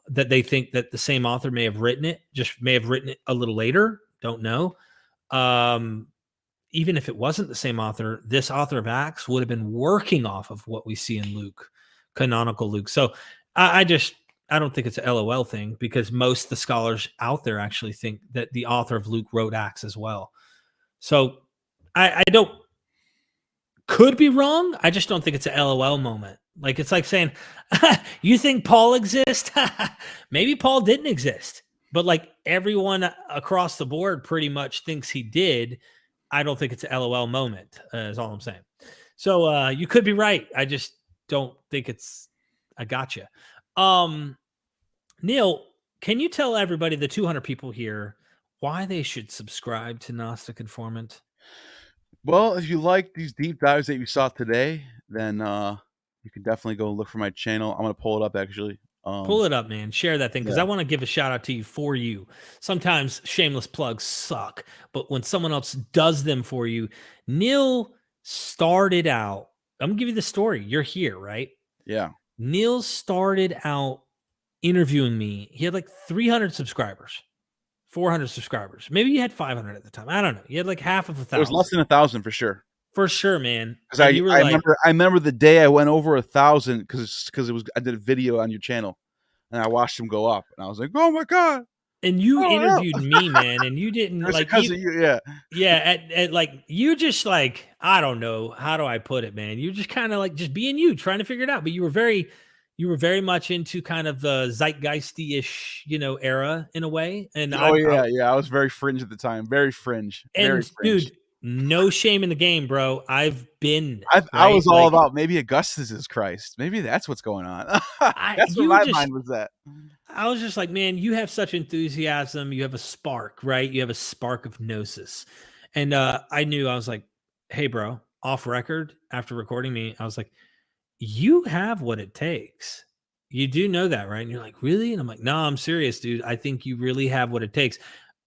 that they think that the same author may have written it, just may have written it a little later. Don't know. even if it wasn't the same author, this author of Acts would have been working off of what we see in Luke, canonical Luke. So I don't think it's a LOL thing, because most of the scholars out there actually think that the author of Luke wrote Acts as well. So I don't, could be wrong. I just don't think it's a LOL moment. Like, it's like saying, you think Paul exists? Maybe Paul didn't exist, but like everyone across the board pretty much thinks he did. I don't think it's a LOL moment, is all I'm saying. So you could be right. I just don't think it's, I gotcha. Neil, can you tell everybody, the 200 people here, why they should subscribe to Gnostic Informant? Well, if you like these deep dives that you saw today, then you can definitely go look for my channel. I'm gonna pull it up actually. Pull it up, man. Share that thing, because yeah. I want to give a shout out to you for you. Sometimes shameless plugs suck, but when someone else does them for you, Neil started out. I'm gonna give you the story. You're here, right? Yeah. Neil started out interviewing me. He had like 300 subscribers, 400 subscribers. Maybe you had 500 at the time. I don't know. You had like half of 1,000. It was less than 1,000 for sure. For sure, man. Because I remember the day I went over 1,000 because I did a video on your channel, and I watched them go up, and I was like, oh my god. And you interviewed me, man, and you didn't like, because of you, yeah. Yeah, at like, you just like, I don't know, how do I put it, man? You just kind of like just being you, trying to figure it out. But you were very much into kind of the zeitgeisty-ish, era in a way. And I was very fringe at the time, very fringe. And very fringe. Dude, no shame in the game, bro. I was all about maybe Augustus is Christ. Maybe that's what's going on. That's what my mind was at. I was just like, man, you have such enthusiasm. You have a spark, right? You have a spark of gnosis. And I knew, I was like, hey, bro, off record, after recording me, I was like, you have what it takes. You do know that, right? And you're like, really? And I'm like, no, I'm serious, dude. I think you really have what it takes.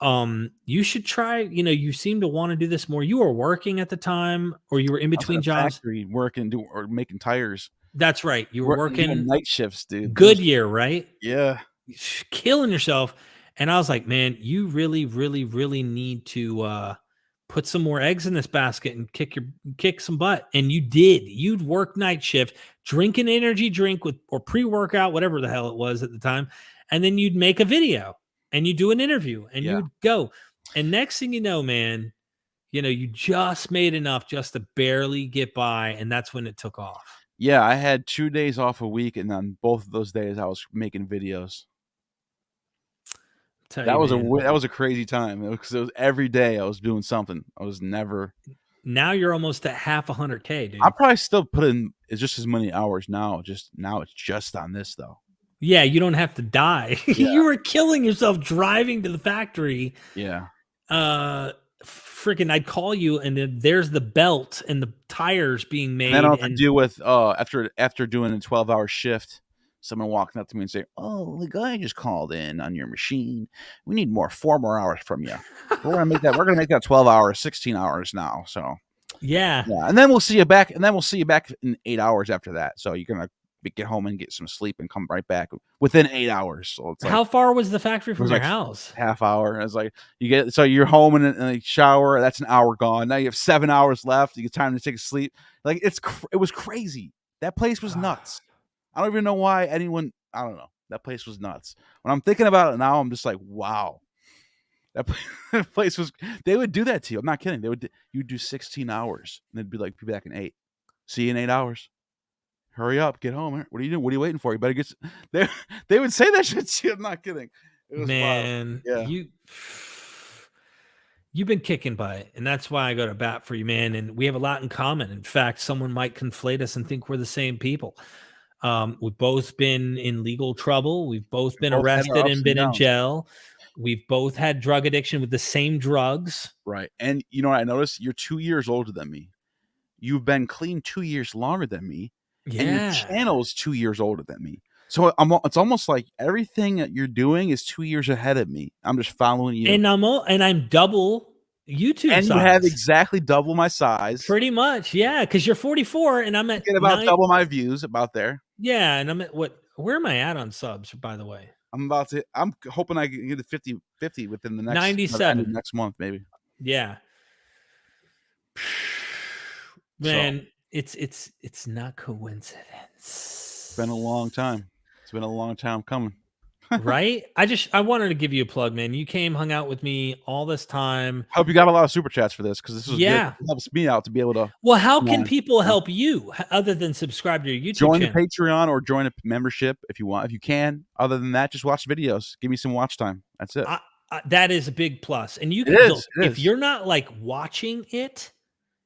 You should try, you seem to want to do this more. You were working at the time, or you were in between jobs? Factory, working or making tires. That's right. You were working night shifts, dude. Goodyear, right? Yeah. Killing yourself. And I was like, man, you really, really, really need to put some more eggs in this basket and kick some butt. And you did. You'd work night shift, drink an energy drink or pre-workout, whatever the hell it was at the time. And then you'd make a video and you do an interview and you'd go. And next thing you know, man, you just made enough just to barely get by. And that's when it took off. Yeah, I had 2 days off a week, and on both of those days I was making videos. That was a crazy time, because it was every day I was doing something. I was never. Now you're almost at half 100K, dude. I'll probably still put in just as many hours now. Now it's just on this though. Yeah, you don't have to die. Yeah. You were killing yourself driving to the factory. Yeah. Freaking, I'd call you, and then there's the belt and the tires being made. And I don't have to deal with after doing a 12-hour shift, someone walking up to me and say, "Oh, the guy just called in on your machine. We need 4 more hours from you. We're gonna make that 12 hours, 16 hours now." So yeah, and then we'll see you back, in 8 hours after that. So you're gonna get home and get some sleep and come right back within 8 hours. So it's like, how far was the factory from your house? Half hour. And it's like you're home and a shower. That's an hour gone. Now you have 7 hours left. You get time to take a sleep. Like it was crazy. That place was nuts. I don't even know why anyone. I don't know. That place was nuts. When I'm thinking about it now, I'm just like, wow. That place was. They would do that to you. I'm not kidding. You'd do 16 hours, and they'd be like, "Be back in 8. See you in 8 hours. Hurry up, get home. What are you doing? What are you waiting for? You better get." They would say that shit to you. I'm not kidding. It was Man, wild. Yeah. You've been kicking butt, and that's why I go to bat for you, man. And we have a lot in common. In fact, someone might conflate us and think we're the same people. We've both been in legal trouble. We've both been arrested and been in jail. We've both had drug addiction with the same drugs. Right. And you know what I noticed? You're 2 years older than me. You've been clean 2 years longer than me. Yeah. And your channel is 2 years older than me. So it's almost like everything that you're doing is 2 years ahead of me. I'm just following you. And I'm double YouTube and size. You have exactly double my size. Pretty much, yeah, because you're 44 and I'm at about double my views, about there. Yeah, and I'm at where am I at on subs, by the way? I'm hoping I can get to 50 within the next 97 next month, maybe. Yeah. Man, it's not coincidence. It's been a long time. It's been a long time coming. Right? I wanted to give you a plug, man. You came, hung out with me all this time. I hope you got a lot of super chats for this because this is good. Yeah. It helps me out to be able to Well, how can people help you other than subscribe to your YouTube join channel? the Patreon or join a membership if you want, if you can. Other than that, just watch videos. Give me some watch time. That's it. That is a big plus. And you can It is. if you're not like watching it,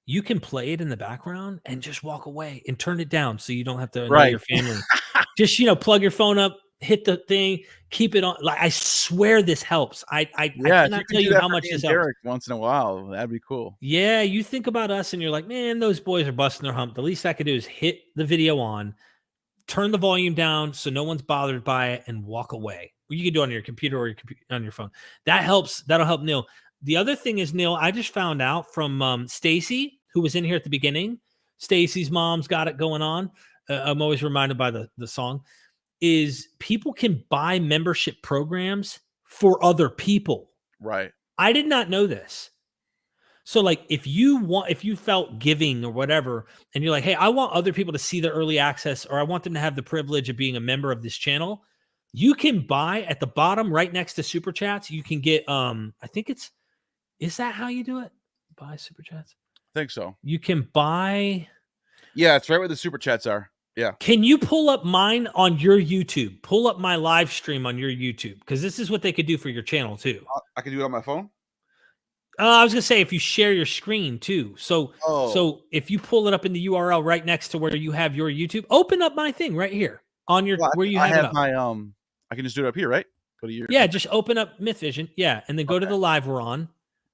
you can play it in the background and just walk away and turn it down so you don't have to annoy your family. Just, plug your phone up, hit the thing, keep it on. Like, I swear this helps. I cannot tell you how much this helps. Once in a while, that'd be cool. Yeah, you think about us and you're like, man, those boys are busting their hump. The least I could do is hit the video on, turn the volume down so no one's bothered by it, and walk away. You can do it on your computer or on your phone. That helps. That'll help Neil. The other thing is, Neil, I just found out from Stacy, who was in here at the beginning. Stacy's mom's got it going on. I'm always reminded by the song. Is people can buy membership programs for other people. Right. I did not know this. So like if you felt giving or whatever, and you're like, hey, I want other people to see the early access, or I want them to have the privilege of being a member of this channel, you can buy at the bottom right next to super chats. You can get I think is that how you do it? Buy super chats? I think so. You can buy. Yeah, it's right where the super chats are. Yeah. Can you pull up mine on your YouTube? Pull up my live stream on your YouTube, because this is what they could do for your channel too. I can do it on my phone. I was gonna say if you share your screen too. So if you pull it up in the URL right next to where you have your YouTube, open up my thing right here on your where you have it up. My I can just do it up here, right? Go to your just open up MythVision. Yeah, and then go to the live we're on.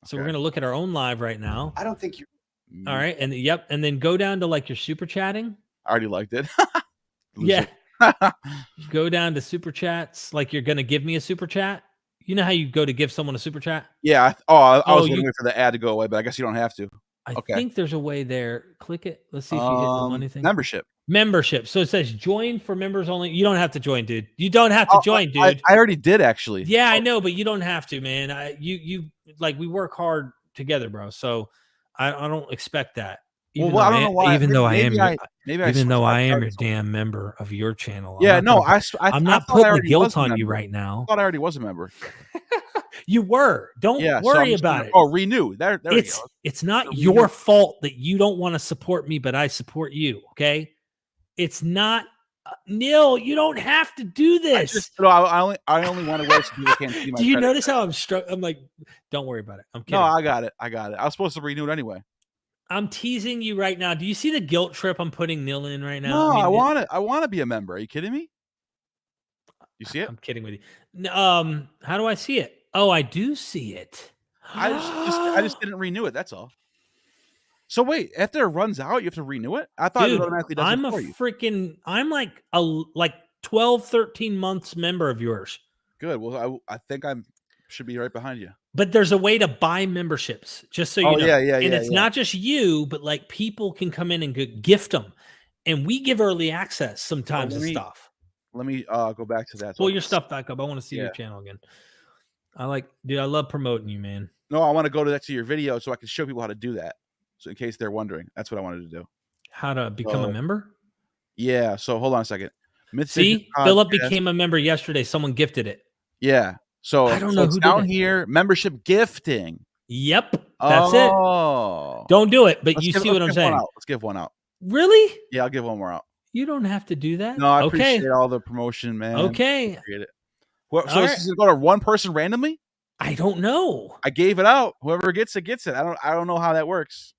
So we're gonna look at our own live right now. I don't think you. All right, and and then go down to like your super chatting. I already liked it. Yeah. Go down to super chats, like you're gonna give me a super chat. You know how you go to give someone a super chat? Yeah. I was waiting for the ad to go away, but I guess you don't have to. I think there's a way there. Click it. Let's see if you hit the money thing. Membership. So it says join for members only. You don't have to join, dude. You don't have to join, dude. I already did, actually. Yeah, I know, but you don't have to, man. You like, we work hard together, bro. So I don't expect that. Even I don't know why. Even though I am your damn member of your channel. Yeah, I'm not putting the guilt on you right now. I thought I already was a member. You were. Don't worry about it. Oh, renew. There we go. It's not your fault that you don't want to support me, but I support you. Okay. It's not. Neil, you don't have to do this. I only want to wait so people can't see my. Do you notice how I'm struck? I'm like, don't worry about it. I'm kidding. No, I got it. I was supposed to renew it anyway. I'm teasing you right now. Do you see the guilt trip I'm putting Neil in right now? No, I want to be a member. Are you kidding me? You see it? I'm kidding with you. How do I see it? Oh, I do see it. I just didn't renew it. That's all. So wait, after it runs out, you have to renew it? I thought it automatically does it for you. I'm like 12, 13 months member of yours. Good. Well, I think I should be right behind you. But there's a way to buy memberships, just so you know. Yeah. And it's not just you, but like people can come in and gift them. And we give early access sometimes to stuff. Let me go back to that. Pull your stuff back up. I want to see your channel again. I love promoting you, man. No, I want to go to your video so I can show people how to do that. So in case they're wondering, that's what I wanted to do. How to become a member? Yeah. So hold on a second. See, Philip became a member yesterday. Someone gifted it. Yeah. So I don't know who down did it. here, membership gifting. Yep. That's it. Don't do it, but you see what I'm saying. Let's give one out. Really? Yeah, I'll give one more out. You don't have to do that. No, I appreciate all the promotion, man. Okay. Appreciate it. So this is going to go to one person randomly? I don't know. I gave it out. Whoever gets it, gets it. I don't know how that works.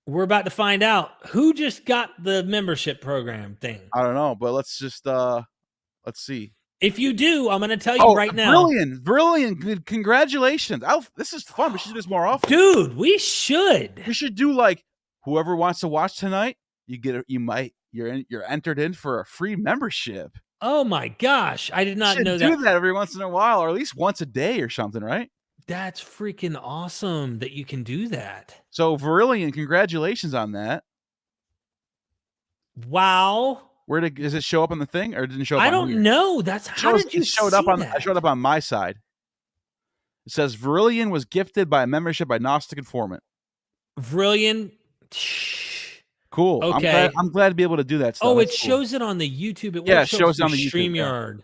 We're about to find out who just got the membership program thing. I don't know, but let's just let's see. If you do, I'm going to tell you right now. Brilliant. Good. Congratulations. This is fun. We should do this more often. Dude, we should. We should do like whoever wants to watch tonight, you're entered in for a free membership. Oh my gosh. I did not know that. Do that every once in a while, or at least once a day or something, right? That's freaking awesome that you can do that. So Virillion, congratulations on that. Wow. Does it show up on the thing, or didn't it show up? I don't know. How did you see that? I showed up on my side. It says Virillion was gifted by a membership by Gnostic Informant. Virillion, Cool. Okay. I'm glad to be able to do that stuff. Oh, it That's cool. shows it on the YouTube. It Yeah, won't it show us shows through on the YouTube. Yeah. StreamYard.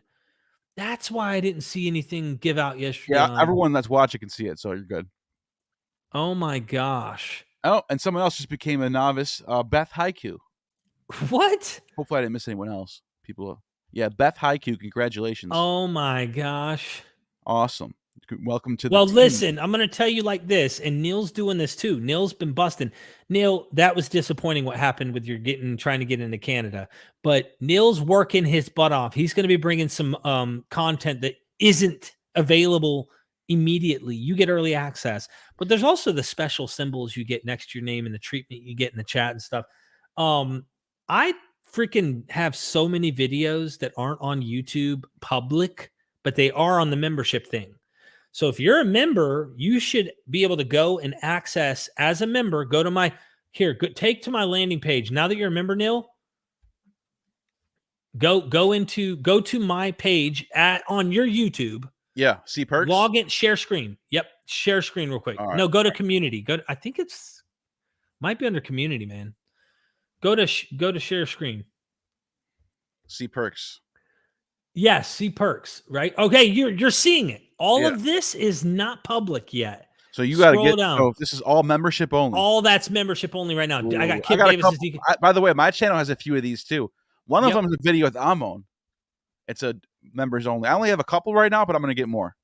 That's why I didn't see anything give out yesterday Yeah, on. everyone that's watching can see it, so you're good. Oh my gosh. Oh, and someone else just became a novice. Beth Haiku. What? Hopefully, I didn't miss anyone else. People. Yeah, Beth Haiku. Congratulations. Oh my gosh. Awesome. Welcome to the Well, team. listen, I'm going to tell you like this, and Neil's doing this too. Neil's been busting. Neil, that was disappointing what happened with your trying to get into Canada, but Neil's working his butt off. He's going to be bringing some content that isn't available immediately. You get early access, but there's also the special symbols you get next to your name and the treatment you get in the chat and stuff. I freaking have so many videos that aren't on YouTube public, but they are on the membership thing. So if you're a member, you should be able to go and access as a member. Go to my take to my landing page. Now that you're a member, Neil, go to my page on your YouTube. Yeah, see perks. Log in, share screen. Yep, share screen real quick. Right. No, go to community. I think might be under community, man. Go to share screen. See perks. Yes, see perks, right? Okay, you're seeing it. All of this is not public yet. So you got to get down. So this is all membership only. All that's membership only right now. Ooh, I got Kipp Davis's. By the way, my channel has a few of these too. One of them is a video with Amon. It's a members only. I only have a couple right now, but I'm going to get more.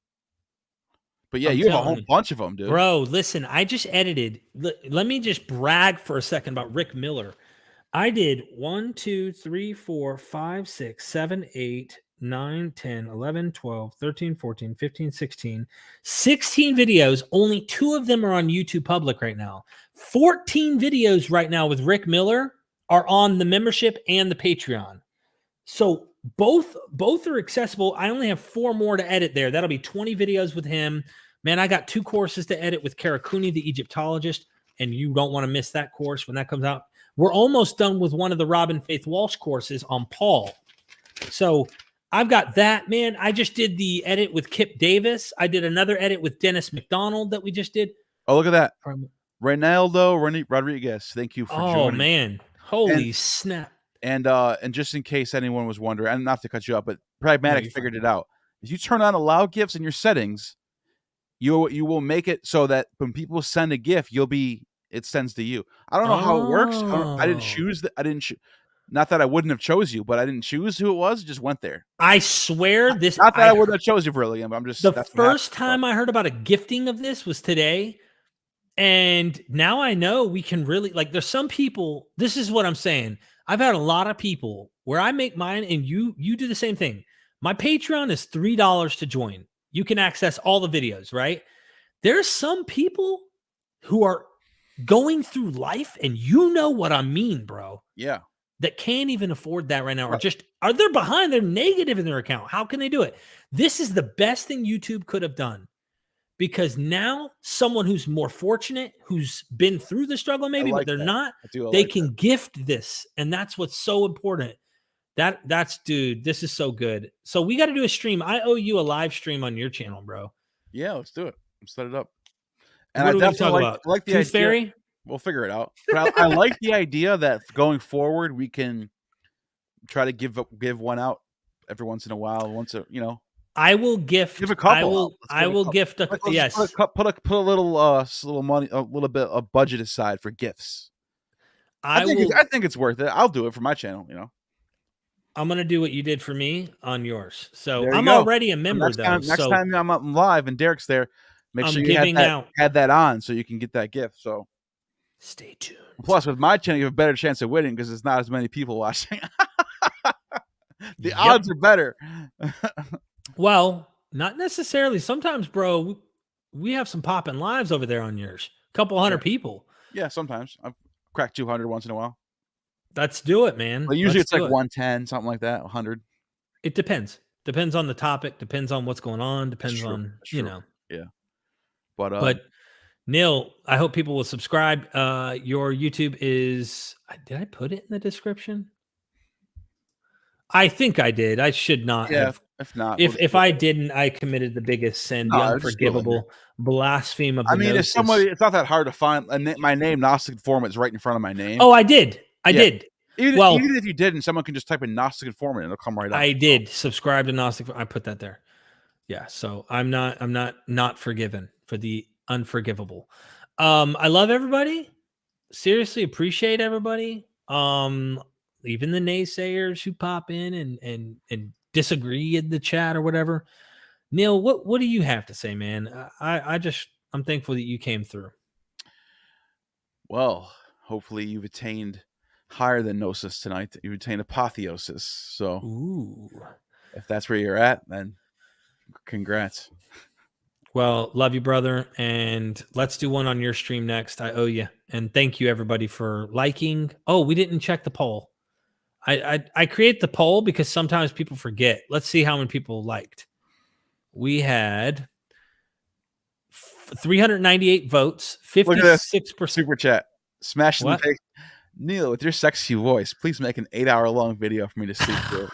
But yeah, you have a whole bunch of them, dude. Bro, listen, I just edited. Let me just brag for a second about Rick Miller. I did 1, 2, 3, 4, 5, 6, 7, 8, 9, 10, 11, 12, 13, 14, 15, 16. 16 videos. Only 2 of them are on YouTube public right now. 14 videos right now with Rick Miller are on the membership and the Patreon. So both are accessible. I only have 4 more to edit there. That'll be 20 videos with him. Man, I got 2 courses to edit with Karakuni, the Egyptologist, and you don't want to miss that course when that comes out. We're almost done with one of the Robin Faith Walsh courses on Paul. So I've got that, man. I just did the edit with Kipp Davis. I did another edit with Dennis McDonald that we just did. Oh, look at that. Reynaldo Rodriguez. Thank you for joining. Oh, man. Holy snap. And just in case anyone was wondering, and not to cut you up, but Pragmatic figured it out. If you turn on allow gifts in your settings, you will make it so that when people send a gift, it sends to you. I don't know how it works. I didn't choose that. Not that I wouldn't have chose you, but I didn't choose who it was. It just went there. I swear this. Not that I wouldn't have chose you for William. I'm just the first time I heard about a gifting of this was today, and now I know we can really there's some people. This is what I'm saying. I've had a lot of people where I make mine, and you do the same thing. My Patreon is $3 to join. You can access all the videos, right? There's some people who are going through life, and you know what I mean, bro. Yeah. That can't even afford that right now, or are they behind? They're negative in their account. How can they do it? This is the best thing YouTube could have done, because now someone who's more fortunate, who's been through the struggle, maybe, but they're not, they can gift this, and that's what's so important. Dude, this is so good. So we got to do a stream. I owe you a live stream on your channel, bro. Yeah, let's do it. Let's set it up. And what I definitely like the Tooth Fairy. We'll figure it out. But I like the idea that going forward we can try to give one out every once in a while. I will gift. Give a couple. I will gift. Yes. Put a little money, a little bit of budget aside for gifts. I think it's worth it. I'll do it for my channel. I'm gonna do what you did for me on yours. So I'm already a member next time I'm up live and Derek's there, make sure you had that on so you can get that gift. So stay tuned. Plus, with my channel, you have a better chance of winning because there's not as many people watching. The odds are better. Well, not necessarily. Sometimes, bro, we have some popping lives over there on yours. A couple hundred people. Yeah, sometimes. I've cracked 200 once in a while. Let's do it, man. But usually it's like 110, something like that, 100. It depends. Depends on the topic. Depends on what's going on. Depends on, Yeah. But Neil, I hope people will subscribe. Your YouTube is, did I put it in the description? I think I did. I should not Yeah. have. If not, If I didn't, I committed the biggest sin, the no, just leave it there. unforgivable blaspheme of the I mean, if gnosis. somebody, it's not that hard to find my name. Gnostic Informant is right in front of my name. Oh, I did. I did. Even if you didn't, someone can just type in Gnostic Informant and it'll come right up. I did subscribe to Gnostic. I put that there. Yeah. So I'm not forgiven for the unforgivable. I love everybody. Seriously, appreciate everybody. Even the naysayers who pop in and disagree in the chat or whatever. Neil, what do you have to say, man? I'm thankful that you came through. Well, hopefully you've attained higher than gnosis tonight. You've attained apotheosis. So Ooh. If that's where you're at, then congrats. Well, love you, brother. And let's do one on your stream next. I owe you. And thank you, everybody, for liking. Oh, we didn't check the poll. I create the poll because sometimes people forget. Let's see how many people liked. We had 398 votes, 56%. Super chat. Smash the face. Neil, with your sexy voice, please make an 8-hour-long video for me to see through.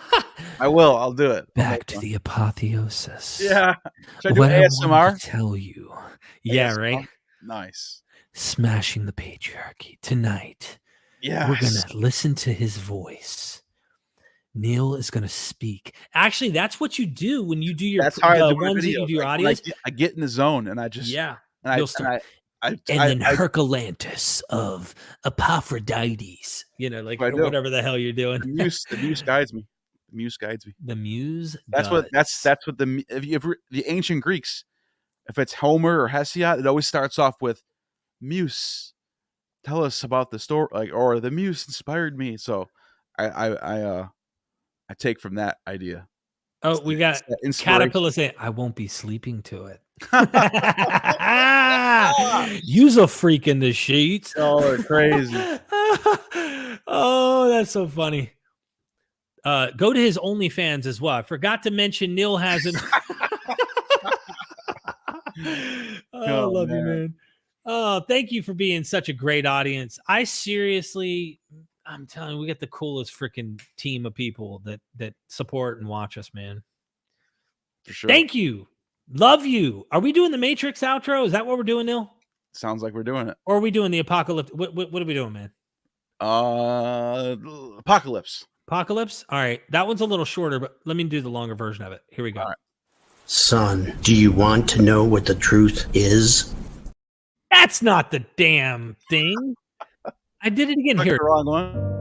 I will. I'll do it. Back to the apotheosis. Yeah. Should I do what ASMR? I want to tell you. Yeah, ASMR? right? Nice. Smashing the patriarchy tonight. Yes. We're going to listen to his voice. Neil is going to speak. Actually, that's what you do when you do your that's how I do ones that you do your audios. I get in the zone and I just and then Herculantis of Epaphrodites, whatever the hell you're doing. The muse guides me. The muse guides me. The muse. That's what the ancient Greeks, if it's Homer or Hesiod, it always starts off with muse. Tell us about the story, or the muse inspired me. So I take from that idea. Oh, we got Caterpillar saying, I won't be sleeping to it. Use a freak in the sheets. Oh, they're crazy. Oh, that's so funny. Go to his OnlyFans as well. I forgot to mention Neil hasn't. I love you, man. Oh, thank you for being such a great audience. I'm telling you, we get the coolest freaking team of people that support and watch us, man. For sure. Thank you. Love you. Are we doing the Matrix outro? Is that what we're doing, Neil? Sounds like we're doing it. Or are we doing the apocalypse? What are we doing, man? Apocalypse. Apocalypse? All right. That one's a little shorter, but let me do the longer version of it. Here we go. All right. Son, do you want to know what the truth is? That's not the damn thing. I did it again. Here. The wrong one.